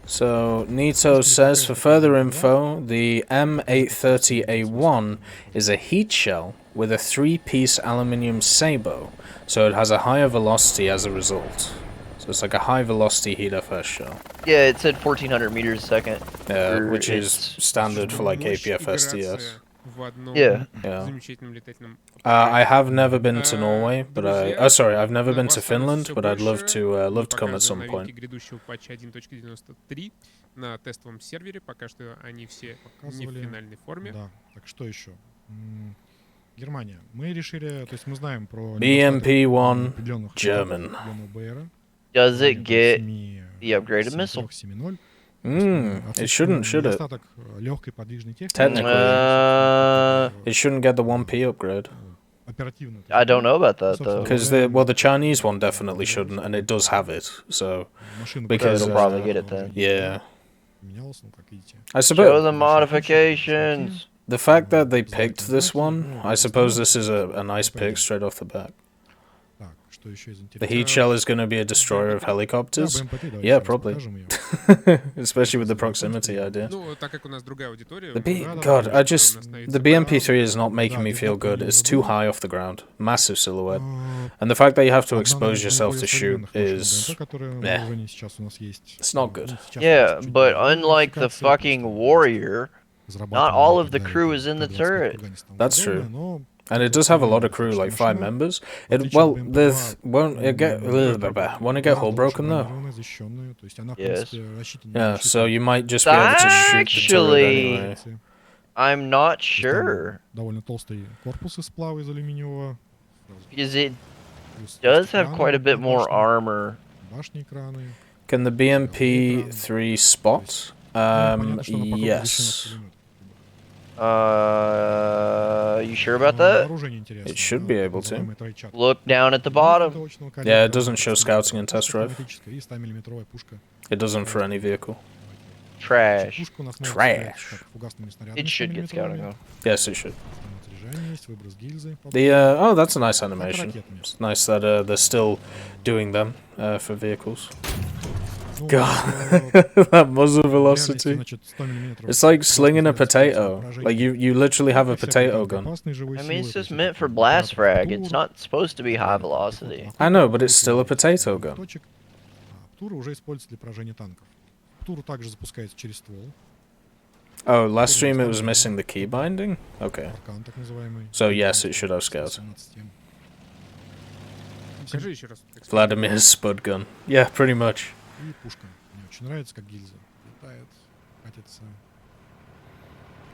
A: So Nito says, for further info, the M830A1 is a heat shell with a 3-piece aluminium sabot, so it has a higher velocity as a result. So it's like a high velocity heat FS shell.
B: Yeah, it said 1400 meters a second.
A: Yeah,
B: for
A: which is
B: its-
A: standard for like
G: Ночь
A: APF STS.
G: играться в одном
B: Yeah.
A: Yeah.
G: замечательном летательном
A: I have never been to Norway, but
G: Друзья,
A: oh sorry, I've never
G: на
A: been
G: вас
A: to
G: становится
A: Finland,
G: всё
A: but I'd love
G: больше.
A: to
G: Мы
A: come at some
G: показываем
A: point.
G: новинки грядущего патча 1.93 на тестовом сервере. Пока что они все не в
C: Показывали.
G: финальной форме.
C: Да, так что еще? Германия. Мы решили, то есть мы знаем про
A: BMP-1
C: определенных
A: German.
C: БР.
B: Does it get the upgraded missile?
A: It shouldn't, should it?
C: Недостаток легкой подвижной техники.
A: Technically.
B: Uh,
A: It shouldn't get the 1P upgrade.
C: Оперативно.
B: I don't know about that though.
A: Because the Chinese one definitely shouldn't, and it does have it. So
C: Машина
A: because,
B: it'll probably get it then.
A: yeah,
C: Менялось, ну как видите.
A: I
B: Show
A: suppose
B: the modifications.
A: the fact that they picked this one, I suppose this is a nice pick straight off the bat.
C: Так, что еще из
A: The
C: интересного?
A: heat shell is going to be a destroyer of
C: Да,
A: helicopters,
C: БМП-3, давайте
A: Yeah,
C: сразу
A: probably.
C: покажем её.
A: especially with the proximity idea.
G: Ну, так как у нас другая аудитория...
A: The B,
G: мы
A: God, I
G: можем
A: just
G: остановиться
A: the
G: на-
A: BMP3 is not making me feel good. It's too high off the ground, massive silhouette, and the fact that you have to
C: Одна,
A: expose
C: наверное,
A: yourself
C: более
A: to shoot
C: современных машин
A: is
C: БМП, которые на
A: meh.
C: вооружении сейчас у нас есть.
A: It's not good.
C: Ну, сейчас
B: Yeah,
C: чуть-чуть
B: but
C: более
B: unlike the
C: модификации,
B: fucking
C: то есть,
B: Warrior, not all of the
C: разрабатываемые
B: crew
C: и
B: is in the
C: Т-25
B: turret.
C: Афганистан и тому
A: That's
C: подобное,
A: true.
C: но
A: and it does have a lot of crew, like 5 members. It well, won't it get won't it get hull broken though?
C: защищенная, то есть она, в
B: Yes.
C: принципе, рассчитана
A: Yeah,
C: на
A: so
C: защиту.
A: you might just be able to shoot the turret
B: Actually-
A: anyway.
B: I'm not
C: То есть там
B: sure.
C: довольно толстый корпус из сплава из алюминиевого.
B: Because it
C: Плюс
B: does
C: есть
B: have
C: экраны
B: quite a bit
C: на
B: more
C: башне,
B: armor.
C: башни экраны.
A: Can the BMP3 spot?
C: Ну, понятно, что она покрыта защищена
A: Yes.
C: пулеметом.
B: You sure about
C: Но
B: that?
C: вооружение интересное,
A: It should
C: да,
A: be
C: так
A: able to.
C: называемый тройчат.
B: Look down at the bottom.
C: Точного
A: Yeah, it
C: калибра,
A: doesn't show scouting and test drive.
C: автоматическая и 100-миллиметровая пушка.
A: It doesn't for any vehicle.
B: Trash.
C: Пушка у нас может
A: Trash.
C: стрелять как фугасными снарядами
B: It should get scouting
C: 100-миллиметровыми.
B: though.
A: Yes, it should.
C: Заряжание есть, выброс гильзы.
A: The oh, that's a nice
C: Это
A: animation.
C: ракетами.
A: It's nice that they're still doing them for vehicles.
C: Ну,
A: God,
C: в
A: that muzzle
C: реальности,
A: velocity.
C: значит, 100-миллиметровый
A: It's like slinging a
C: корпус
A: potato.
C: поражения.
A: Like you literally have a
C: Всякий
A: potato
C: там
A: gun.
C: опасный живой
B: I
C: силы,
B: mean, it's
C: то
B: just
C: есть
B: meant
C: это
B: for
C: там
B: blast
C: оператор
B: frag. It's
C: ПТУР,
B: not supposed to be high velocity.
A: I know, but it's still a potato gun.
C: точек. А ПТУРы уже используются для поражения танков. ПТУР также запускается через ствол.
A: Oh, last stream it was missing the key binding? Okay.
C: Аркан, так называемый.
A: So yes, it should have scouting.
C: 17 М.
G: Покажи еще раз.
A: Vladimir's spud gun. Yeah, pretty much.
C: И пушка. Мне очень нравится, как гильза летает, катится.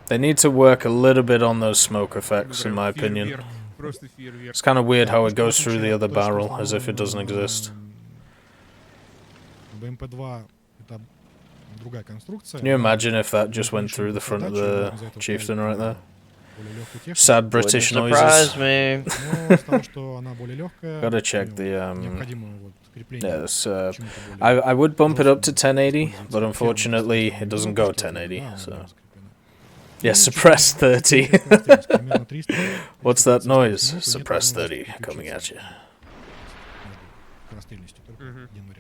A: They need to work a little bit on those smoke effects, in
G: Прям
A: my opinion.
G: фейерверк, просто фейерверк.
A: It's kind of weird how it
C: Пушка
A: goes through the
C: отличает,
A: other
C: то есть
A: barrel,
C: просто,
A: as if it doesn't exist.
C: БМП-2 это другая конструкция.
A: Can you imagine if that just went through the front of the chieftain right there?
C: Более легкую технику.
A: Sad
B: Wouldn't
A: British
B: surprise
A: noises.
B: me.
C: Но с того, что она более легкая,
A: Gotta check
C: у
A: the,
C: него необходимо вот крепление
A: Yeah, this,
C: к чему-то более
A: I would bump it up to
C: жесткому
A: 1080, but
C: использовать.
A: unfortunately
C: Ферма
A: it doesn't go
C: пушки,
A: 1080,
C: да,
A: so...
C: она закреплена.
A: Yeah,
C: Ну,
A: suppress
C: чуть-чуть
A: 30.
C: скоростность, примерно 300.
A: What's that noise?
C: Ну, нет
A: Suppress
C: возможности
A: 30 coming at you.
C: между скорострельностью только
G: Мгм.
C: один вариант.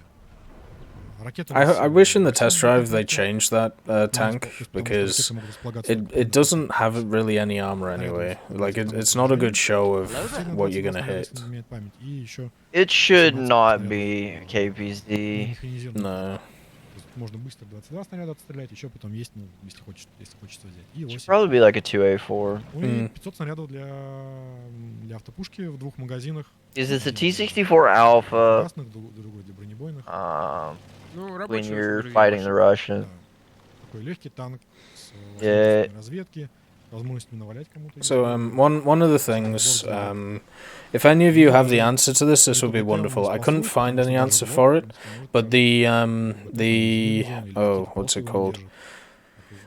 C: Ракеты у нас,
A: I wish in the
C: красивые
A: test drive they
C: ракеты,
A: changed that
C: но
A: tank,
C: потому что
A: because
C: ракеты могут располагаться
A: it
C: только
A: doesn't have really any armor anyway. Like, it's not a good show of
C: Сильно
A: what you're
C: 22
A: gonna
C: снаряда,
A: hit.
C: если не изменяет память. И еще
B: It should not be KPZ.
C: механизированный.
A: No.
C: То есть можно быстро 22 снаряда отстрелять, еще потом есть, ну, если хочется взять. И
B: Should
C: 8.
B: probably be like a 2A4.
C: Ну и
A: М.
C: 500 снарядов для автопушки в двух магазинах.
B: Is this a T-64 Alpha?
C: Красных, другой для бронебойных.
G: Ну,
B: When
G: рабочий
B: you're
G: очень
B: fighting the
C: Да.
B: Russians.
C: Такой легкий танк с
B: Yeah.
C: возможностями разведки. возможность навалять кому-то.
A: So one of the things, if any of you have the answer to this would be wonderful. I couldn't find any answer for it, but the what's it called?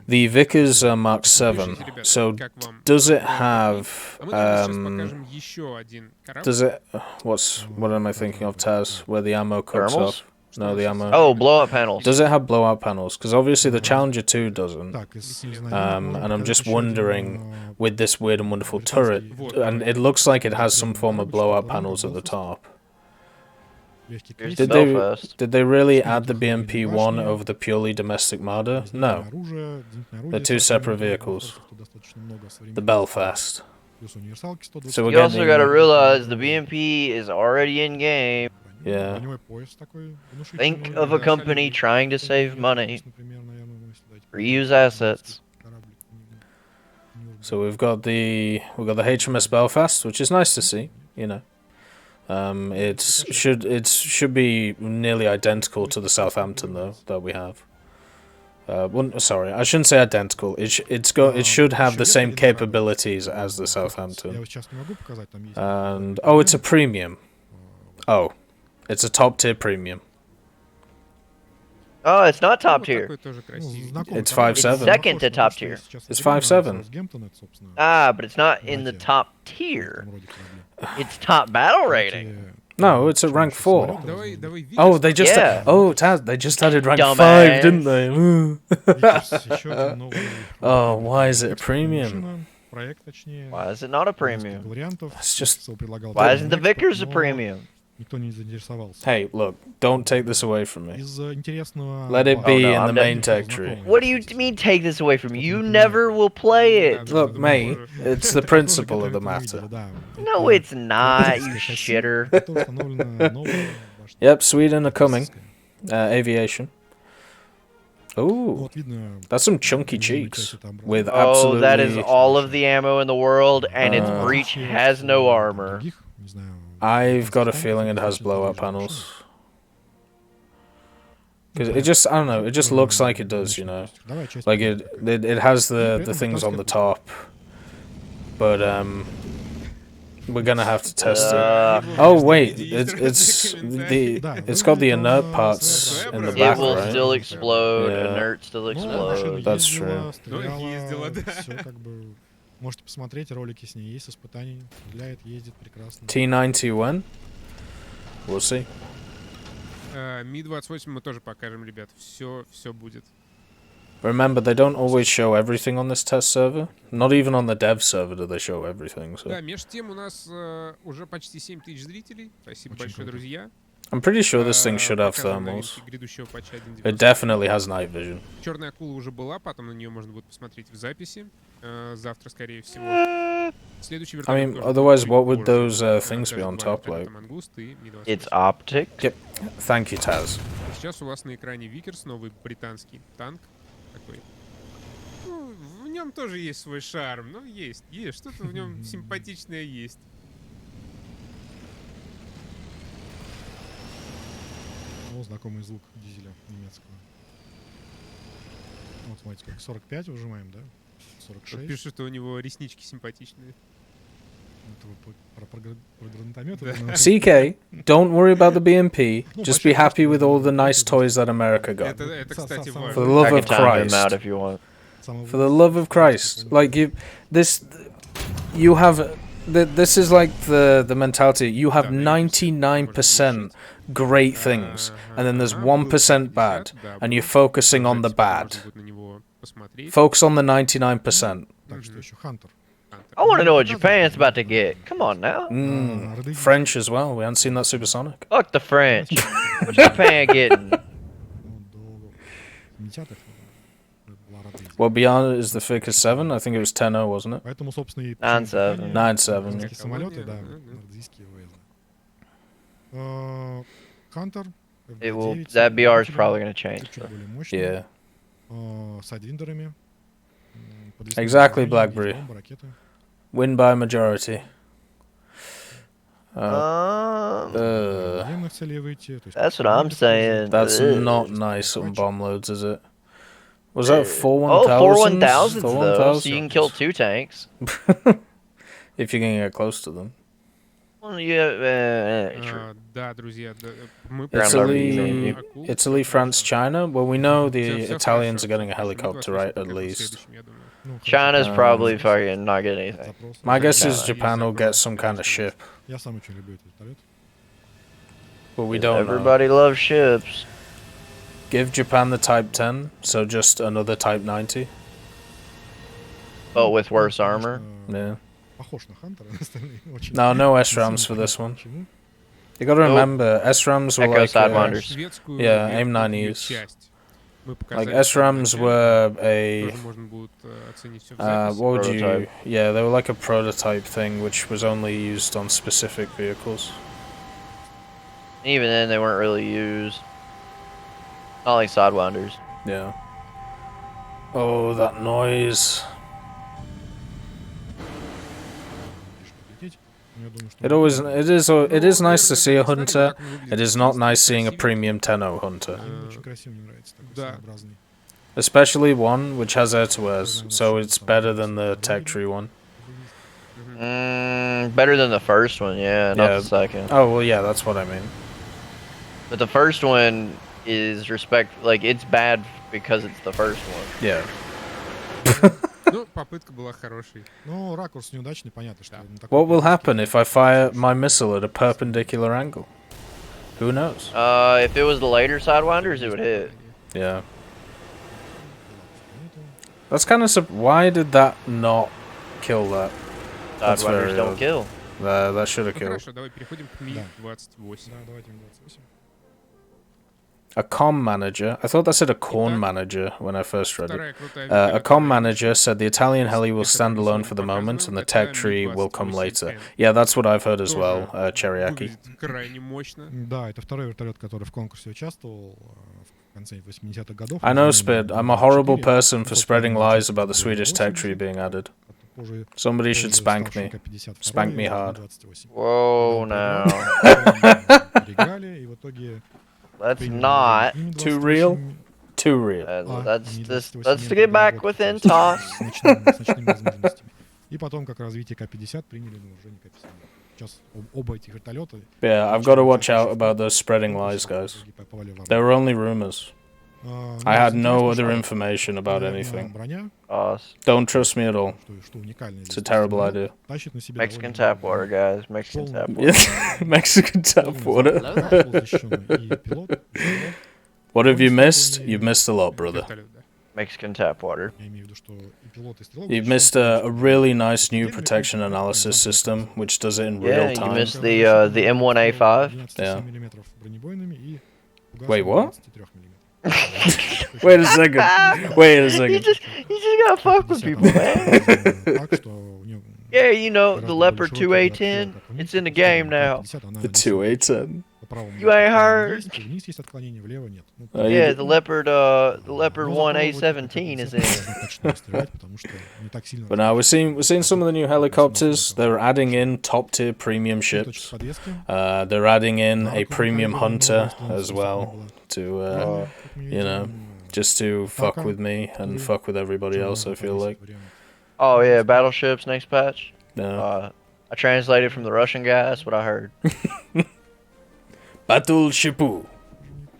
A: The Vickers Mark 7. So does it have does it what am I thinking of, Taz? Where the ammo cooks
B: Thermals?
A: off? No, the ammo.
B: Oh, blow-up panels.
A: Does it have blowout panels? Because obviously the Challenger 2 doesn't. And I'm just wondering, with this weird and wonderful turret, and it looks like it has some form of blowout panels at the top. Did they really add the BMP-1 over the purely domestic Marder? No. They're two separate vehicles. The Belfast. So we're
B: You also
A: getting...
B: gotta realize the BMP is already in game.
A: Yeah.
B: Think of a company trying to save money. Reuse assets.
A: So we've got the HMS Belfast, which is nice to see, you know. It should be nearly identical to the Southampton though that we have. Sorry, I shouldn't say identical. It should have the same capabilities as the Southampton. And it's a premium. Oh, it's a top tier premium.
B: Oh, it's not top tier.
A: It's 5.7.
B: It's second to top tier.
A: It's 5.7.
B: But it's not in the top tier. It's top battle rating.
A: No, it's at rank 4. Oh, they just they just added rank
B: Dumbass.
A: 5, didn't they? Oh, why is it a premium?
B: Why is it not a premium?
A: It's just...
B: Why isn't the Vickers a premium?
A: Hey, look, don't take this away from me. Let it
B: Oh,
A: be
B: no,
A: in
B: I'm
A: the main tech tree.
B: What do you mean take this away from you? You never will play it.
A: Look, mate, it's the principle of the matter.
B: No, it's not, you shitter.
A: Yep, Sweden are coming. Aviation. Ooh, that's some chunky cheeks. With absolutely...
B: Oh, that is all of the ammo in the world, and its breach has no armor.
A: I've got a feeling it has blowout panels. Because it just, I don't know, it just looks like it does, you know. Like it has the things on the top. But we're gonna have to test it. Oh wait, it's got the inert parts in the back,
B: It will
A: right?
B: still explode,
A: Yeah.
B: inert still explode.
A: That's true.
C: Можете посмотреть, ролики с ней есть, испытаний. Стреляет, ездит прекрасно.
A: T90 when? We'll see.
G: Ми-28 мы тоже покажем, ребят. Все будет.
A: Remember, they don't always show everything on this test server. Not even on the dev server do they show everything. So.
G: Да, между тем у нас уже почти 7000 зрителей. Спасибо большое, друзья.
A: I'm pretty sure this thing should have thermals. It definitely has night vision.
G: Черная акула уже была, потом на нее можно будет посмотреть в записи. Завтра, скорее всего. Следующий
A: I mean, otherwise, what would those things be on top like?
B: It's optic.
A: Yep. Thank you, Taz.
G: Сейчас у вас на экране Викерс, новый британский танк. Такой. Ну, в нем тоже есть свой шарм, но есть, что-то в нем симпатичное есть.
C: Знакомый звук дизеля немецкого. Вот смотрите, как 45 выжимаем, да? 46.
G: Пишут, что у него реснички симпатичные.
A: CK, don't worry about the BMP. Just be happy with all the nice toys that America got.
G: Это, кстати, важно.
A: For the love of Christ.
B: Out if you want.
A: For the love of Christ. Like, this is like the mentality. You have 99% great things, and then there's 1% bad, and you're focusing on the bad. Focus on the 99%.
B: I want to know what Japan's about to get. Come on now.
A: French as well. We haven't seen that supersonic.
B: Fuck the French. What's Japan getting?
A: Well, beyond it is the Figure 7. I think it was 10-0, wasn't it?
B: 9-7.
A: 9-7.
C: Самолеты, да, нордийские ВС. Хантер.
B: That BR is probably going to change.
A: Yeah.
C: С адвиндерами.
A: Exactly, Blackberry. Win by majority.
B: That's what I'm saying.
A: That's not nice on bomb loads, is it? Was that 4
B: Oh,
A: 1000s?
B: 4 1000s
A: 4
B: though, so you
A: 1000s?
B: can kill 2 tanks.
A: If you can get close to them.
B: Well, yeah, true.
G: Да, друзья, мы
B: Ground
A: Italy,
B: level
G: акул.
A: Italy, France, China. Well, we know the
G: Всё
A: Italians
G: хорошо,
A: are getting a
G: всё хорошо.
A: helicopter,
G: Жду вас
A: right? At
G: на
A: least.
G: следующем, я думаю.
C: Ну,
B: China's
A: Um,
B: probably fucking not getting anything.
C: запрос.
A: My guess is
B: China.
A: Japan will get some kind of ship,
C: Я сам очень люблю этот вертолет.
A: but we don't know.
B: Everybody loves ships.
A: Give Japan the Type 10, so just another Type 90.
B: But with worse
C: Потому
B: armor.
C: что
A: Yeah.
C: Похож на Хантера, остальные очень.
A: No, no
C: сильно
A: SRAMs for this one.
C: Почему?
A: You gotta
B: Nope.
A: remember, SRAMs were
B: Echo
A: like
B: Sidewinders.
G: Шведскую
A: Yeah,
G: верхнюю
A: AIM-9Es.
G: часть. Мы
A: like
G: показали
A: SRAMs
G: в начале.
A: were a
G: Тоже можно будет оценить всё в
A: what
G: записи.
A: would you?
B: Prototype.
A: Yeah, they were like a prototype thing, which was only used on specific vehicles.
B: Even then, they weren't really used. Not like Sidewinders.
A: Yeah. Oh, that noise!
C: Лететь. Но я думаю, что
A: It is nice to see a hunter. It is not nice seeing a premium 10.0 hunter,
C: Мне очень красиво, мне нравится такой
G: Да.
C: своеобразный.
A: especially one which has air-to-airs, so it's better than the Tech Tree one.
B: Better than the first one, yeah, not
A: Yeah.
B: the second.
A: Oh well, yeah, that's what I mean.
B: But the first one is it's bad because it's the first one.
A: Yeah.
G: Ну, попытка была хорошей.
C: Ну, ракурс неудачный, понятно, что...
G: Да.
C: на такой
A: What will
C: плоскости-
A: happen if I fire my missile at a perpendicular angle? Who knows?
B: If it was the later Sidewinders, it would hit.
A: Yeah. That's kind of why did that not kill that? That's
B: Sidewinders
A: very
B: don't
A: odd.
B: kill.
A: That should have
G: Ну,
A: killed.
G: хорошо, давай переходим к Ми-28.
C: Да, давайте Ми-28.
A: A comm manager. I thought that said a corn manager when I first read it.
G: Вторая крутая
A: A
G: вещь,
A: comm
G: которая
A: manager said the Italian heli will stand alone for the moment and the tech tree will come later. Yeah, that's what I've heard as well, Cherryaki.
G: выглядит крайне мощно.
C: Да, это второй вертолет, который в конкурсе участвовал в конце 80-х годов.
A: I know,
C: Название
A: Spid. I'm a horrible
C: 4.
A: person for
C: Тот,
A: spreading
C: который
A: lies about the Swedish tech tree being added.
C: позже-
A: Somebody
C: позже
A: should spank
C: ставший
A: me.
C: К-52,
A: Spank me hard.
C: Ми-28.
B: Whoa,
C: Когда
B: now.
C: он проиграл, регалии, и в итоге
B: Let's
C: приняли
B: not.
C: Ми-28.
A: Too real? Too real.
B: That's
C: Ми-28
B: let's
C: не
B: get back
C: разработки,
B: within
C: то
B: talks.
C: есть с ночными возможностями. И потом, как развитие К-50, приняли на вооружение К-52. Сейчас оба этих вертолета...
A: Yeah, I've got to watch out about those spreading lies, guys. They were only rumors. I had no other information about anything.
C: Броня,
B: Us.
A: Don't trust me at all.
C: что уникально.
A: It's a terrible idea.
C: Тащит на себе
B: Mexican tap water, guys. Mexican tap water.
A: Yeah, Mexican tap water.
E: Hello there.
C: И пилот,
A: What have you missed? You've missed a lot, brother.
G: Вертолет, да.
B: Mexican tap water.
C: я имею в виду, что и пилот, и стрелок...
A: You've missed a really nice new protection analysis system, which does it in
B: Yeah,
A: real
B: you
A: time.
B: missed the M1A5.
C: 12,7 миллиметров бронебойными и...
A: Wait, what?
C: 23 миллиметров.
A: Wait a second. Wait a second.
B: You just gotta fuck with people, man.
C: Так что у неё
B: Yeah, you know, the
C: гораздо
B: Leopard
C: более широкая
B: 2A10,
C: отстрелка. У
B: it's
C: них
B: in the game now.
C: К-50, она
A: The
C: висит
A: 2A10.
C: по правому
B: You ain't
C: боку
B: heard.
C: есть, вниз есть отклонение, влево нет. Ну,
B: Yeah, the Leopard
C: но зато вот
B: one
C: это
B: A17 is
C: К-50
B: in.
C: можно точно стрелять, потому что не так сильно...
A: But now we're seeing some of the new helicopters. They're adding in top tier premium
C: Точки
A: ships.
C: подвески.
A: They're adding in a
C: Марку
A: premium
C: Михаила
A: hunter
C: Нового
A: as
C: Станислава
A: well
C: была.
A: to
C: Как мы
A: you
C: видим,
A: know, just to fuck with me and fuck with everybody else. I feel like.
B: Oh yeah, battleships next patch.
A: No.
B: I translated from the Russian guy. That's what I heard.
A: Battleshipu.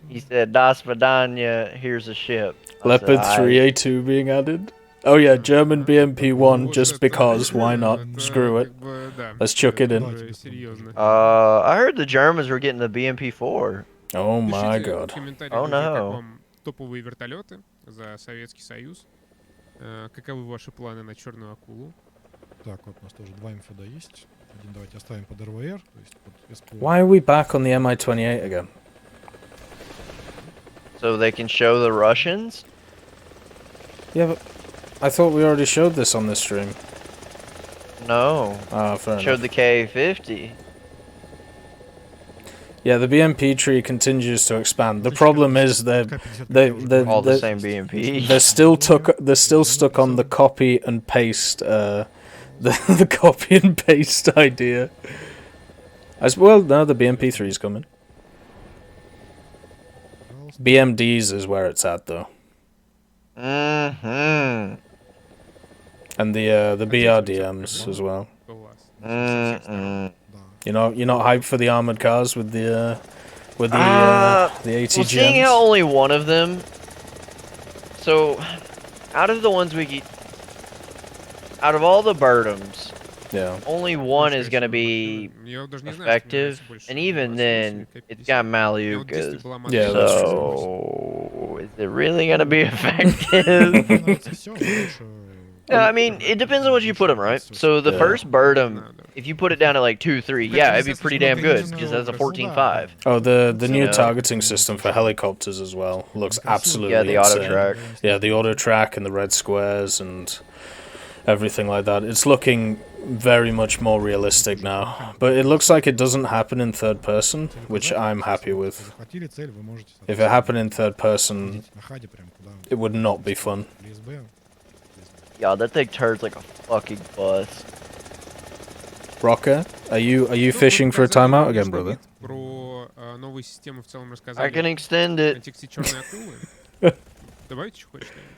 B: He said, "Das Vidanya, here's a ship." I
A: Leopard
B: said,
A: 3A2 being added. Oh yeah, German BMP1 just because. Why not?
G: Это
A: Screw it.
G: как бы, да,
A: Let's chuck it in.
G: уже серьезно.
B: I heard the Germans were getting the BMP4.
A: Oh my
G: Пишите в
A: god.
G: комментариях,
B: Oh,
G: друзья, как
B: no.
G: вам топовые вертолеты за Советский Союз. Каковы ваши планы на черную акулу?
C: Так, вот у нас тоже два МФД есть. Один давайте оставим под РВР, то есть под СПО.
A: Why are we back on the Mi-28 again?
B: So they can show the Russians?
A: Yeah, but I thought we already showed this on this stream.
B: No.
A: Ah, fair
B: Showed
A: enough.
B: the K50.
A: Yeah, the BMP tree continues to expand. The problem is that they
B: All the same BMP.
A: they're still stuck on the copy and paste the copy and paste idea. As well, no, the BMP3 is coming. BMDs is where it's at though.
B: Mm-hmm.
A: And the BRDMs as well.
G: Класс.
B: Mm-mm.
A: You're not hyped for the armored cars with the the
B: Well, seeing how
A: ATGMs?
B: only one of them. So, out of the ones out of all the Burdams,
A: Yeah.
B: only one is gonna be
G: Я даже не знаю, что мне
B: effective,
G: нравится больше.
B: and even
G: 28
B: then,
G: или
B: it's
G: К-50.
B: got
G: У меня вот 10
B: Malukas.
G: была модель.
A: Yeah, that's true.
B: So, is it really gonna be effective?
C: Нравится всё, больше
B: No, I mean, it depends on what you put them, right? So the
A: Yeah.
B: first Birdum, if you put it down at like 2-3, yeah, it'd be pretty damn good
C: Конечно,
B: because that's a
C: красота,
B: 14.5.
A: Oh, the new
B: Yeah.
A: targeting system for helicopters as well looks absolutely
B: Yeah, the auto
A: insane.
B: track.
A: Yeah, the auto track and the red squares and everything like that. It's looking very much more realistic now, but it looks like it doesn't happen in third person, which I'm happy with.
C: Захватили цель, вы можете,
A: If it happened in third person,
C: ходить на хаде прям куда
A: it would not be fun.
C: БСБ.
B: Yeah, that thing turns like a fucking bus.
A: Rocker, are you
G: Ну,
A: fishing for a
G: показали
A: timeout
G: внешний
A: again, brother?
G: вид. Про новые системы в целом
B: I
G: рассказали.
B: can extend it.
G: Контексте черной акулы. Добавить еще хочешь что-нибудь?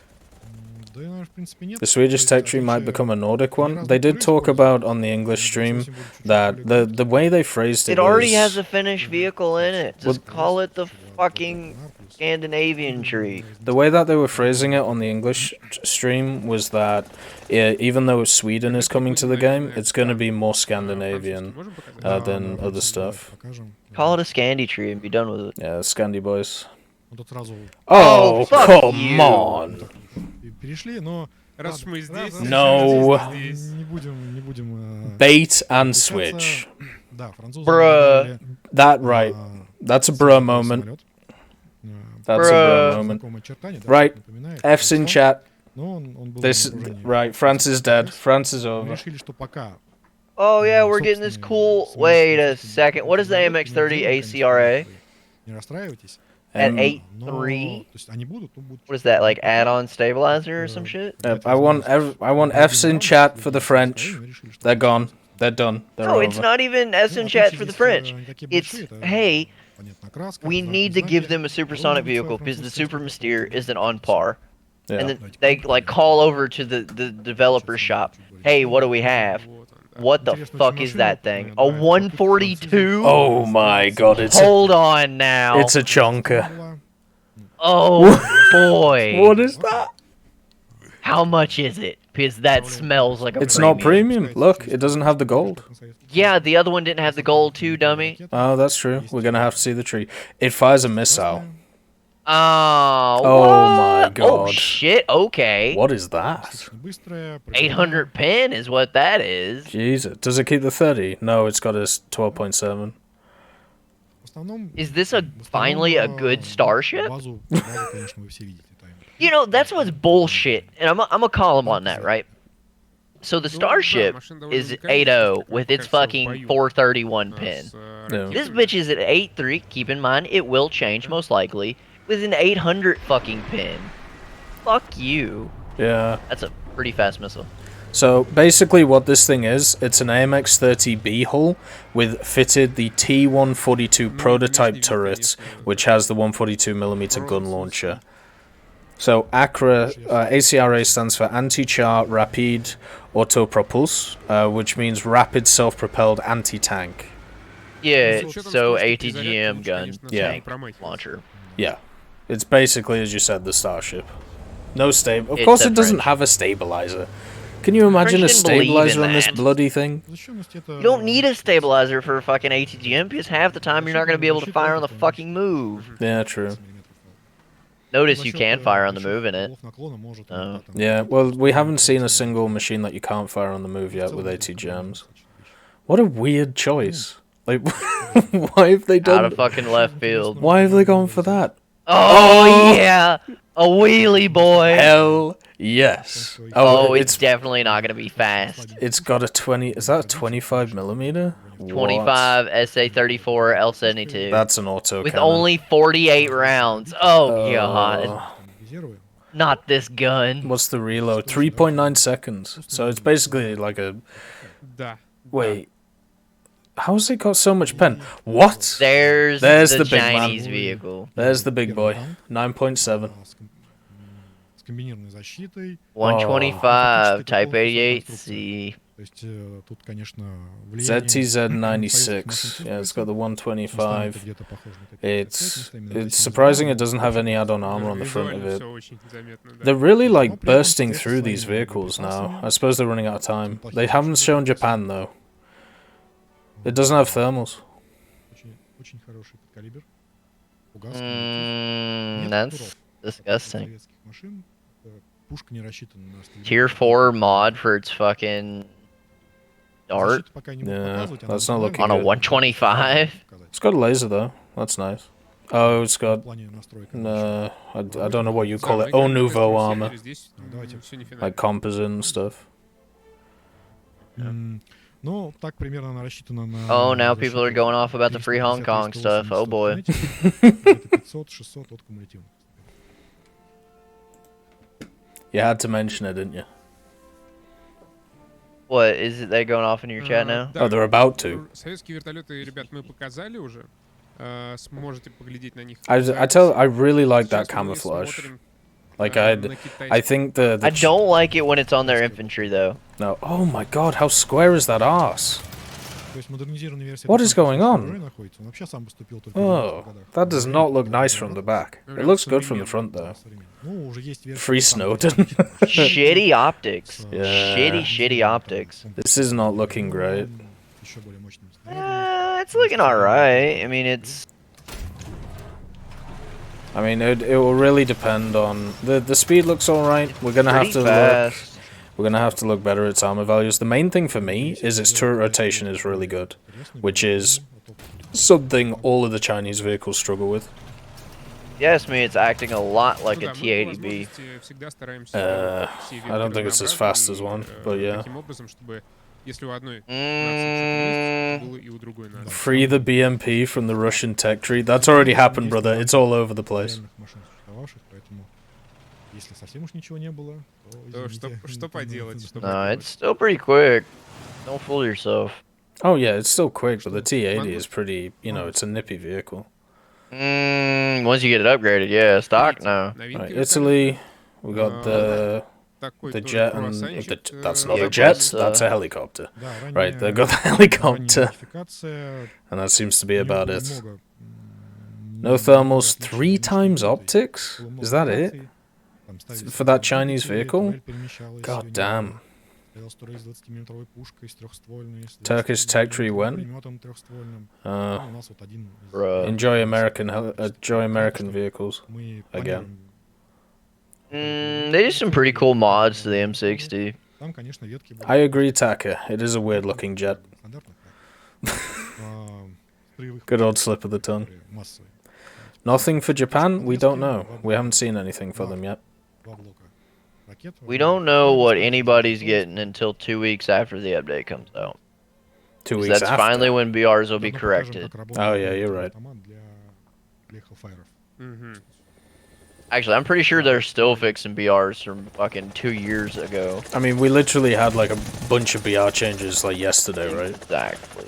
C: Да, наверное, в принципе, нет.
A: The Swedish tech tree might become a Nordic one. They did talk about on the English stream that the way they phrased it
B: It already
A: was,
B: has a finished vehicle in it. Just call it the fucking Scandinavian tree.
A: the way that they were phrasing it on the English stream was that even though Sweden is coming to the game, it's going to be more Scandinavian
G: Можем показать?
A: than other stuff.
C: Покажем.
B: Call it a Scandi tree and be done with it.
A: Yeah, Scandi boys.
C: Ну, тут сразу
A: Oh,
B: fuck
A: come
B: you.
A: on!
C: перешли, но
G: Раз уж мы здесь,
A: No.
G: раз мы здесь.
C: не будем...
A: Bait and switch.
C: Да, французы...
B: Bruh.
C: сделали,
A: That right. That's a bruh moment.
C: самолет.
A: That's a bruh
B: Bruh.
A: moment.
C: Знакомое очертание, да,
A: Right.
C: напоминает.
A: F's in chat.
C: Но он был
A: This
C: на вооружении.
A: right. France is dead. France is
C: Мы
A: over.
C: решили, что пока
B: Oh yeah, we're getting this cool. Wait a second. What is the AMX-30 ACRA
C: не расстраивайтесь.
B: at
A: Um,
B: 8.3?
C: Но, то есть они будут, но будут...
B: What is that, like add-on stabilizer or some shit?
A: I want F's in chat for the French.
C: Мы решили, что
A: They're gone. They're done. They're
B: No,
A: over.
B: it's not even S in
C: Ну,
B: chat
C: отличия
B: for the
C: здесь,
B: French.
C: не такие
B: It's,
C: большие, это,
B: hey,
C: понятно, окраска,
B: we
C: знаки,
B: need to
C: знаки.
B: give them a
C: Но
B: supersonic
C: будет
B: vehicle
C: своя
B: because the
C: французская
B: Super
C: история.
B: Mystere isn't on par.
A: Yeah.
B: And then they like call over to the developer shop. Hey, what do we have?
G: Вот он, да.
B: What the fuck is that thing? A 142?
A: Oh my god, it's
B: Hold on now.
A: a chonker.
C: Была,
B: Oh boy.
A: What is that?
B: How much is it? Because that smells like a
A: It's
B: premium.
A: not premium. Look, it doesn't have the gold.
B: Yeah, the other one didn't have the gold too, dummy.
A: Oh, that's true. We're gonna have to see the tree. It fires a missile.
B: Oh,
A: Oh my
B: what? Oh
A: God.
B: shit, okay.
A: What is that?
C: достаточно быстрая,
B: 800 pin is what that is.
A: Jesus. Does it keep the 30? No, it's got a 12.7.
C: В основном,
B: Is this a finally a good starship?
C: базу, конечно, вы все видите. Там.
B: You know, that's what's bullshit. And I'm gonna call him on that, right? So the Starship is 8.0 with its fucking 431 pin.
A: Yeah.
B: This bitch is at 8.3. Keep in mind, it will change most likely with an 800 fucking pin. Fuck you.
A: Yeah.
B: That's a pretty fast missile.
A: So basically what this thing is, it's an AMX-30B hull with fitted the T-142 prototype turret, which has the 142mm gun launcher. So ACRA stands for Anti-Char Rapide Autopropulse, which means Rapid Self-Propelled Anti-Tank.
B: Yeah,
G: Ну, с учетом
B: so
G: скорости
B: ATGM
G: перезарядки
B: gun
G: лучше, конечно,
A: Yeah.
B: tank
G: промахиваться.
B: launcher.
A: Yeah. It's basically, as you said, the Starship. No stable. Of
B: It's
A: course
B: a
A: it doesn't
B: French.
A: have a stabilizer. Can you imagine a
B: didn't believe in
A: stabilizer on this
B: that.
A: bloody thing?
C: Защищенность это...
B: You don't need a stabilizer for a fucking ATGM because half the time you're not going to be able to fire on the fucking move.
A: Yeah, true.
B: Notice you can fire on the move in it. Oh.
A: Yeah, well, we haven't seen a single machine that you can't fire on the move yet with ATGMs. What a weird choice. Like, why have they
B: Out
A: done...
B: of fucking left field.
A: Why have they gone for that?
B: Oh, yeah! A wheelie boy!
A: Hell yes.
B: Oh, it's definitely not going to be fast.
A: It's got a 20... Is that a 25mm?
B: 25 SA-34 L-72.
A: That's an auto
B: With
A: cannon.
B: only 48 rounds. Oh, God. Not this gun.
A: What's the reload? 3.9 seconds. So it's basically like a...
G: Да.
A: Wait. How's it got so much pen? What?
B: There's
A: the
B: the
A: big man.
B: Chinese vehicle.
A: There's the big boy. 9.7.
C: с комбинированной защитой.
B: 125 Type 88C.
C: То есть тут, конечно, влияние
A: ZTZ96. Yeah, it's got the
C: местами
A: 125.
C: это где-то похоже на такие
A: It's
C: местами на
A: surprising it
C: 87.
A: doesn't have any add-on armor on the front of
G: Визуально
A: it.
G: все очень заметно, да.
A: They're really
C: Но
A: like
C: при этом
A: bursting
C: с
A: through these
C: своими
A: vehicles now.
C: боеприпасами
A: I suppose they're running out of time.
C: очень
A: They
C: плохие
A: haven't shown
C: защиты.
A: Japan though. It doesn't have thermals.
C: Очень хороший калибр. Фугас, нет
B: That's
C: туров.
B: disgusting.
C: Советских машин. Пушка не рассчитана на стрельбу.
B: Tier 4 mod for its fucking dart
C: Защиту пока не могу
A: Yeah,
C: показывать, она
A: that's not looking
B: on a
A: good.
B: 125.
A: It's got a laser though. That's nice. Oh, it's
C: В
A: got
C: плане настройки.
A: I don't know what you call it.
G: Да,
A: Oh
G: мы играем
A: nouveau
G: в
A: armor,
G: секторе, здесь
C: Давайте.
G: все не финально.
A: like composite and stuff.
C: Ну, так примерно она рассчитана на...
B: Oh, now people are
C: защиту
B: going off about the free Hong
C: 350,
B: Kong stuff.
C: 380
B: Oh
C: от
B: boy.
C: Fanatical, где-то 500-600 от кумулятивных.
A: You had to mention it, didn't you?
B: What is it? They going off in your chat now?
G: Да,
A: Oh, they're about to.
G: Советские вертолеты, ребят, мы показали уже. Сможете поглядеть на них.
A: I really like that camouflage. Like I think the
B: I don't like it when it's on their infantry though.
A: no. Oh my god, how square is that arse?
C: То есть модернизированная версия
A: What is going on?
C: уже находится. Он вообще сам поступил только в
A: Oh,
C: 90-х годах.
A: that does not look nice from the back. It looks good from the front though.
C: Ну, уже есть версия,
A: Free
C: там,
A: Snowden.
B: Shitty optics.
A: Yeah.
B: Shitty optics.
A: This is not looking great.
C: Еще более мощным снарядом.
B: It's looking alright. I mean, it's
A: I mean, it will really depend on the speed. Looks all right. We're gonna have
B: pretty
A: to look.
B: fast.
A: We're gonna have to look better at its armor values. The main thing for me is its turret rotation is really good, which is something all of the Chinese vehicles struggle with.
B: Yes, me, it's acting a lot like
G: Ну
B: a
G: да, мы по
B: T-80B.
G: возможности всегда стараемся все
A: I don't think it's as
G: векторы
A: fast as one,
G: разнообразить,
A: but yeah.
G: таким образом, чтобы если у одной нации что-то есть, было и у другой нации.
A: Free the BMP from the Russian tech tree. That's already happened, brother. It's all over the place.
C: Реальных машин существовавших, поэтому если совсем уж ничего не было, то
G: То
C: извините.
G: что поделать? Что
B: No,
G: поделать?
B: it's still pretty quick. Don't fool yourself.
A: Oh yeah, it's still quick, but the T80 is pretty. You know, it's a nippy vehicle.
B: Once you get it upgraded, yeah. Stock, no.
G: Новинки
A: Right,
G: вертолета.
A: Italy. We got
G: Такой
A: the
G: тоже
A: jet and
G: круассанчик,
A: that's not
B: Yeah,
A: a jet.
B: but,
A: That's a helicopter.
C: Да,
A: Right,
C: ранняя-
A: they've got the
C: ранняя
A: helicopter,
C: модификация,
A: and that seems to be
C: у него
A: about
C: было
A: it.
C: много,
A: No thermals, 3 times optics? Is that it? For that Chinese vehicle? God damn. Turkish tech tree when?
B: Bruh.
A: Enjoy American vehicles. Again.
B: They did some pretty cool mods to the M60.
A: I agree, Taka. It is a weird looking jet. Good old slip of the tongue. Nothing for Japan? We don't know. We haven't seen anything for them yet.
B: We don't know what anybody's getting until 2 weeks after the update comes out.
A: 2
B: 'Cause
A: weeks
B: that's
A: after.
B: finally when BRs will be corrected.
A: Oh, yeah, you're right.
G: Мгм.
B: Actually, I'm pretty sure they're still fixing BRs from fucking 2 years ago.
A: I mean, we literally had like a bunch of BR changes like yesterday, right?
B: Exactly.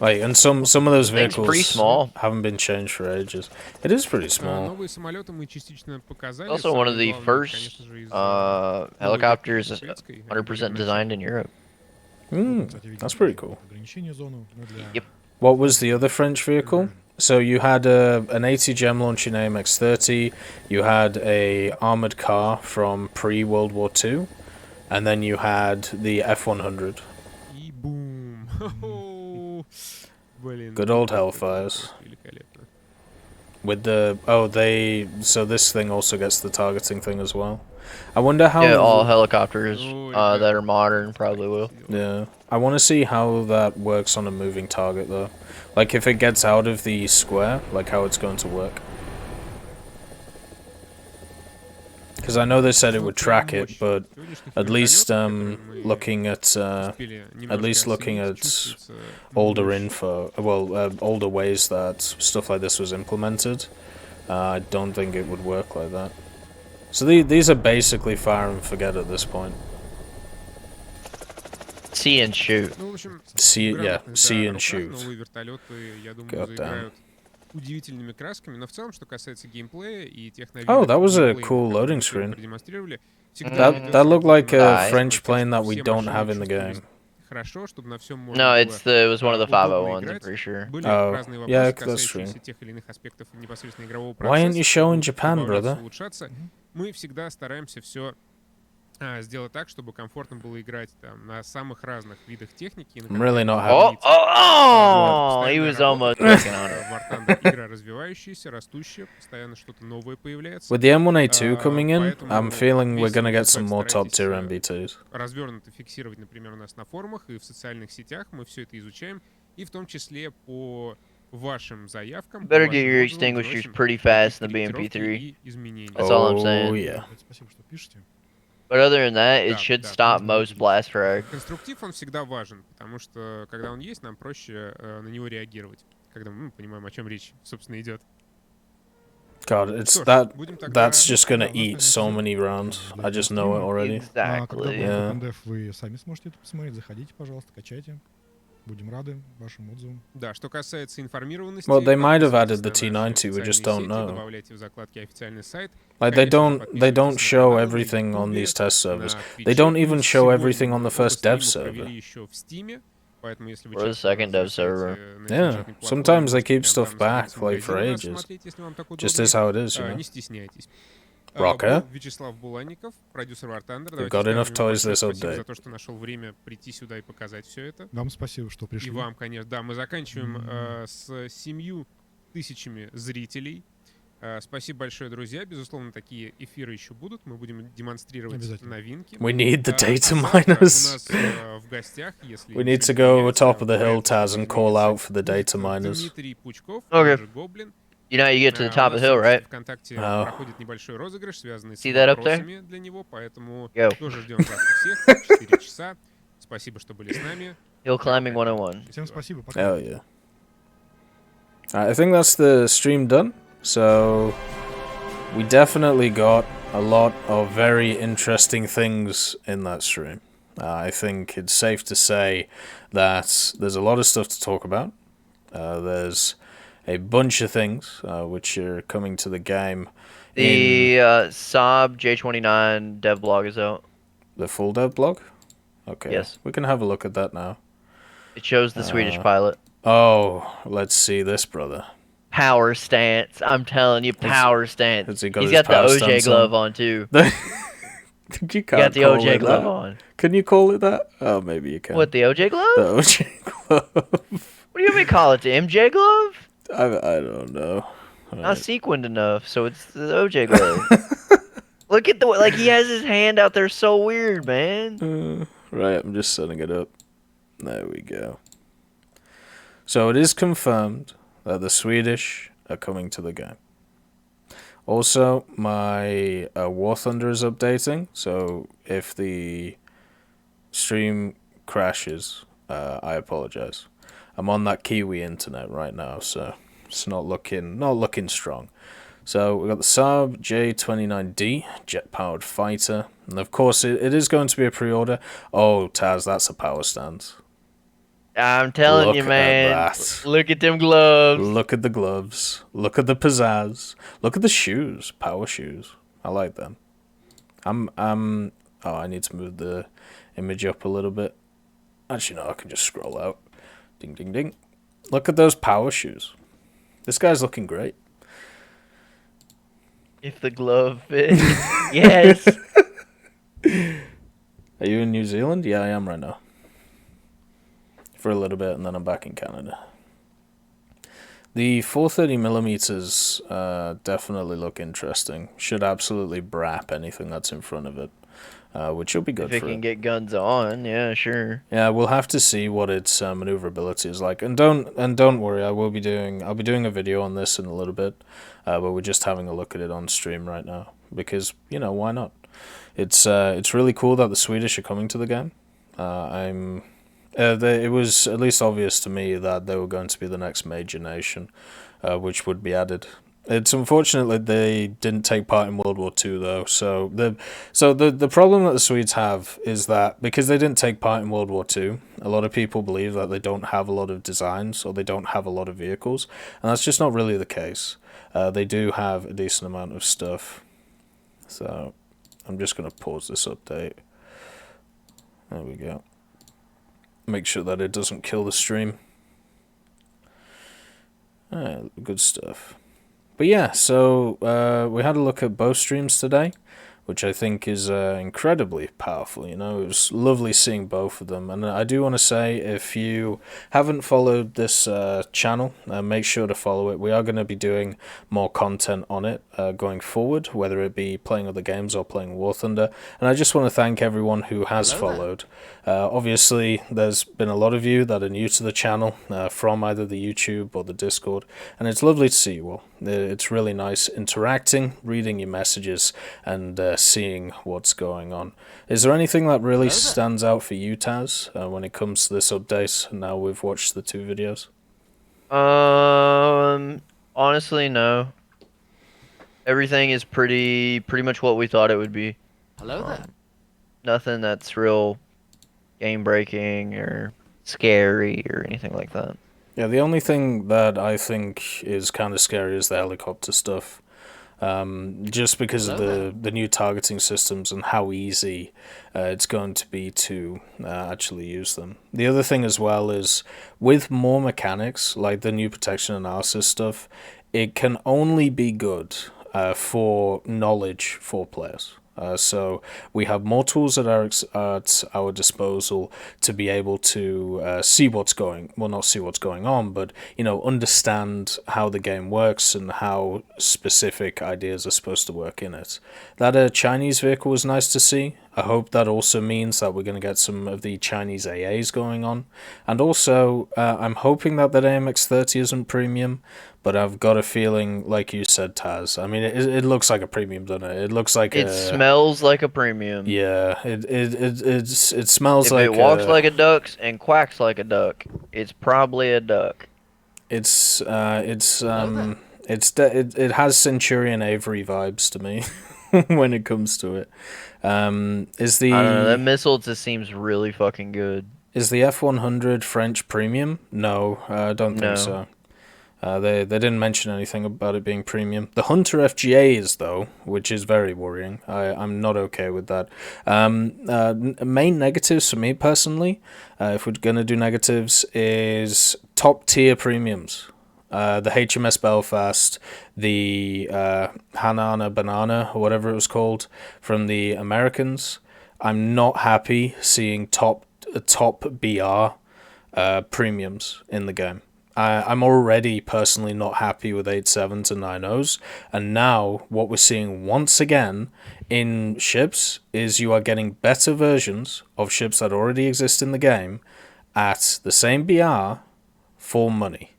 A: Like, and some of those
B: Thing's
A: vehicles
B: pretty small.
A: haven't been changed for ages. It is pretty small.
G: Новые самолеты мы частично показали.
B: Also one of the
G: Самое главное,
B: first
G: конечно же, из,
B: helicopters
G: советской,
B: 100% designed in Europe.
A: That's pretty cool.
B: Yep.
A: What was the other French vehicle? So you had an 80 gem launching AMX-30, you had a armored car from pre-World War II, and then you had the F-100.
G: И бум. Блин.
A: Good old Hellfires.
G: Великолепно.
A: With the so this thing also gets the targeting thing as well. I wonder how.
B: Yeah, all helicopters
G: Oh,
B: that are modern probably will.
A: Yeah, I want to see how that works on a moving target though. Like if it gets out of the square, like how it's going to work. Because I know they said it would track it, but at least looking at older info, older ways that stuff like this was implemented, I don't think it would work like that. So these are basically fire and forget at this point.
B: See and shoot.
G: Ну, в общем,
A: See, yeah,
G: грамотных,
A: see
G: да,
A: and
G: руках
A: shoot.
G: новые вертолеты, я думаю,
A: God damn.
G: заиграют удивительными красками. Но в целом, что касается геймплея и тех новинок,
A: Oh, that was a
G: геймплейных,
A: cool
G: которые
A: loading
G: мы сегодня
A: screen.
G: продемонстрировали, всегда ведет
A: That looked like a
B: Nice.
A: French plane that we
G: все
A: don't
G: машины
A: have in the
G: чувствовались
A: game.
G: хорошо, чтобы на всем можно
B: No,
G: было
B: it was one of the
G: удобно
B: 501s, I'm
G: играть.
B: pretty sure.
G: Были
A: Oh,
G: разные
A: yeah,
G: вопросы,
A: that's true.
G: касающиеся тех или иных аспектов непосредственно игрового
A: Why
G: процесса.
A: aren't you showing
G: будут
A: Japan,
G: добавляться,
A: brother?
G: улучшаться. Мы всегда стараемся все сделать так, чтобы комфортно было играть там на самых разных видах техники.
A: I'm really not
B: Oh,
A: happy.
B: oh, he was almost working on it.
G: War Thunder игра развивающаяся, растущая, постоянно что-то новое появляется.
A: With the M1A2 coming in,
G: Поэтому
A: I'm feeling we're
G: весь
A: gonna get some
G: фидбэк
A: more top
G: старайтесь,
A: tier MB2s.
G: развернуто фиксировать, например, у нас на форумах и в социальных сетях. Мы все это изучаем. И в том числе по вашим заявкам.
B: Better
G: по
B: get
G: вашим
B: your
G: отзывам
B: extinguishers
G: вносим
B: pretty fast in the
G: какие-то
B: BMP3.
G: корректировки и изменения.
B: That's all I'm
A: Oh,
B: saying.
A: yeah.
C: Спасибо, что пишете.
B: But other than that, it
G: Да,
B: should
G: да,
B: stop
C: можно
B: most
C: увидеть.
B: blast frag.
G: Конструктив, он всегда важен, потому что, когда он есть, нам проще на него реагировать. Когда мы понимаем, о чем речь, собственно, идет.
A: God, it's
G: Что ж,
A: that.
G: будем тогда...
A: That's just gonna
C: Да, у нас,
A: eat so
C: конечно,
A: many rounds.
C: для
A: I just know it
C: стрима.
A: already.
C: А когда будет
B: Exactly.
A: Yeah.
C: OpenDev, вы сами сможете это посмотреть. Заходите, пожалуйста, качайте. Будем рады вашим отзывам.
G: Да, что касается информированности...
A: Well, they might have
G: подписывайтесь
A: added the
G: на
A: T90,
G: наши
A: we
G: социальные
A: just don't
G: сети,
A: know.
G: добавляйте в закладке официальный сайт.
A: Like they don't show everything on these test servers. They don't even show everything on the first dev server.
B: Or the second dev server.
A: Yeah, sometimes they keep stuff back like for ages. Just is how it is, you know.
G: Не стесняйтесь.
A: Rocker.
G: Был Вячеслав Буланников, продюсер War Thunder.
A: We've
G: Давайте
A: got enough
G: скажем ему
A: toys this
G: большое спасибо
A: update.
G: за то, что нашел время прийти сюда и показать все это.
C: Вам спасибо, что пришли.
G: И вам, конечно. Да, мы заканчиваем с 7000 зрителей. Спасибо большое, друзья. Безусловно, такие эфиры еще будут. Мы будем демонстрировать
C: Обязательно.
G: новинки.
A: We need the data
G: А завтра
A: miners.
G: у нас в гостях, если
A: We need to
G: ничего
A: go
G: не меняется,
A: top of the hill,
G: поэтому,
A: Taz, and call
G: разумеется,
A: out for the data
G: будет
A: miners.
G: Дмитрий Пучков,
B: Okay.
G: он же Гоблин.
B: You know how you get to the
G: У
B: top of
G: нас
B: the hill,
G: в
B: right?
G: ВКонтакте
A: Oh.
G: проходит небольшой розыгрыш, связанный с
B: See that up there?
G: вопросами для него, поэтому
B: Go.
G: тоже ждем завтра всех, 4 часа. Спасибо, что были с нами.
B: Hill climbing 101.
C: Всем спасибо. Пока.
A: Hell yeah. I think that's the stream done. So we definitely got a lot of very interesting things in that stream. I think it's safe to say that there's a lot of stuff to talk about. There's a bunch of things which are coming to the game.
B: The SAAB J29 dev blog is out.
A: The full dev blog? Okay.
B: Yes.
A: We can have a look at that now.
B: It shows the Swedish pilot.
A: Oh, let's see this, brother.
B: Power stance. I'm telling you, power stance.
A: has he got
B: He's
A: his
B: got the
A: power
B: OJ
A: stance
B: glove
A: on?
B: on too.
A: You
B: He
A: can't
B: got the
A: call
B: OJ
A: it
B: glove
A: that.
B: on.
A: Can you call it that? Oh, maybe you can.
B: What, the OJ glove?
A: The OJ glove.
B: What do you mean call it the MJ glove?
A: I don't know.
B: Not sequined enough, so it's the OJ glove. Look at the like he has his hand out there, so weird, man.
A: Right, I'm just setting it up. There we go. So it is confirmed that the Swedish are coming to the game. Also, my War Thunder is updating, so if the stream crashes, I apologize. I'm on that Kiwi internet right now, so it's not looking strong. So we've got the SAAB J29D, jet-powered fighter, and of course it is going to be a pre-order. Oh, Taz, that's a power stance.
B: I'm telling
A: Look
B: you,
A: at
B: man.
A: that.
B: Look at them gloves.
A: Look at the gloves. Look at the pizzazz. Look at the shoes. Power shoes. I like them. Oh, I need to move the image up a little bit. Actually, no, I can just scroll out. Ding, ding, ding. Look at those power shoes. This guy's looking great.
B: If the glove fits. Yes.
A: Are you in New Zealand? Yeah, I am right now. For a little bit, and then I'm back in Canada. The 430mm definitely look interesting. Should absolutely brap anything that's in front of it, which will be good
B: If it
A: for
B: can
A: it.
B: get guns on, yeah, sure.
A: Yeah, we'll have to see what its maneuverability is like, and don't worry, I'll be doing a video on this in a little bit, but we're just having a look at it on stream right now because why not? It's really cool that the Swedish are coming to the game. It was at least obvious to me that they were going to be the next major nation, which would be added It's unfortunate that they didn't take part in World War II, though. So the problem that the Swedes have is that because they didn't take part in World War II, a lot of people believe that they don't have a lot of designs or they don't have a lot of vehicles, and that's just not really the case. They do have a decent amount of stuff. So I'm just going to pause this update. There we go. Make sure that it doesn't kill the stream. Good stuff. But yeah, so we had a look at both streams today, which I think is incredibly powerful. You know, it was lovely seeing both of them. And I do want to say, if you haven't followed this channel, make sure to follow it. We are going to be doing more content on it going forward, whether it be playing other games or playing War Thunder. And I just want to thank everyone who has followed. Obviously, there's been a lot of you that are new to the channel from either the YouTube or the Discord, and it's lovely to see you all. It's really nice interacting, reading your messages, and seeing what's going on. Is there anything that really stands out for you, Taz, when it comes to this update, now we've watched the 2 videos?
B: Honestly, no. Everything is pretty much what we thought it would be.
E: Hello there.
B: Nothing that's real game-breaking or scary or anything like that.
A: Yeah, the only thing that I think is kind of scary is the helicopter stuff. Just because of the new targeting systems and how easy it's going to be to actually use them. The other thing as well is, with more mechanics, like the new protection analysis stuff, it can only be good for knowledge for players. So we have more tools at our disposal to be able to see what's not see what's going on, but understand how the game works and how specific ideas are supposed to work in it. That Chinese vehicle was nice to see. I hope that also means that we're going to get some of the Chinese AAs going on, and also I'm hoping that AMX-30 isn't premium. But I've got a feeling, like you said, Taz. I mean, it looks like a premium, doesn't it? It looks like
B: it smells like a premium.
A: Yeah, it smells
B: if
A: like.
B: If it walks like a duck and quacks like a duck, it's probably a duck.
A: It has Centurion Avery vibes to me when it comes to it.
B: I don't know, that missile just seems really fucking good.
A: Is the F-100 French premium? No, I don't think so. They didn't mention anything about it being premium. The Hunter FGA is, though, which is very worrying. I'm not okay with that. Main negatives for me personally, if we're going to do negatives, is top tier premiums. The HMS Belfast, the Hanana Banana, or whatever it was called, from the Americans. I'm not happy seeing top BR premiums in the game. I'm already personally not happy with 8.7s and 9.0s, and now what we're seeing once again in ships is you are getting better versions of ships that already exist in the game at the same BR for money.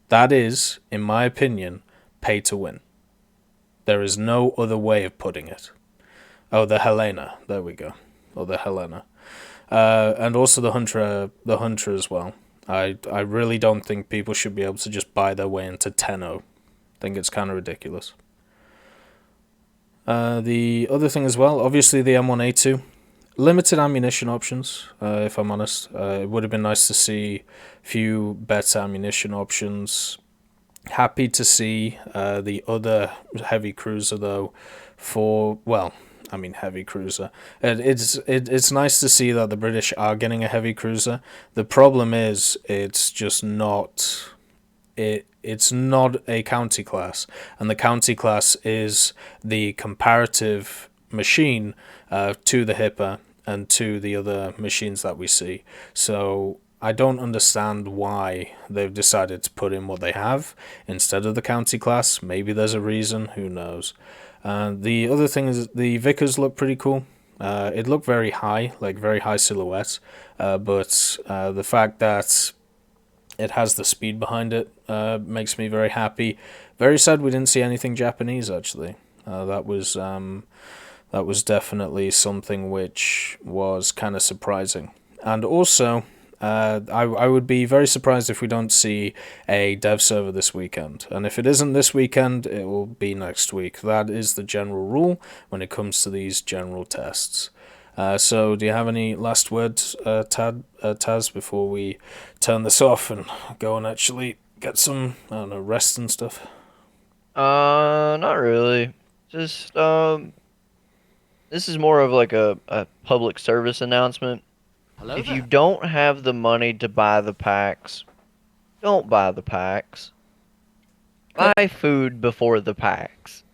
A: That is, in my opinion, pay to win. There is no other way of putting it. Oh, the Helena. There we go. Or the Helena. And also the Hunter as well. I really don't think people should be able to just buy their way into 10.0. I think it's kind of ridiculous. The other thing as well, obviously the M1A2. Limited ammunition options, if I'm honest. It would have been nice to see a few better ammunition options. Happy to see the other heavy cruiser, though, heavy cruiser. It's nice to see that the British are getting a heavy cruiser. The problem is, it's just not. It's not a county class, and the county class is the comparative machine to the Hipper and to the other machines that we see. So I don't understand why they've decided to put in what they have instead of the county class. Maybe there's a reason, who knows. The other thing is the Vickers look pretty cool. It looked very high, like very high silhouette, but the fact that it has the speed behind it makes me very happy. Very sad we didn't see anything Japanese, actually. That was definitely something which was kind of surprising. And also, I would be very surprised if we don't see a dev server this weekend. And if it isn't this weekend, it will be next week. That is the general rule when it comes to these general tests. So do you have any last words, Taz, before we turn this off and go and actually get some, I don't know, rest and stuff?
B: Not really. Just, this is more of like a public service announcement.
E: Hello
B: If
E: there.
B: you don't have the money to buy the packs, don't buy the packs. Buy food before the packs.